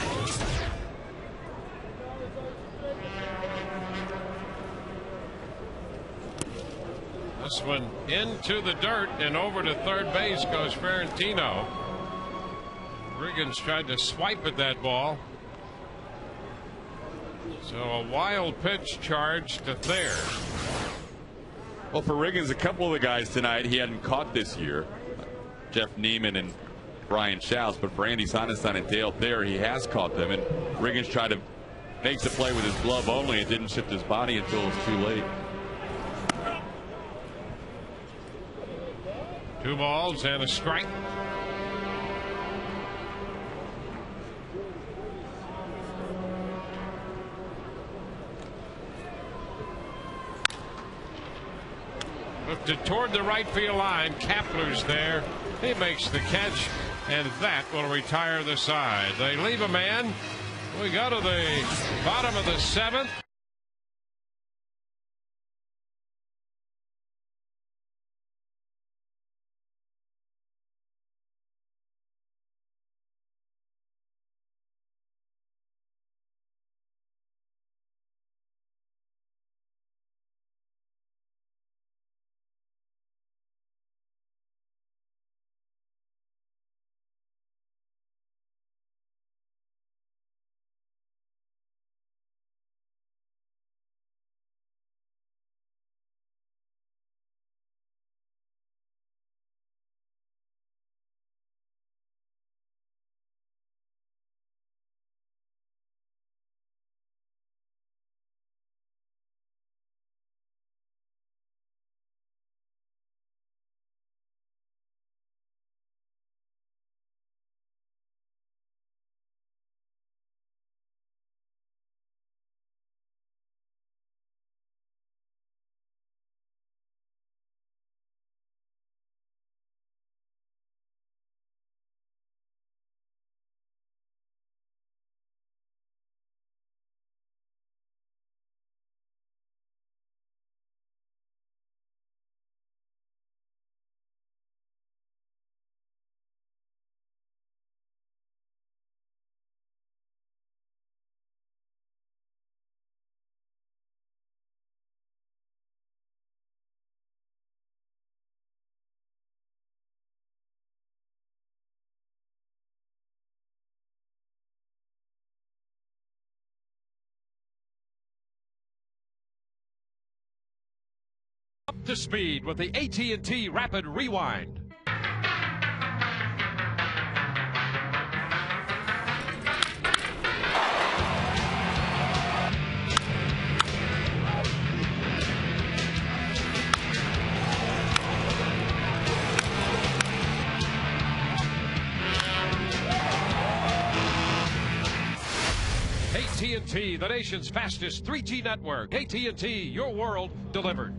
This one into the dirt, and over to third base goes Ferentino. Riggins tried to swipe at that ball. So a wild pitch charge to Thayer. Well, for Riggins, a couple of the guys tonight he hadn't caught this year, Jeff Neiman and Brian Shouse, but for Andy Sonesson and Dale Thayer, he has caught them, and Riggins tried to make the play with his glove only and didn't shift his body until it was too late. 2 balls and a strike. Lifted toward the right field line. Kapler's there. He makes the catch, and that will retire the side. They leave a man. We go to the bottom of the 7th. to speed with the AT&T Rapid Rewind. AT&T, the nation's fastest 3G network. AT&T, your world delivered.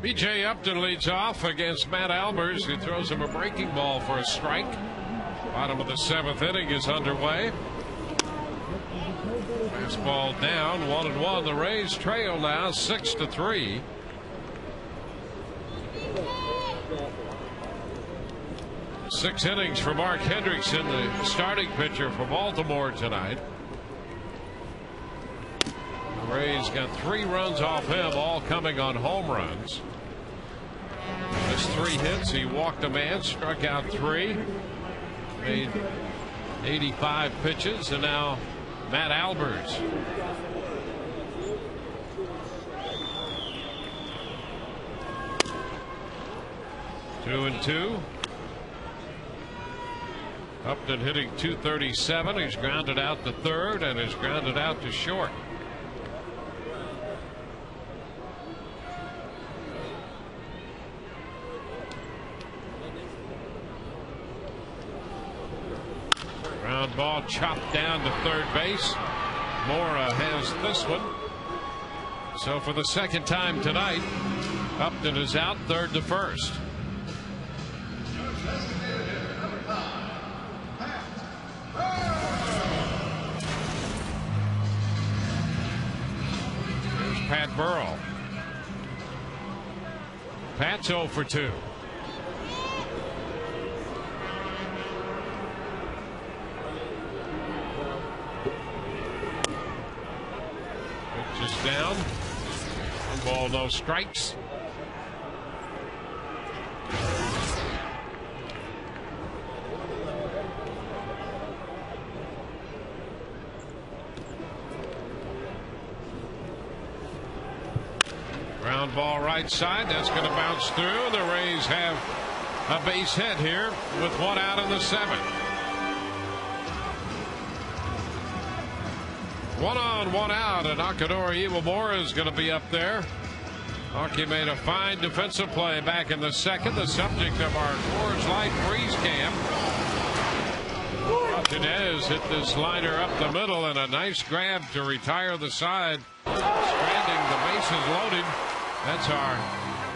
B.J. Upton leads off against Matt Albers, who throws him a breaking ball for a strike. Bottom of the 7th inning is underway. Fastball down, 1-1. The Rays trail now 6-3. Six innings for Mark Hendrickson, the starting pitcher for Baltimore tonight. The Rays got 3 runs off him, all coming on home runs. Missed 3 hits. He walked a man, struck out 3, made 85 pitches, and now Matt Albers. Two and two. Upton hitting .237. He's grounded out to third and is grounded out to short. Ground ball chopped down to third base. Mora has this one. So for the second time tonight, Upton is out, third to first. Pat Burrell. Pat's 0 for 2. Pitch is down. 1 ball, no strikes. Ground ball right side. That's going to bounce through. The Rays have a base hit here with 1 out in the 7th. 1 on, 1 out, and Akadori Iwamura is going to be up there. Hockey made a fine defensive play back in the 2nd, the subject of our Coors Light freeze cam. Martinez hit this liner up the middle, and a nice grab to retire the side, stranding the bases loaded. That's our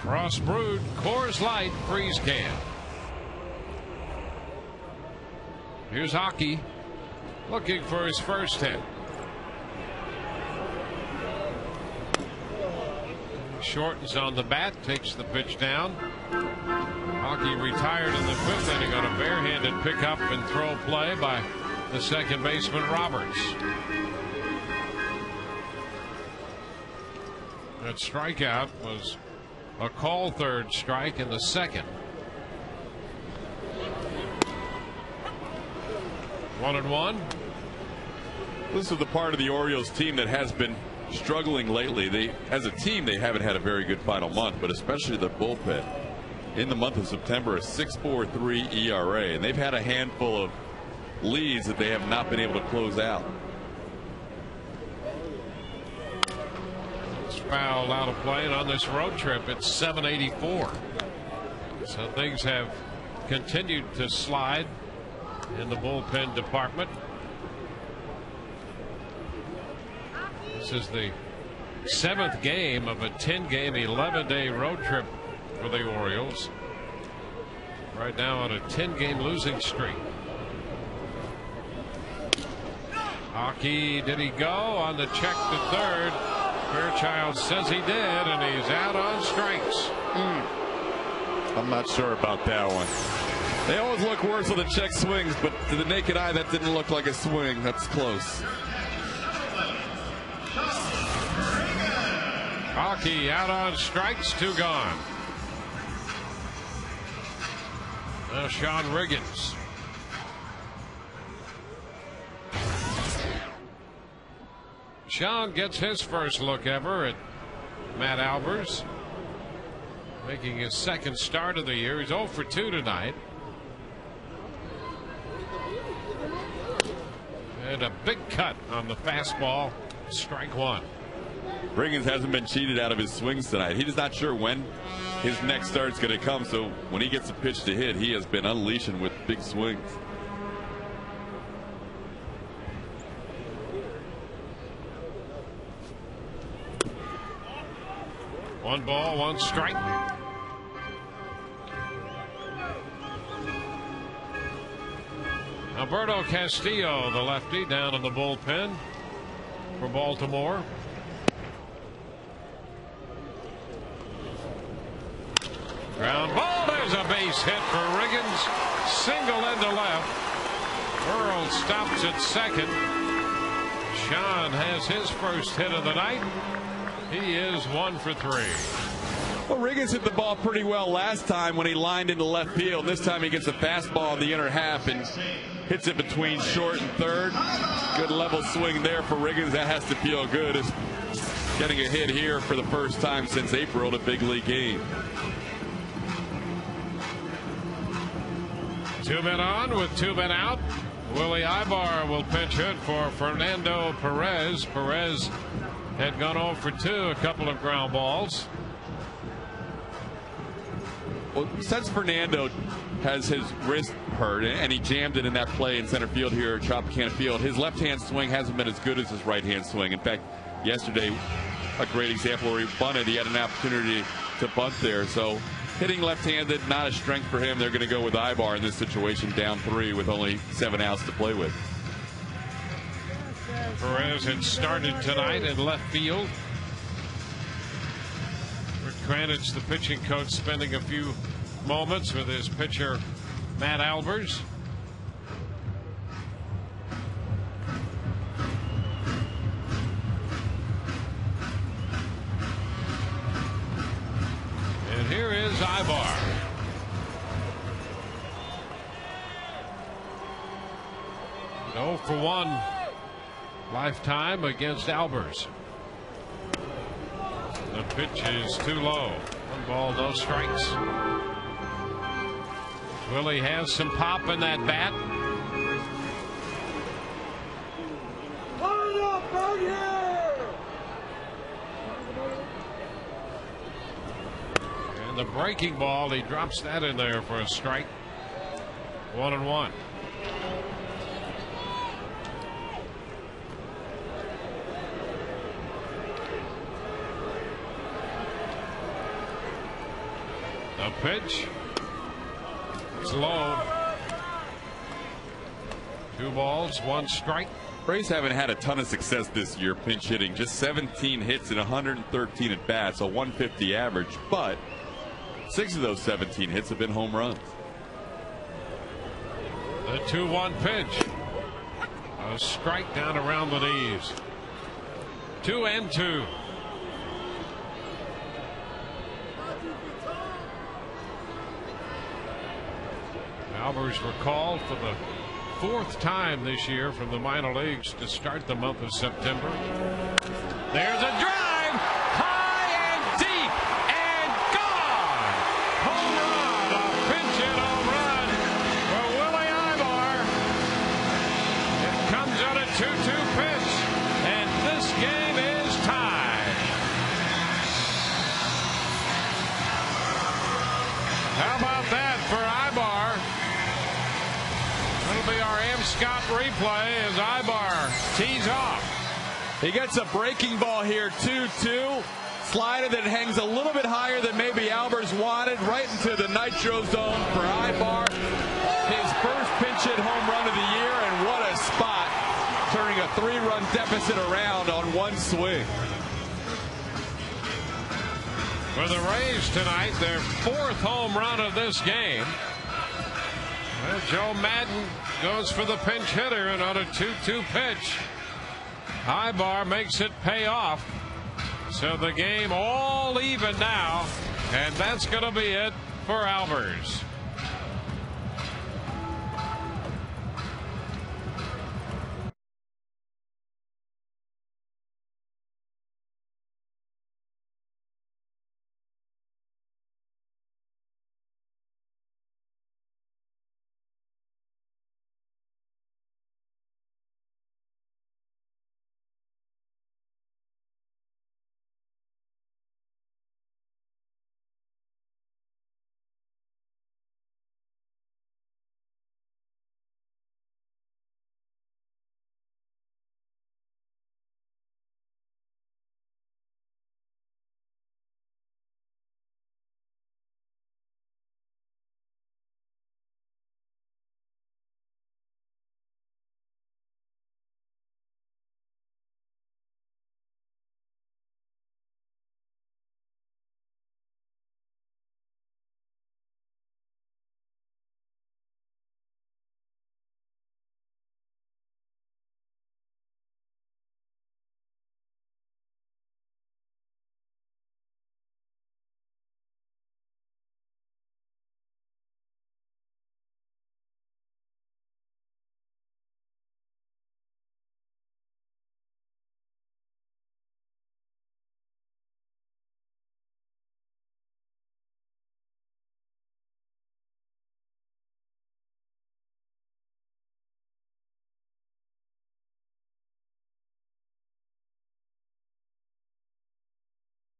Frost Brewed Coors Light freeze can. Here's Hockey looking for his first hit. Shortens on the bat, takes the pitch down. Hockey retired in the 5th inning on a barehanded pickup and throw play by the second baseman Roberts. That strikeout was a call third strike in the 2nd. 1-1. This is the part of the Orioles team that has been struggling lately. As a team, they haven't had a very good final month, but especially the bullpen. In the month of September, a 6.43 ERA, and they've had a handful of leads that they have not been able to close out. It's fouled out of play, and on this road trip, it's 784. So things have continued to slide in the bullpen department. This is the 7th game of a 10-game, 11-day road trip for the Orioles. Right now on a 10-game losing streak. Hockey, did he go on the check to third? Fairchild says he did, and he's out on strikes. I'm not sure about that one. They always look worse when the check swings, but to the naked eye, that didn't look like a swing. That's close. Hockey out on strikes, 2 gone. Now Sean Riggins. Sean gets his first look ever at Matt Albers. making his second start of the year. He's 0 for 2 tonight. And a big cut on the fastball. Strike one. Riggins hasn't been cheated out of his swings tonight. He is not sure when his next start's going to come, so when he gets a pitch to hit, he has been unleashing with big swings. One ball, one strike. Alberto Castillo, the lefty, down in the bullpen for Baltimore. Ground ball. There's a base hit for Riggins. Single into left. Earl stops at second. Sean has his first hit of the night. He is 1 for 3. Well, Riggins hit the ball pretty well last time when he lined into left field. This time he gets a fastball in the inner half and hits it between short and third. Good level swing there for Riggins. That has to feel good. It's getting a hit here for the first time since April at a big league game. 2 men on with 2 men out. Willie Ibar will pinch hit for Fernando Perez. Perez had gone 0 for 2, a couple of ground balls. Well, since Fernando has his wrist hurt and he jammed it in that play in center field here at Tropicana Field, his left-hand swing hasn't been as good as his right-hand swing. In fact, yesterday, a great example where he bunted. He had an opportunity to bunt there. So hitting left-handed, not a strength for him. They're going to go with Ibar in this situation, down 3 with only 7 outs to play with. Perez had started tonight in left field. Rick Kranich, the pitching coach, spending a few moments with his pitcher, Matt Albers. And here is Ibar. No for 1 lifetime against Albers. The pitch is too low. 1 ball, no strikes. Willie has some pop in that bat. And the breaking ball, he drops that in there for a strike. 1-1. The pitch. It's low. 2 balls, 1 strike. Braves haven't had a ton of success this year pinch hitting. Just 17 hits and 113 at bats, a 150 average. But 6 of those 17 hits have been home runs. The 2-1 pitch. A strike down around the knees. 2-2. Albers recalled for the 4th time this year from the minor leagues to start the month of September. There's a drive, high and deep, and gone. Home run, a pinch hit home run for Willie Ibar. It comes on a 2-2 pitch, and this game is tied. How about that for Ibar? That'll be our M. Scott replay as Ibar tees off. He gets a breaking ball here, 2-2. Slider that hangs a little bit higher than maybe Albers wanted, right into the nitro zone for Ibar. His first pinch hit home run of the year, and what a spot, turning a 3-run deficit around on 1 swing. For the Rays tonight, their 4th home run of this game. Well, Joe Madden goes for the pinch hitter and on a 2-2 pitch. Ibar makes it pay off. So the game all even now, and that's going to be it for Albers.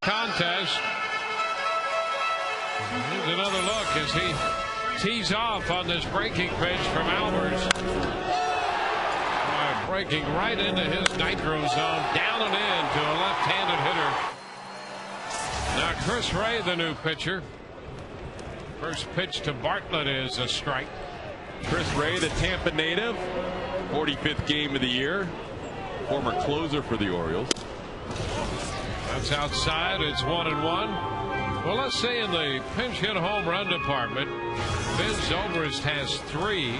contest. Here's another look as he tees off on this breaking pitch from Albers. Breaking right into his nitro zone, down and in to a left-handed hitter. Now Chris Ray, the new pitcher. First pitch to Bartlett is a strike. Chris Ray, the Tampa native, 45th game of the year, former closer for the Orioles. That's outside. It's 1-1. Well, let's say in the pinch hit home run department, Ben Zobrist has 3,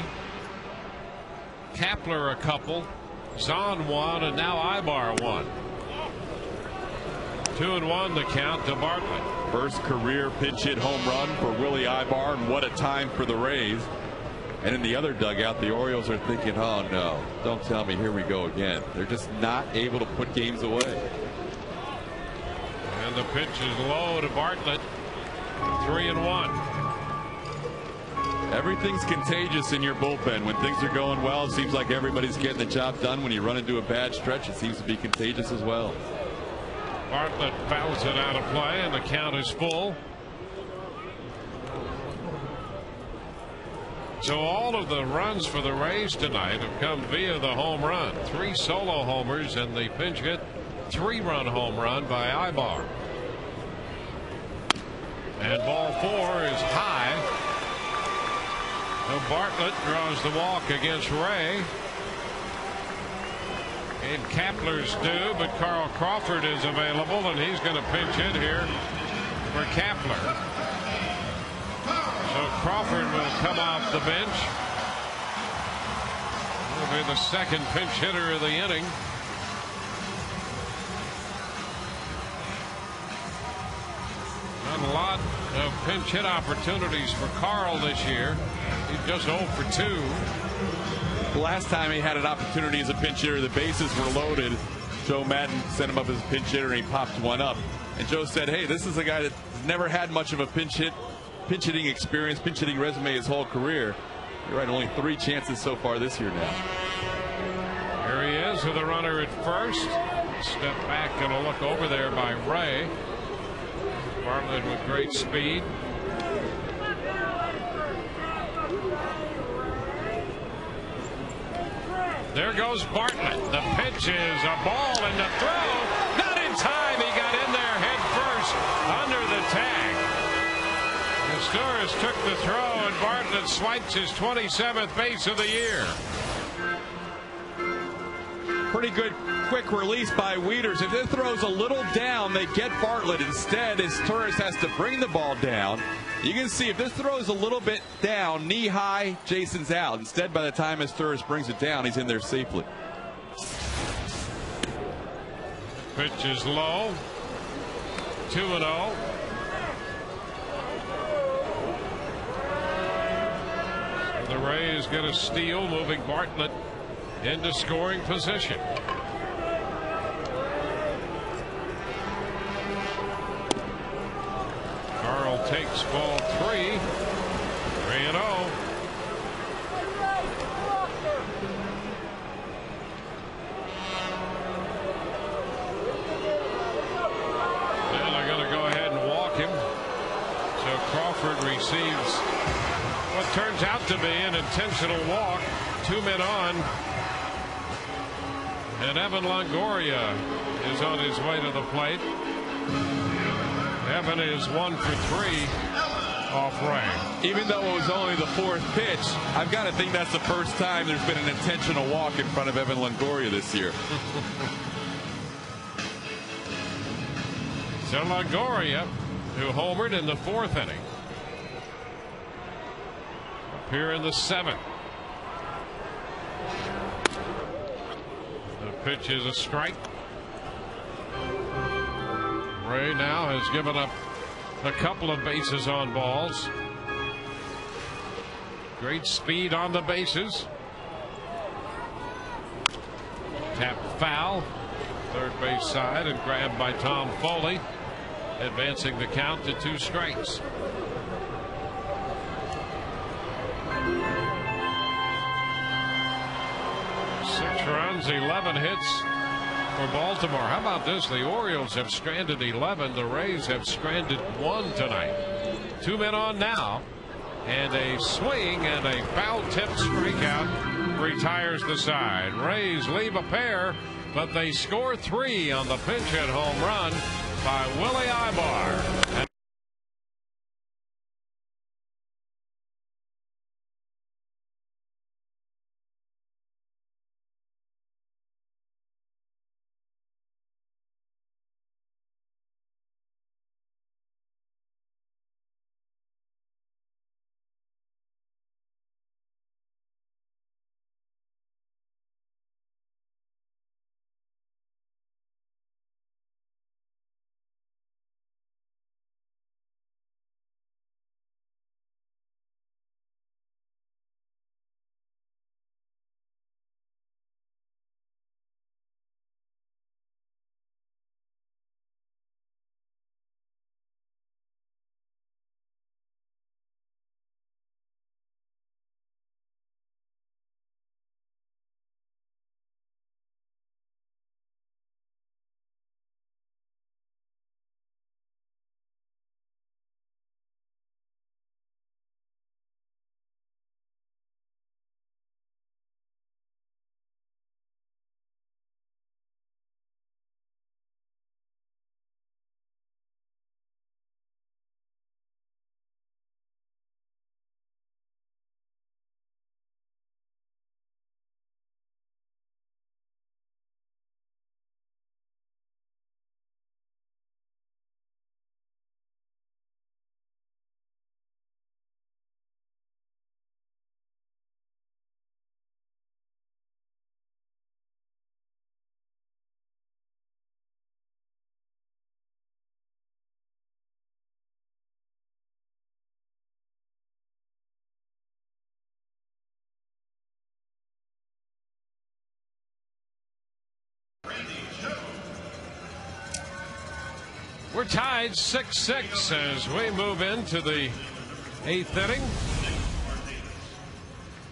Kapler a couple, Zahn 1, and now Ibar 1. 2-1 the count to Bartlett. First career pinch hit home run for Willie Ibar, and what a time for the Rays. And in the other dugout, the Orioles are thinking, oh no, don't tell me, here we go again. They're just not able to put games away. And the pitch is low to Bartlett. 3-1. Everything's contagious in your bullpen. When things are going well, it seems like everybody's getting the job done. When you run into a bad stretch, it seems to be contagious as well. Bartlett fouls it out of play, and the count is full. So all of the runs for the Rays tonight have come via the home run. 3 solo homers and the pinch hit 3-run home run by Ibar. And ball 4 is high. So Bartlett draws the walk against Ray. And Kapler's due, but Carl Crawford is available, and he's going to pinch hit here for Kapler. So Crawford will come off the bench. Will be the second pinch hitter of the inning. Not a lot of pinch hit opportunities for Carl this year. He's just 0 for 2. The last time he had an opportunity as a pinch hitter, the bases were loaded. Joe Madden sent him up as a pinch hitter, and he popped one up. And Joe said, hey, this is a guy that's never had much of a pinch hitting experience, pinch hitting resume his whole career. You're right, only 3 chances so far this year now. Here he is with a runner at first. Step back and a look over there by Ray. Bartlett with great speed. There goes Bartlett. The pitch is a ball and the throw. Not in time. He got in there head first under the tag. Nestoris took the throw, and Bartlett swipes his 27th base of the year. Pretty good quick release by Wieters. If it throws a little down, they get Bartlett. Instead, Nestoris has to bring the ball down. You can see if this throws a little bit down, knee high, Jason's out. Instead, by the time Nestoris brings it down, he's in there safely. Pitch is low. 2-0. The Rays get a steal, moving Bartlett into scoring position. Carl takes ball 3. 3-0. And they're going to go ahead and walk him. So Crawford receives what turns out to be an intentional walk. 2 men on. And Evan Longoria is on his way to the plate. Evan is 1 for 3 off Ray. Even though it was only the 4th pitch, I've got to think that's the first time there's been an intentional walk in front of Evan Longoria this year. So Longoria, who homered in the 4th inning, up here in the 7th. The pitch is a strike. Ray now has given up a couple of bases on balls. Great speed on the bases. Tapped foul. Third base side and grabbed by Tom Foley, advancing the count to 2 strikes. Six runs, 11 hits, for Baltimore. How about this? The Orioles have stranded 11. The Rays have stranded 1 tonight. 2 men on now. And a swing and a foul-tipped strikeout retires the side. Rays leave a pair, but they score 3 on the pinch hit home run by Willie Ibar. We're tied 6-6 as we move into the 8th inning.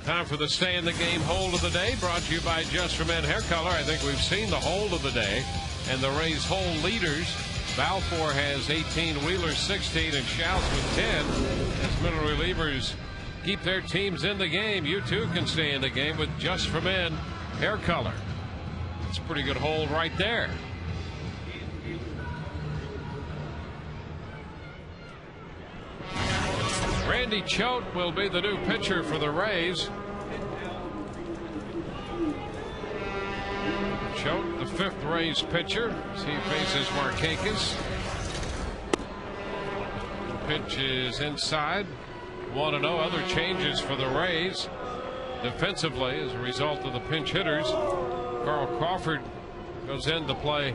Time for the Stay in the Game hold of the day, brought to you by Just for Men Hair Color. I think we've seen the hold of the day, and the Rays hold leaders. Balfour has 18, Wheeler 16, and Shouse with 10. As middle relievers keep their teams in the game, you too can stay in the game with Just for Men Hair Color. It's a pretty good hold right there. Randy Choate will be the new pitcher for the Rays. Choate, the 5th Rays pitcher, as he faces Markakis. The pitch is inside. 1-0. Other changes for the Rays defensively as a result of the pinch hitters. Carl Crawford goes in to play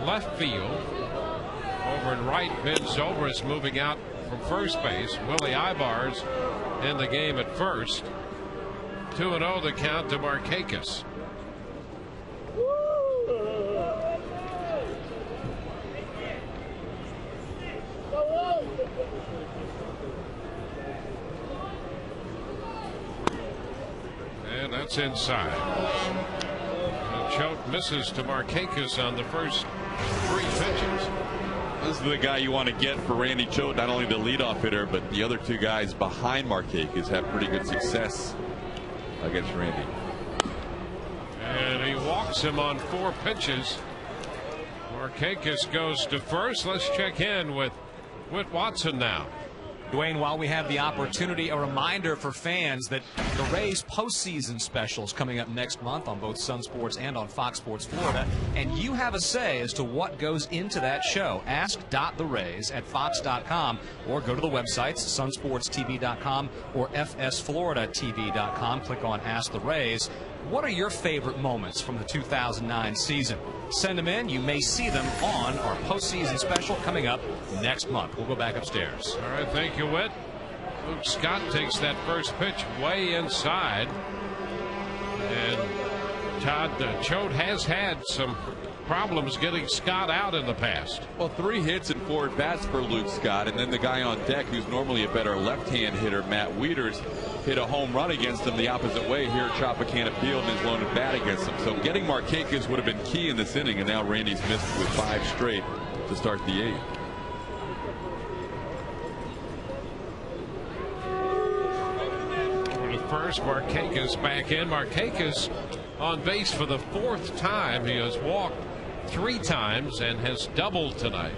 left field. Over in right, Ben Zobrist moving out from first base. Willie Ibar's in the game at first. 2-0 the count to Markakis. And that's inside. And Choate misses to Markakis on the first 3 pitches. This is the guy you want to get for Randy Choate, not only the leadoff hitter, but the other 2 guys behind Markakis have pretty good success against Randy. And he walks him on 4 pitches. Markakis goes to first. Let's check in with Whit Watson now. Dwayne, while we have the opportunity, a reminder for fans that the Rays postseason specials coming up next month on both Sun Sports and on Fox Sports Florida, and you have a say as to what goes into that show. Ask.therays@fox.com or go to the websites sunsportstv.com or fsfloриdatv.com. Click on Ask the Rays. What are your favorite moments from the 2009 season? Send them in. You may see them on our postseason special coming up next month. We'll go back upstairs. All right, thank you, Whit. Luke Scott takes that first pitch way inside and Todd, Choate has had some problems getting Scott out in the past. Well, 3 hits and 4 at bats for Luke Scott, and then the guy on deck, who's normally a better left-hand hitter, Matt Wieters, hit a home run against him the opposite way here at Tropicana Field and is lone at bat against him. So getting Markakis would have been key in this inning, and now Randy's missed with 5 straight to start the 8th. First, Markakis back in. Markakis on base for the 4th time. He has walked 3 times and has doubled tonight.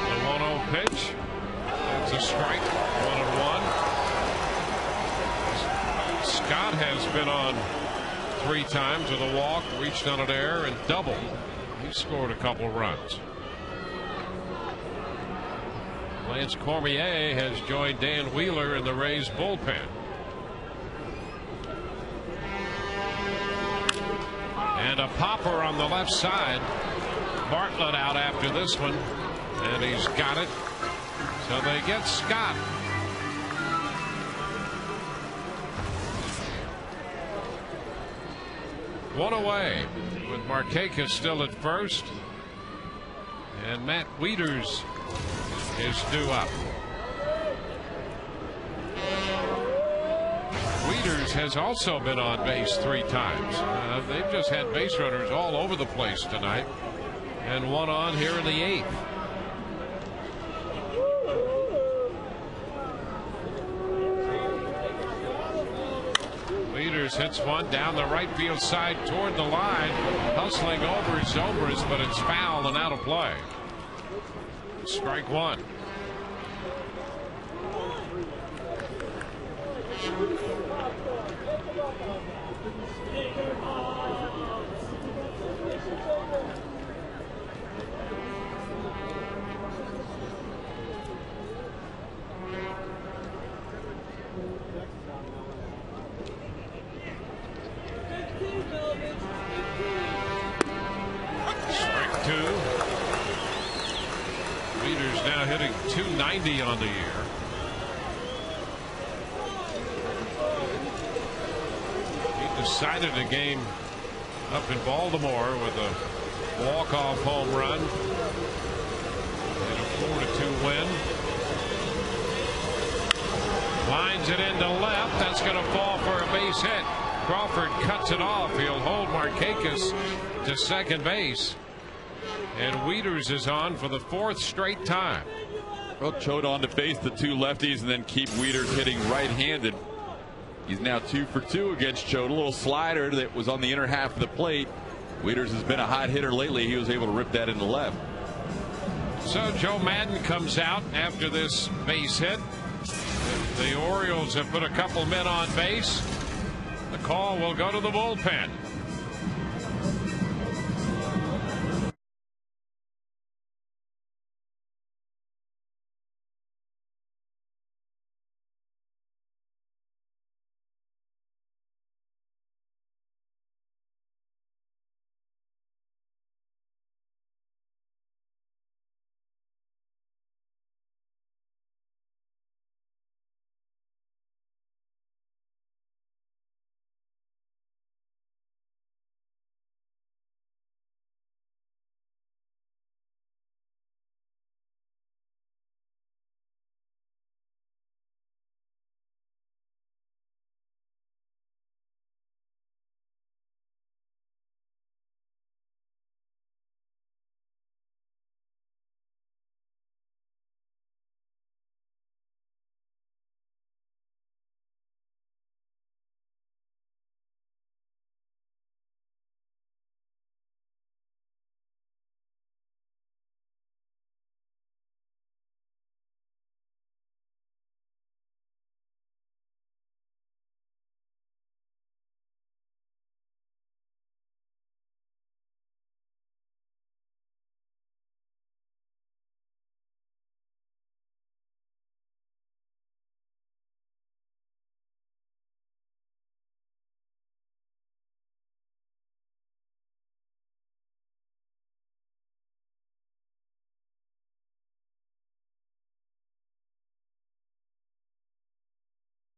The 1-0 pitch. It's a strike. 1-1. Scott has been on 3 times with a walk, reached on an error, and doubled. He scored a couple runs. Lance Cormier has joined Dan Wheeler in the Rays bullpen. And a popper on the left side. Bartlett out after this one, and he's got it. So they get Scott. One away with Markakis still at first, and Matt Wieters is due up. Wieters has also been on base 3 times. They've just had base runners all over the place tonight, and one on here in the 8th. Wieters hits one down the right field side toward the line, hustling over Zobrist, but it's foul and out of play. Strike 1. Strike 2. Wieters now hitting .290 on the year. He decided a game up in Baltimore with a walk-off home run and a 4-2 win. Lines it into left. That's going to fall for a base hit. Crawford cuts it off. He'll hold Markakis to second base. And Wieters is on for the 4th straight time. Well, Choate on to face the 2 lefties and then keep Wieters hitting right-handed. He's now 2 for 2 against Choate. A little slider that was on the inner half of the plate. Wieters has been a hot hitter lately. He was able to rip that into left. So Joe Madden comes out after this base hit. The Orioles have put a couple men on base. The call will go to the bullpen.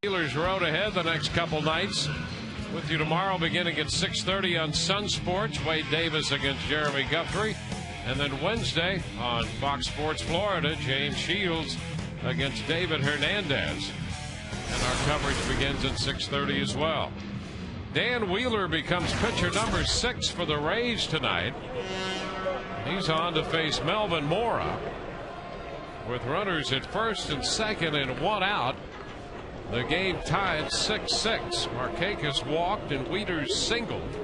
Steelers road ahead the next couple nights. With you tomorrow beginning at 6:30 on Sun Sports. Wade Davis against Jeremy Guthrie. And then Wednesday on Fox Sports Florida, James Shields against David Hernandez. And our coverage begins at 6:30 as well. Dan Wheeler becomes pitcher number 6 for the Rays tonight. He's on to face Melvin Mora. With runners at first and second and 1 out. The game tied 6-6. Markakis walked and Wieters singled.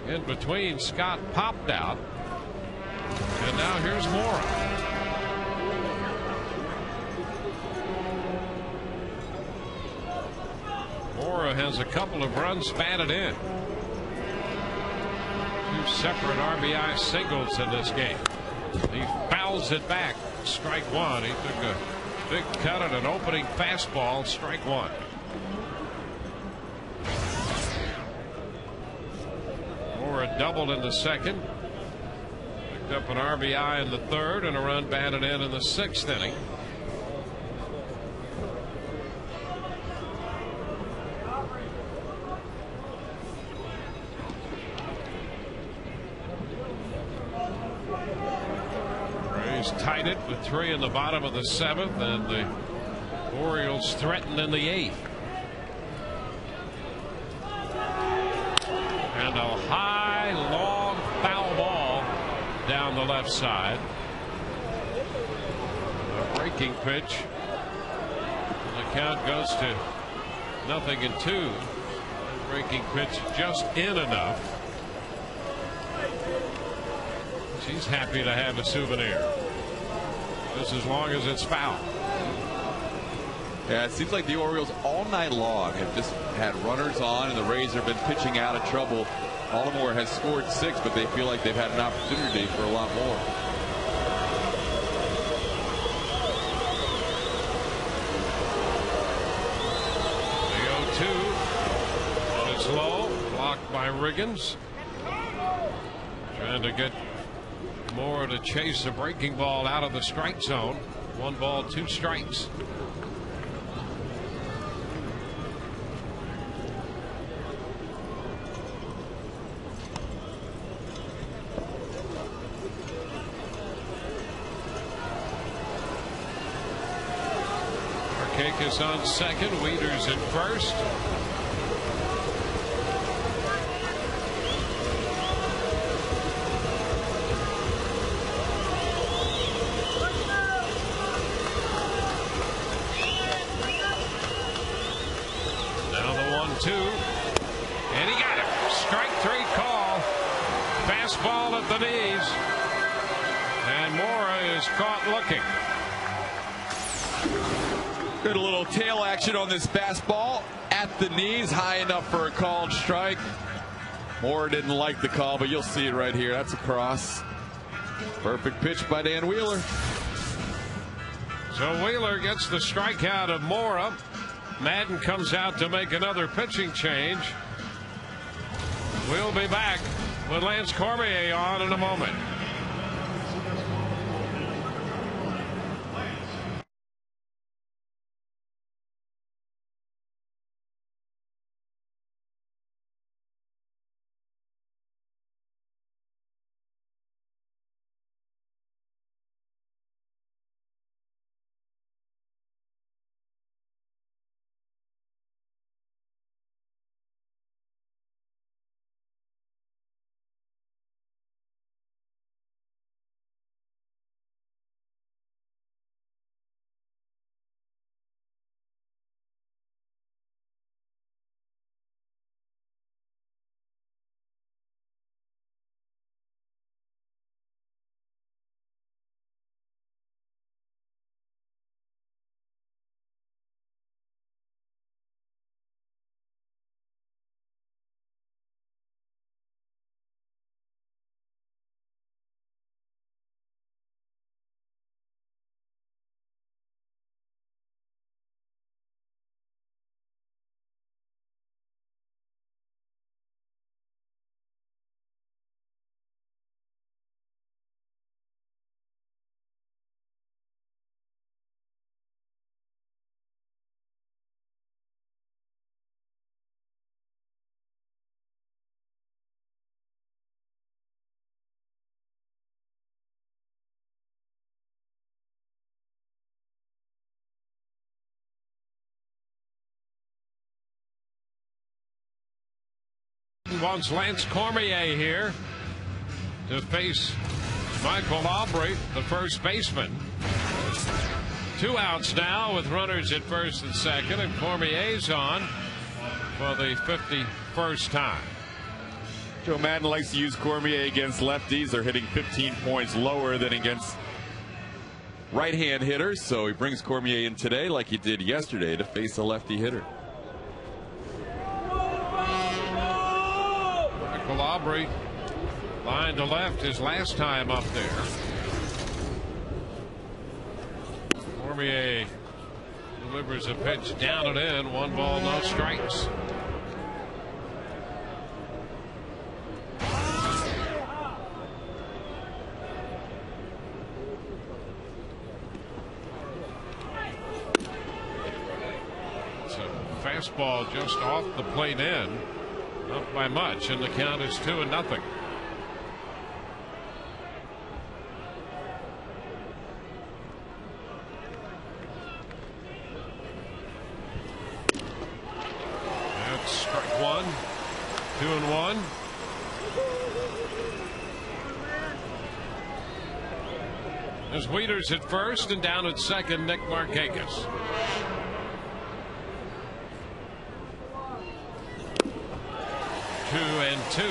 In between, Scott popped out. And now here's Mora. Mora has a couple of runs batted in. 2 separate RBI singles in this game. He fouls it back. Strike 1. He took a big cut at an opening fastball. Strike 1. Mora doubled in the second. Picked up an RBI in the third and a run batted in the 6th inning. Tied it with 3 in the bottom of the 7th, and the Orioles threatened in the 8th. And a high, long foul ball down the left side. A breaking pitch. The count goes to 0-2. Breaking pitch just in enough. She's happy to have a souvenir. Just as long as it's foul. Yeah, it seems like the Orioles all night long have just had runners on, and the Rays have been pitching out of trouble. Baltimore has scored 6, but they feel like they've had an opportunity for a lot more. The 0-2, and it's low, blocked by Riggins. Trying to get Mora to chase a breaking ball out of the strike zone. 1 ball, 2 strikes. Markakis on second, Wieters at first. And he got it. Strike 3 call. Fastball at the knees. And Mora is caught looking. Good little tail action on this fastball at the knees, high enough for a called strike. Mora didn't like the call, but you'll see it right here. That's a cross. Perfect pitch by Dan Wheeler. So Wheeler gets the strikeout of Mora. Madden comes out to make another pitching change. We'll be back with Lance Cormier on in a moment. He wants Lance Cormier here to face Michael Aubrey, the first baseman. 2 outs now with runners at first and second, and Cormier's on for the 51st time. Joe Madden likes to use Cormier against lefties. They're hitting 15 points lower than against right-hand hitters, so he brings Cormier in today like he did yesterday to face a lefty hitter. Michael Aubrey, line to left his last time up there. Cormier delivers a pitch down and in. 1 ball, no strikes. Fastball just off the plate in, not by much, and the count is 2-0. That's strike 1, 2-1. There's Wieters at first, and down at second, Nick Markakis. 2-2.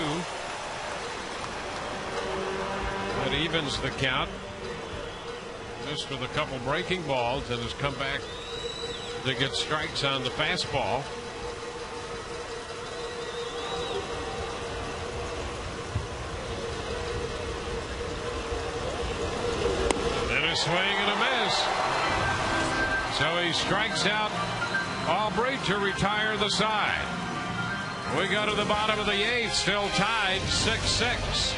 That evens the count. Just with a couple breaking balls, and has come back to get strikes on the fastball. And a swing and a miss. So he strikes out Aubrey to retire the side. We go to the bottom of the 8th, still tied 6-6.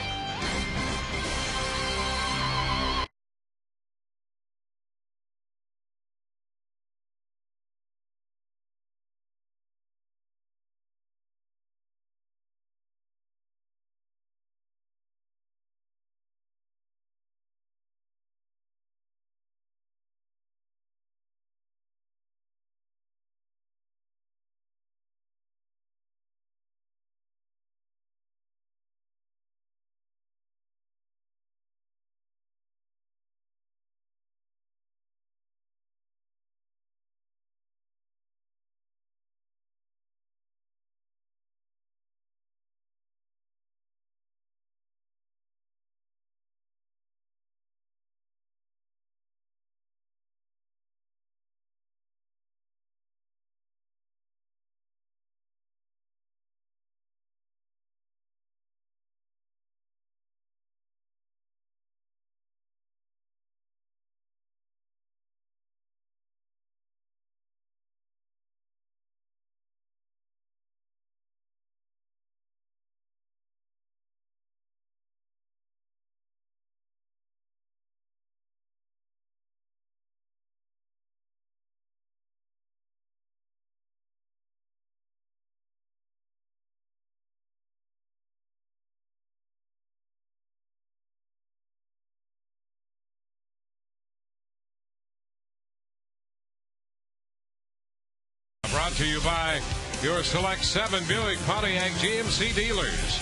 Brought to you by your Select 7 Buick Pontiac GMC dealers.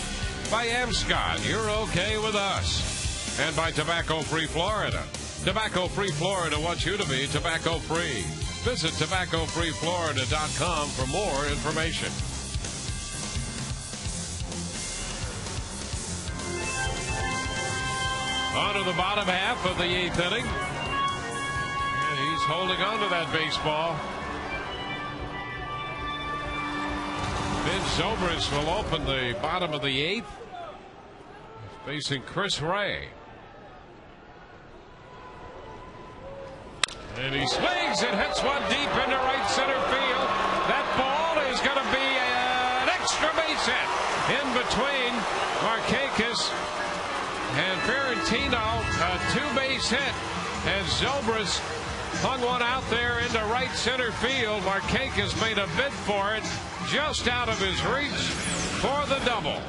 By Amscot, you're okay with us. And by Tobacco Free Florida. Tobacco Free Florida wants you to be tobacco free. Visit tobaccofreeflorida.com for more information. On to the bottom half of the 8th inning. And he's holding on to that baseball. Vince Zobrist will open the bottom of the 8th, facing Chris Ray. And he swings and hits one deep into right center field. That ball is going to be an extra base hit in between Markakis and Ferentino. A 2-base hit as Zobrist hung one out there into right center field. Markakis made a bid for it, just out of his reach for the double.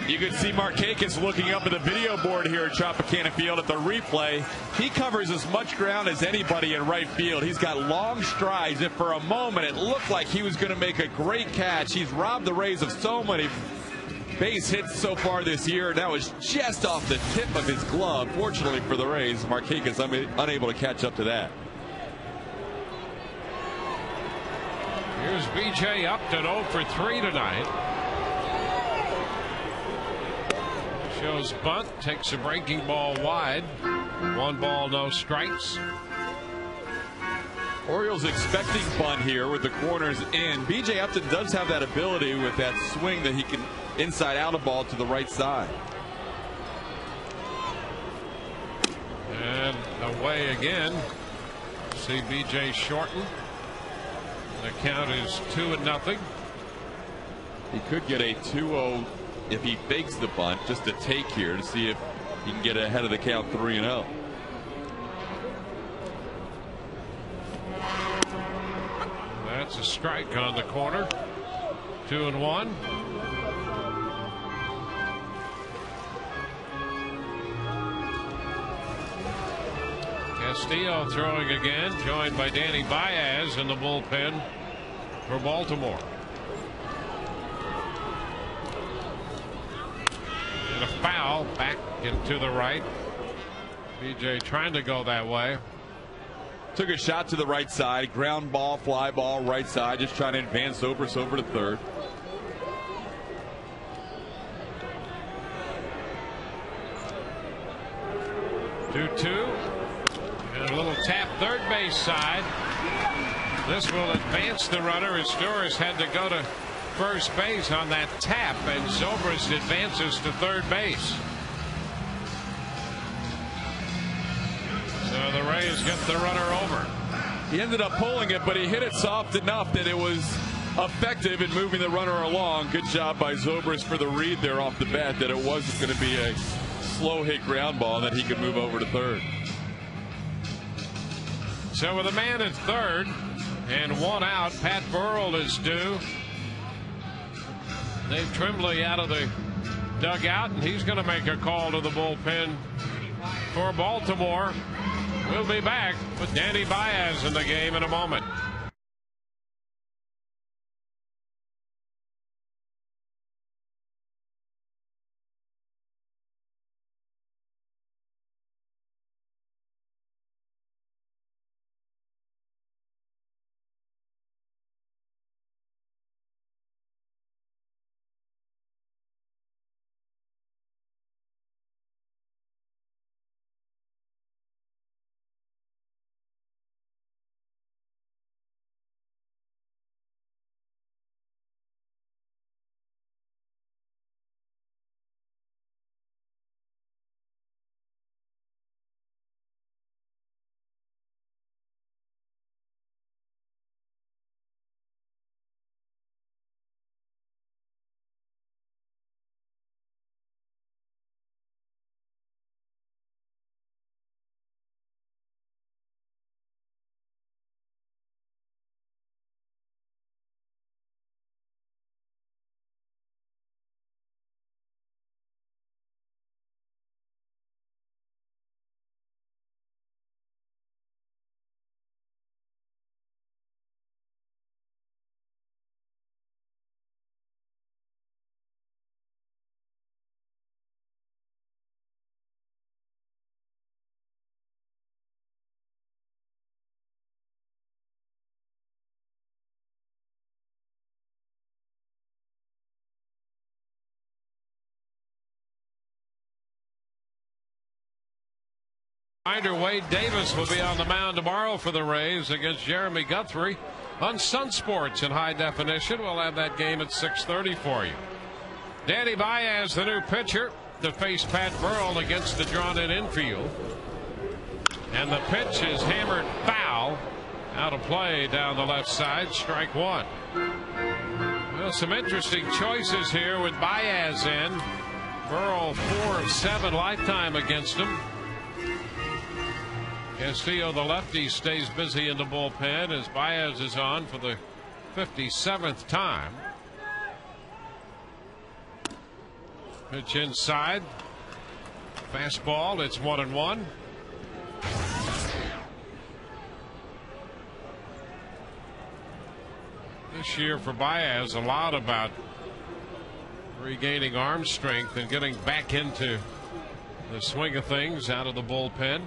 You can see Markakis looking up at the video board here at Tropicana Field at the replay. He covers as much ground as anybody in right field. He's got long strides, and for a moment it looked like he was going to make a great catch. He's robbed the Rays of so many base hits so far this year. That was just off the tip of his glove. Fortunately for the Rays, Markakis unable to catch up to that. Here's B.J. Upton 0 for 3 tonight. Shows bunt, takes a breaking ball wide. 1 ball, no strikes. Orioles expecting bunt here with the corners in. B.J. Upton does have that ability with that swing that he can inside out a ball to the right side. And away again. See B.J. shorten. The count is 2-0. He could get a 2-0 if he fakes the bunt, just a take here to see if he can get ahead of the count 3-0. That's a strike on the corner. 2-1. Castillo throwing again, joined by Danny Baez in the bullpen for Baltimore. And a foul back into the right. BJ trying to go that way. Took a shot to the right side, ground ball, fly ball, right side, just trying to advance Zobrist over to third. Two. And a little tap third base side. This will advance the runner as Storis had to go to first base on that tap, and Zobrist advances to third base. So the Rays get the runner over. He ended up pulling it, but he hit it soft enough that it was effective in moving the runner along. Good job by Zobrist for the read there off the bat that it was going to be a slow hit ground ball that he could move over to third. So with a man at third and 1 out, Pat Burrell is due. Dave Tremblay out of the dugout, and he's going to make a call to the bullpen for Baltimore. We'll be back with Danny Baez in the game in a moment. Reminder, Wade Davis will be on the mound tomorrow for the Rays against Jeremy Guthrie on Sun Sports in high definition. We'll have that game at 6:30 for you. Danny Baez, the new pitcher, to face Pat Burrell against the drawn-in infield. And the pitch is hammered foul. Out of play down the left side. Strike 1. Well, some interesting choices here with Baez in. Burrell 4 of 7 lifetime against him. Castillo, the lefty, stays busy in the bullpen as Baez is on for the 57th time. Pitch inside. Fastball. It's 1-1. This year for Baez, a lot about regaining arm strength and getting back into the swing of things out of the bullpen.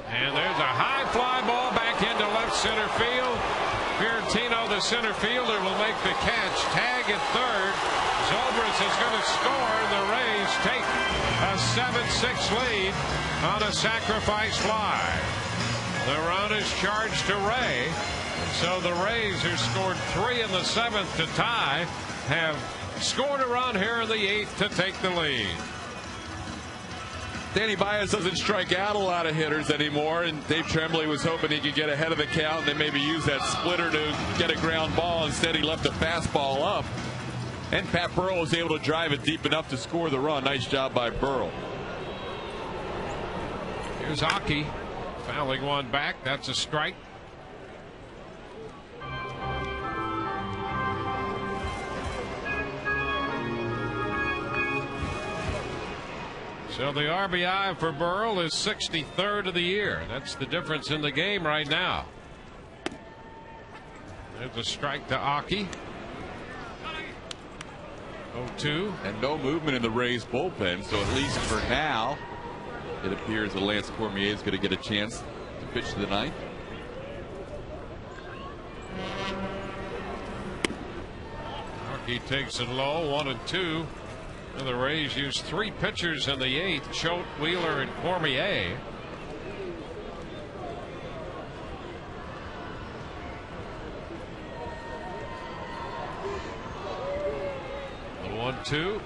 And there's a high fly ball back into left center field. Fiorentino, the center fielder, will make the catch. Tag at third. Zobrist is going to score, and the Rays take a 7-6 lead on a sacrifice fly. The run is charged to Ray. So the Rays, who scored 3 in the 7th to tie, have scored a run here in the 8th to take the lead. Danny Baez doesn't strike out a lot of hitters anymore, and Dave Tremblay was hoping he could get ahead of the count and then maybe use that splitter to get a ground ball. Instead, he left a fastball up, and Pat Burrell was able to drive it deep enough to score the run. Nice job by Burrell. Here's Aki fouling one back. That's a strike. So the RBI for Burrell is 63rd of the year. That's the difference in the game right now. There's a strike to Aki. 0-2. And no movement in the Rays bullpen, so at least for now, it appears that Lance Cormier is going to get a chance to pitch to the ninth. Aki takes it low, 1-2. And the Rays used 3 pitchers in the 8th, Choate, Wheeler, and Cormier. The 1-2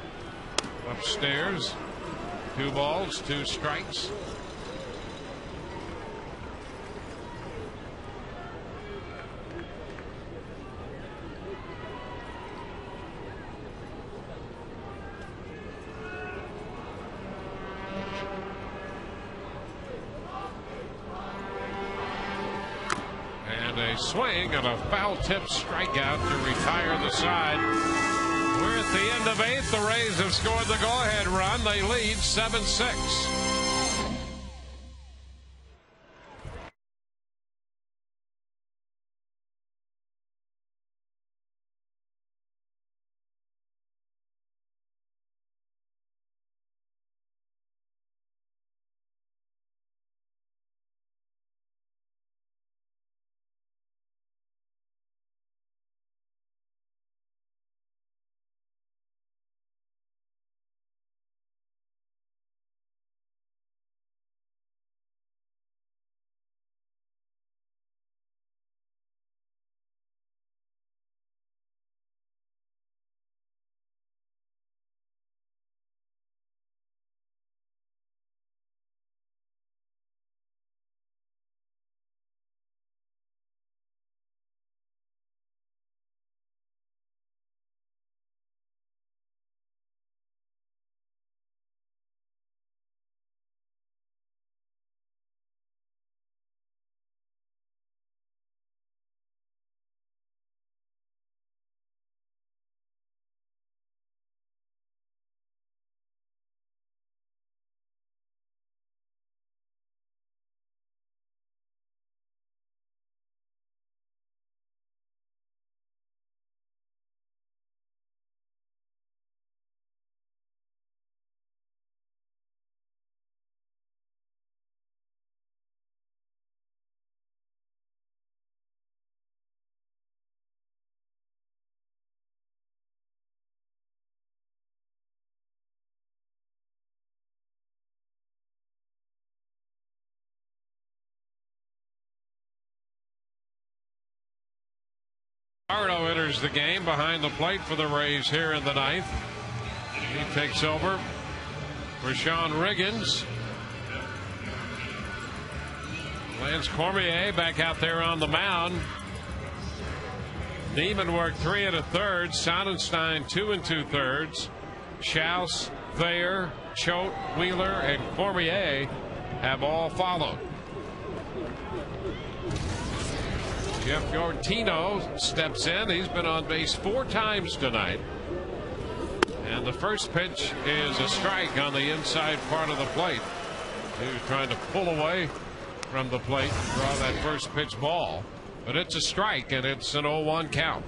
upstairs. 2 balls, 2 strikes. A swing and a foul tip strikeout to retire the side. We're at the end of 8th. The Rays have scored the go-ahead run. They lead 7-6. Arno enters the game behind the plate for the Rays here in the 9th. He takes over for Sean Riggins. Lance Cormier back out there on the mound. Neiman worked 3 1/3. Sonnenstein 2 2/3. Schaus, Thayer, Choate, Wheeler, and Cormier have all followed. Jeff Fiorentino steps in. He's been on base 4 times tonight. And the first pitch is a strike on the inside part of the plate. He was trying to pull away from the plate, draw that first pitch ball. But it's a strike, and it's an 0-1 count.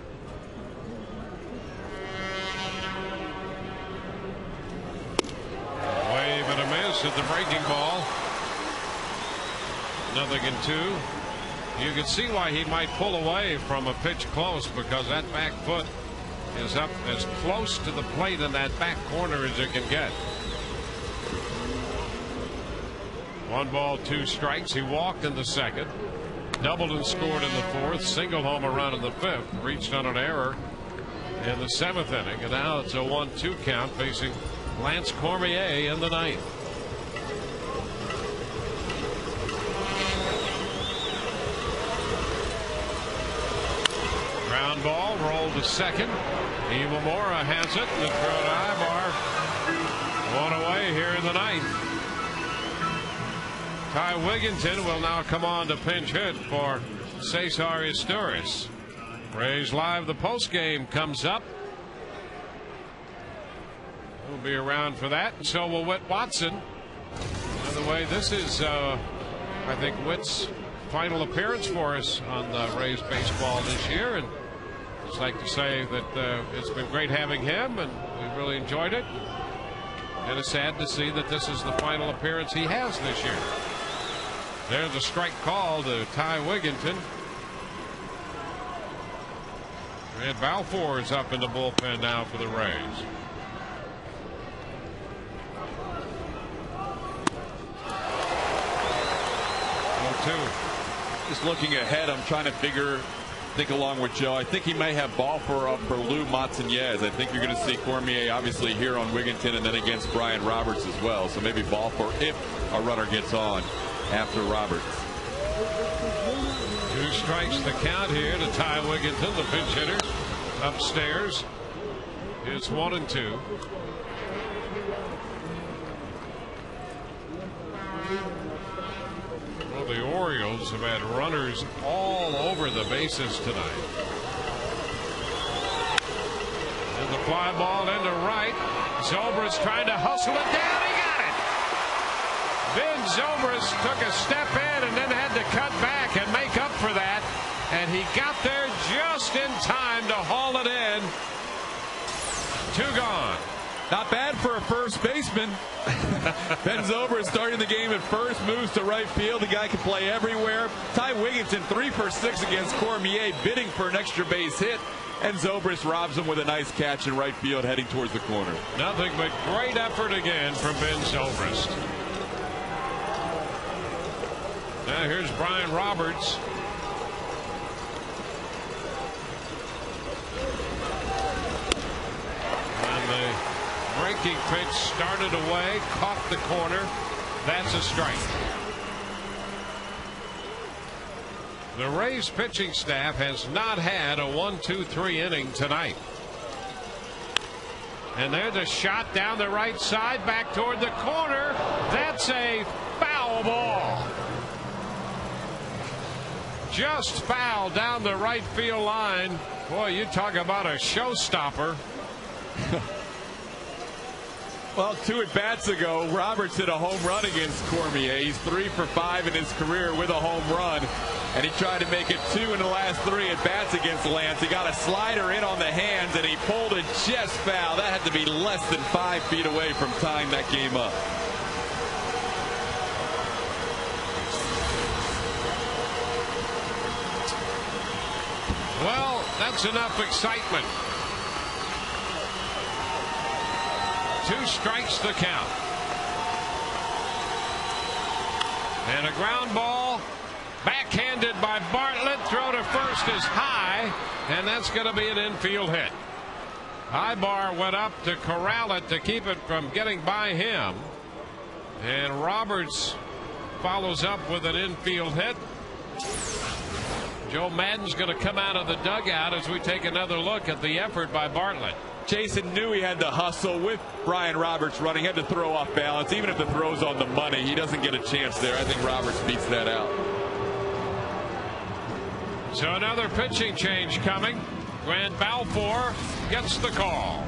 Wave and a miss at the breaking ball. 0-2. You can see why he might pull away from a pitch close, because that back foot is up as close to the plate in that back corner as it can get. 1 ball, 2 strikes. He walked in the second, doubled and scored in the fourth, single home a run in the fifth, reached on an error in the 7th inning, and now it's a 1-2 count facing Lance Cormier in the 9th. Ground ball rolled to second. Iwamura has it, and the throw to Ibar. 1 away here in the 9th. Ty Wigginton will now come on to pinch hit for Cesar Izturis. Rays Live, the post game comes up. We'll be around for that, and so will Whit Watson. By the way, this is, I think, Whit's final appearance for us on the Rays baseball this year, and I'd just like to say that it's been great having him, and we really enjoyed it. And it's sad to see that this is the final appearance he has this year. There's a strike call to Ty Wigginton. And Balfour is up in the bullpen now for the Rays. 0-2. Just looking ahead, I'm trying to think along with Joe. I think he may have Balfour up for Lou Montañez. I think you're going to see Cormier obviously here on Wigginton and then against Brian Roberts as well. So maybe Balfour if a runner gets on after Roberts. 2 strikes the count here to Ty Wigginton, the pinch hitter. Upstairs, it's 1-2. Well, the Orioles have had runners all over the bases tonight. And the fly ball into right. Zobrist trying to hustle it down. He got it. Ben Zobrist took a step in and then had to cut back and make up for that. And he got there just in time to haul it in. 2 gone. Not bad for a first baseman. Ben Zobrist starting the game at first, moves to right field. The guy can play everywhere. Ty Wigginton 3 for 6 against Cormier, bidding for an extra base hit. And Zobrist robs him with a nice catch in right field, heading towards the corner. Nothing but great effort again from Ben Zobrist. Now here's Brian Roberts. And the breaking pitch started away, caught the corner. That's a strike. The Rays pitching staff has not had a 1-2-3 inning tonight. And there's a shot down the right side, back toward the corner. That's a foul ball. Just foul down the right field line. Boy, you talk about a showstopper. Well, 2 at-bats ago, Roberts hit a home run against Cormier. He's 3 for 5 in his career with a home run. And he tried to make it 2 in the last 3 at-bats against Lance. He got a slider in on the hands, and he pulled it just foul. That had to be less than 5 feet away from tying that game up. Well, that's enough excitement. 2 strikes the count. And a ground ball backhanded by Bartlett. Throw to first is high, and that's going to be an infield hit. Ibar went up to corral it to keep it from getting by him. And Roberts follows up with an infield hit. Joe Madden's going to come out of the dugout as we take another look at the effort by Bartlett. Jason knew he had to hustle with Brian Roberts running. He had to throw off balance. Even if the throw's on the money, he doesn't get a chance there. I think Roberts beats that out. So another pitching change coming. Grant Balfour gets the call.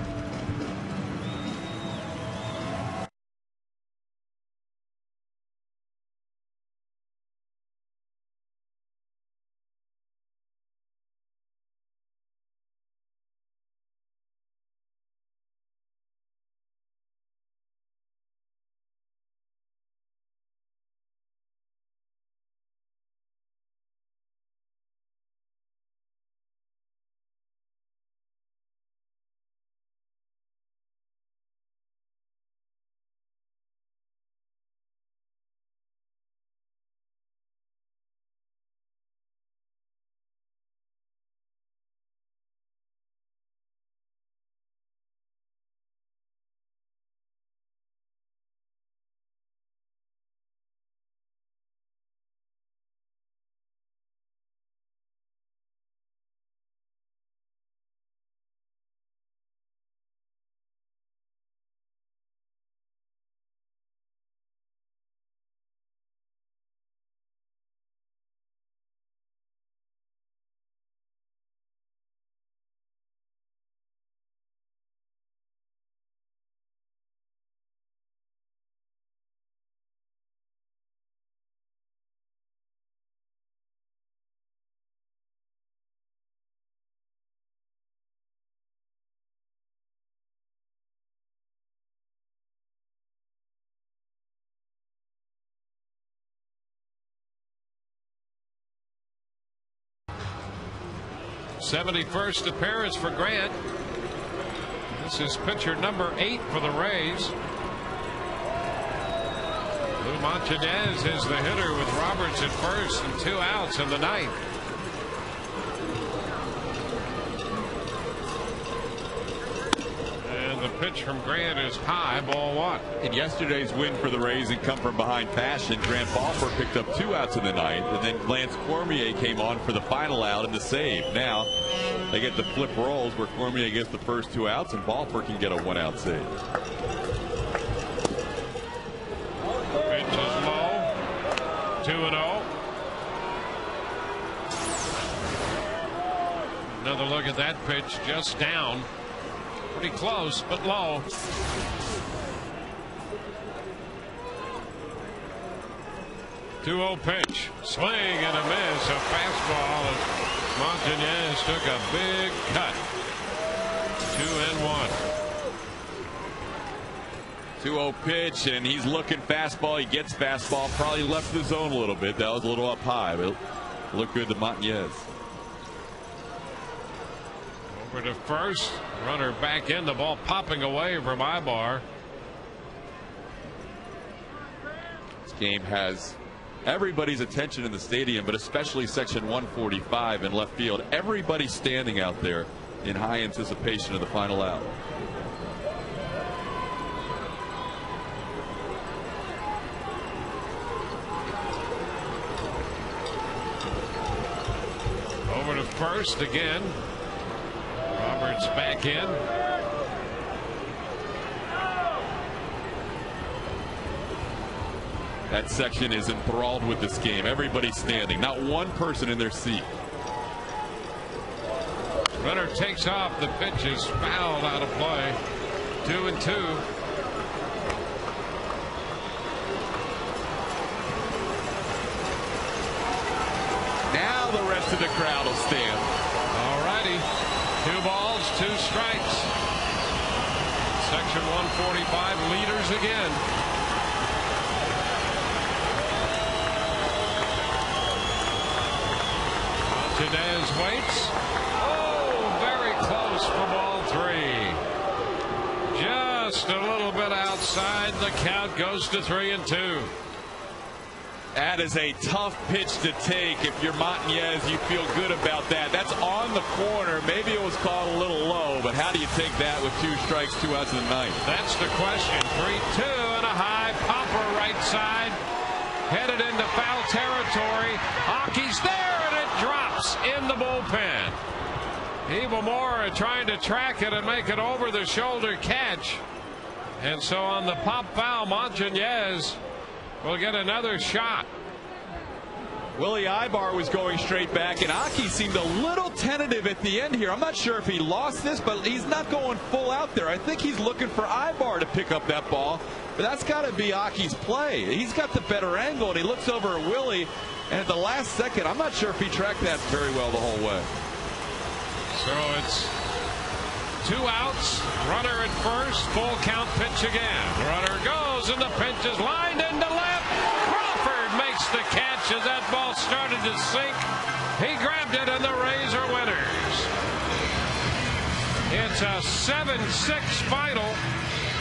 71st appearance for Grant. This is pitcher number 8 for the Rays. Lou Montanez is the hitter with Roberts at first and 2 outs in the ninth. And the pitch from Grant is high, ball 1. In yesterday's win for the Rays and come from behind fashion, Grant Balfour picked up 2 outs in the ninth, and then Lance Cormier came on for the final out and the save. Now they get the flip roles where Cormier gets the first 2 outs and Balfour can get a 1-out save. Pitch is low. 2-0. Another look at that pitch, just down. Pretty close, but low. Two-0 pitch. Swing and a miss. A fastball. And Montanez took a big cut. 2-1. 2-0 pitch, and he's looking fastball. He gets fastball. Probably left the zone a little bit. That was a little up high, but looked good to Montanez. Over to first. Runner back in. The ball popping away from Ibar. This game has everybody's attention in the stadium, but especially section 145 in left field. Everybody standing out there in high anticipation of the final out. Over to first again. Roberts back in. That section is enthralled with this game. Everybody's standing, not one person in their seat. Runner takes off. The pitch is fouled out of play. 2-2. Now the rest of the crowd will stand. All righty. 2 balls, 2 strikes. Section 145 leaders again. Montanez waits. Oh, very close for ball 3. Just a little bit outside. The count goes to 3-2. That is a tough pitch to take. If you're Montanez, you feel good about that. That's on the corner. Maybe it was called a little low, but how do you take that with 2 strikes, 2 outs in the ninth? That's the question. 3-2 and a high popper right side. Headed into foul territory. Aki's there, and it drops in the bullpen. Evil Moore trying to track it and make an over-the-shoulder catch. And so on the pop foul, Montanez will get another shot. Willie Ibar was going straight back, and Aki seemed a little tentative at the end here. I'm not sure if he lost this, but he's not going full out there. I think he's looking for Ibar to pick up that ball, but that's got to be Aki's play. He's got the better angle, and he looks over at Willie, and at the last second, I'm not sure if he tracked that very well the whole way. So it's 2 outs, runner at first, full count pitch again. Runner goes, and the pitch is lined into left. Crawford makes the catch as that ball started to sink. He grabbed it, and the Rays are winners. It's a 7-6 final.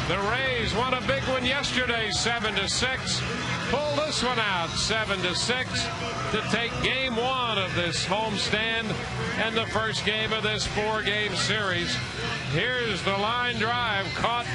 The Rays won a big one yesterday, 7-6. Pull this one out, 7-6, to take game 1 of this homestand and the first game of this 4-game series. Here's the line drive caught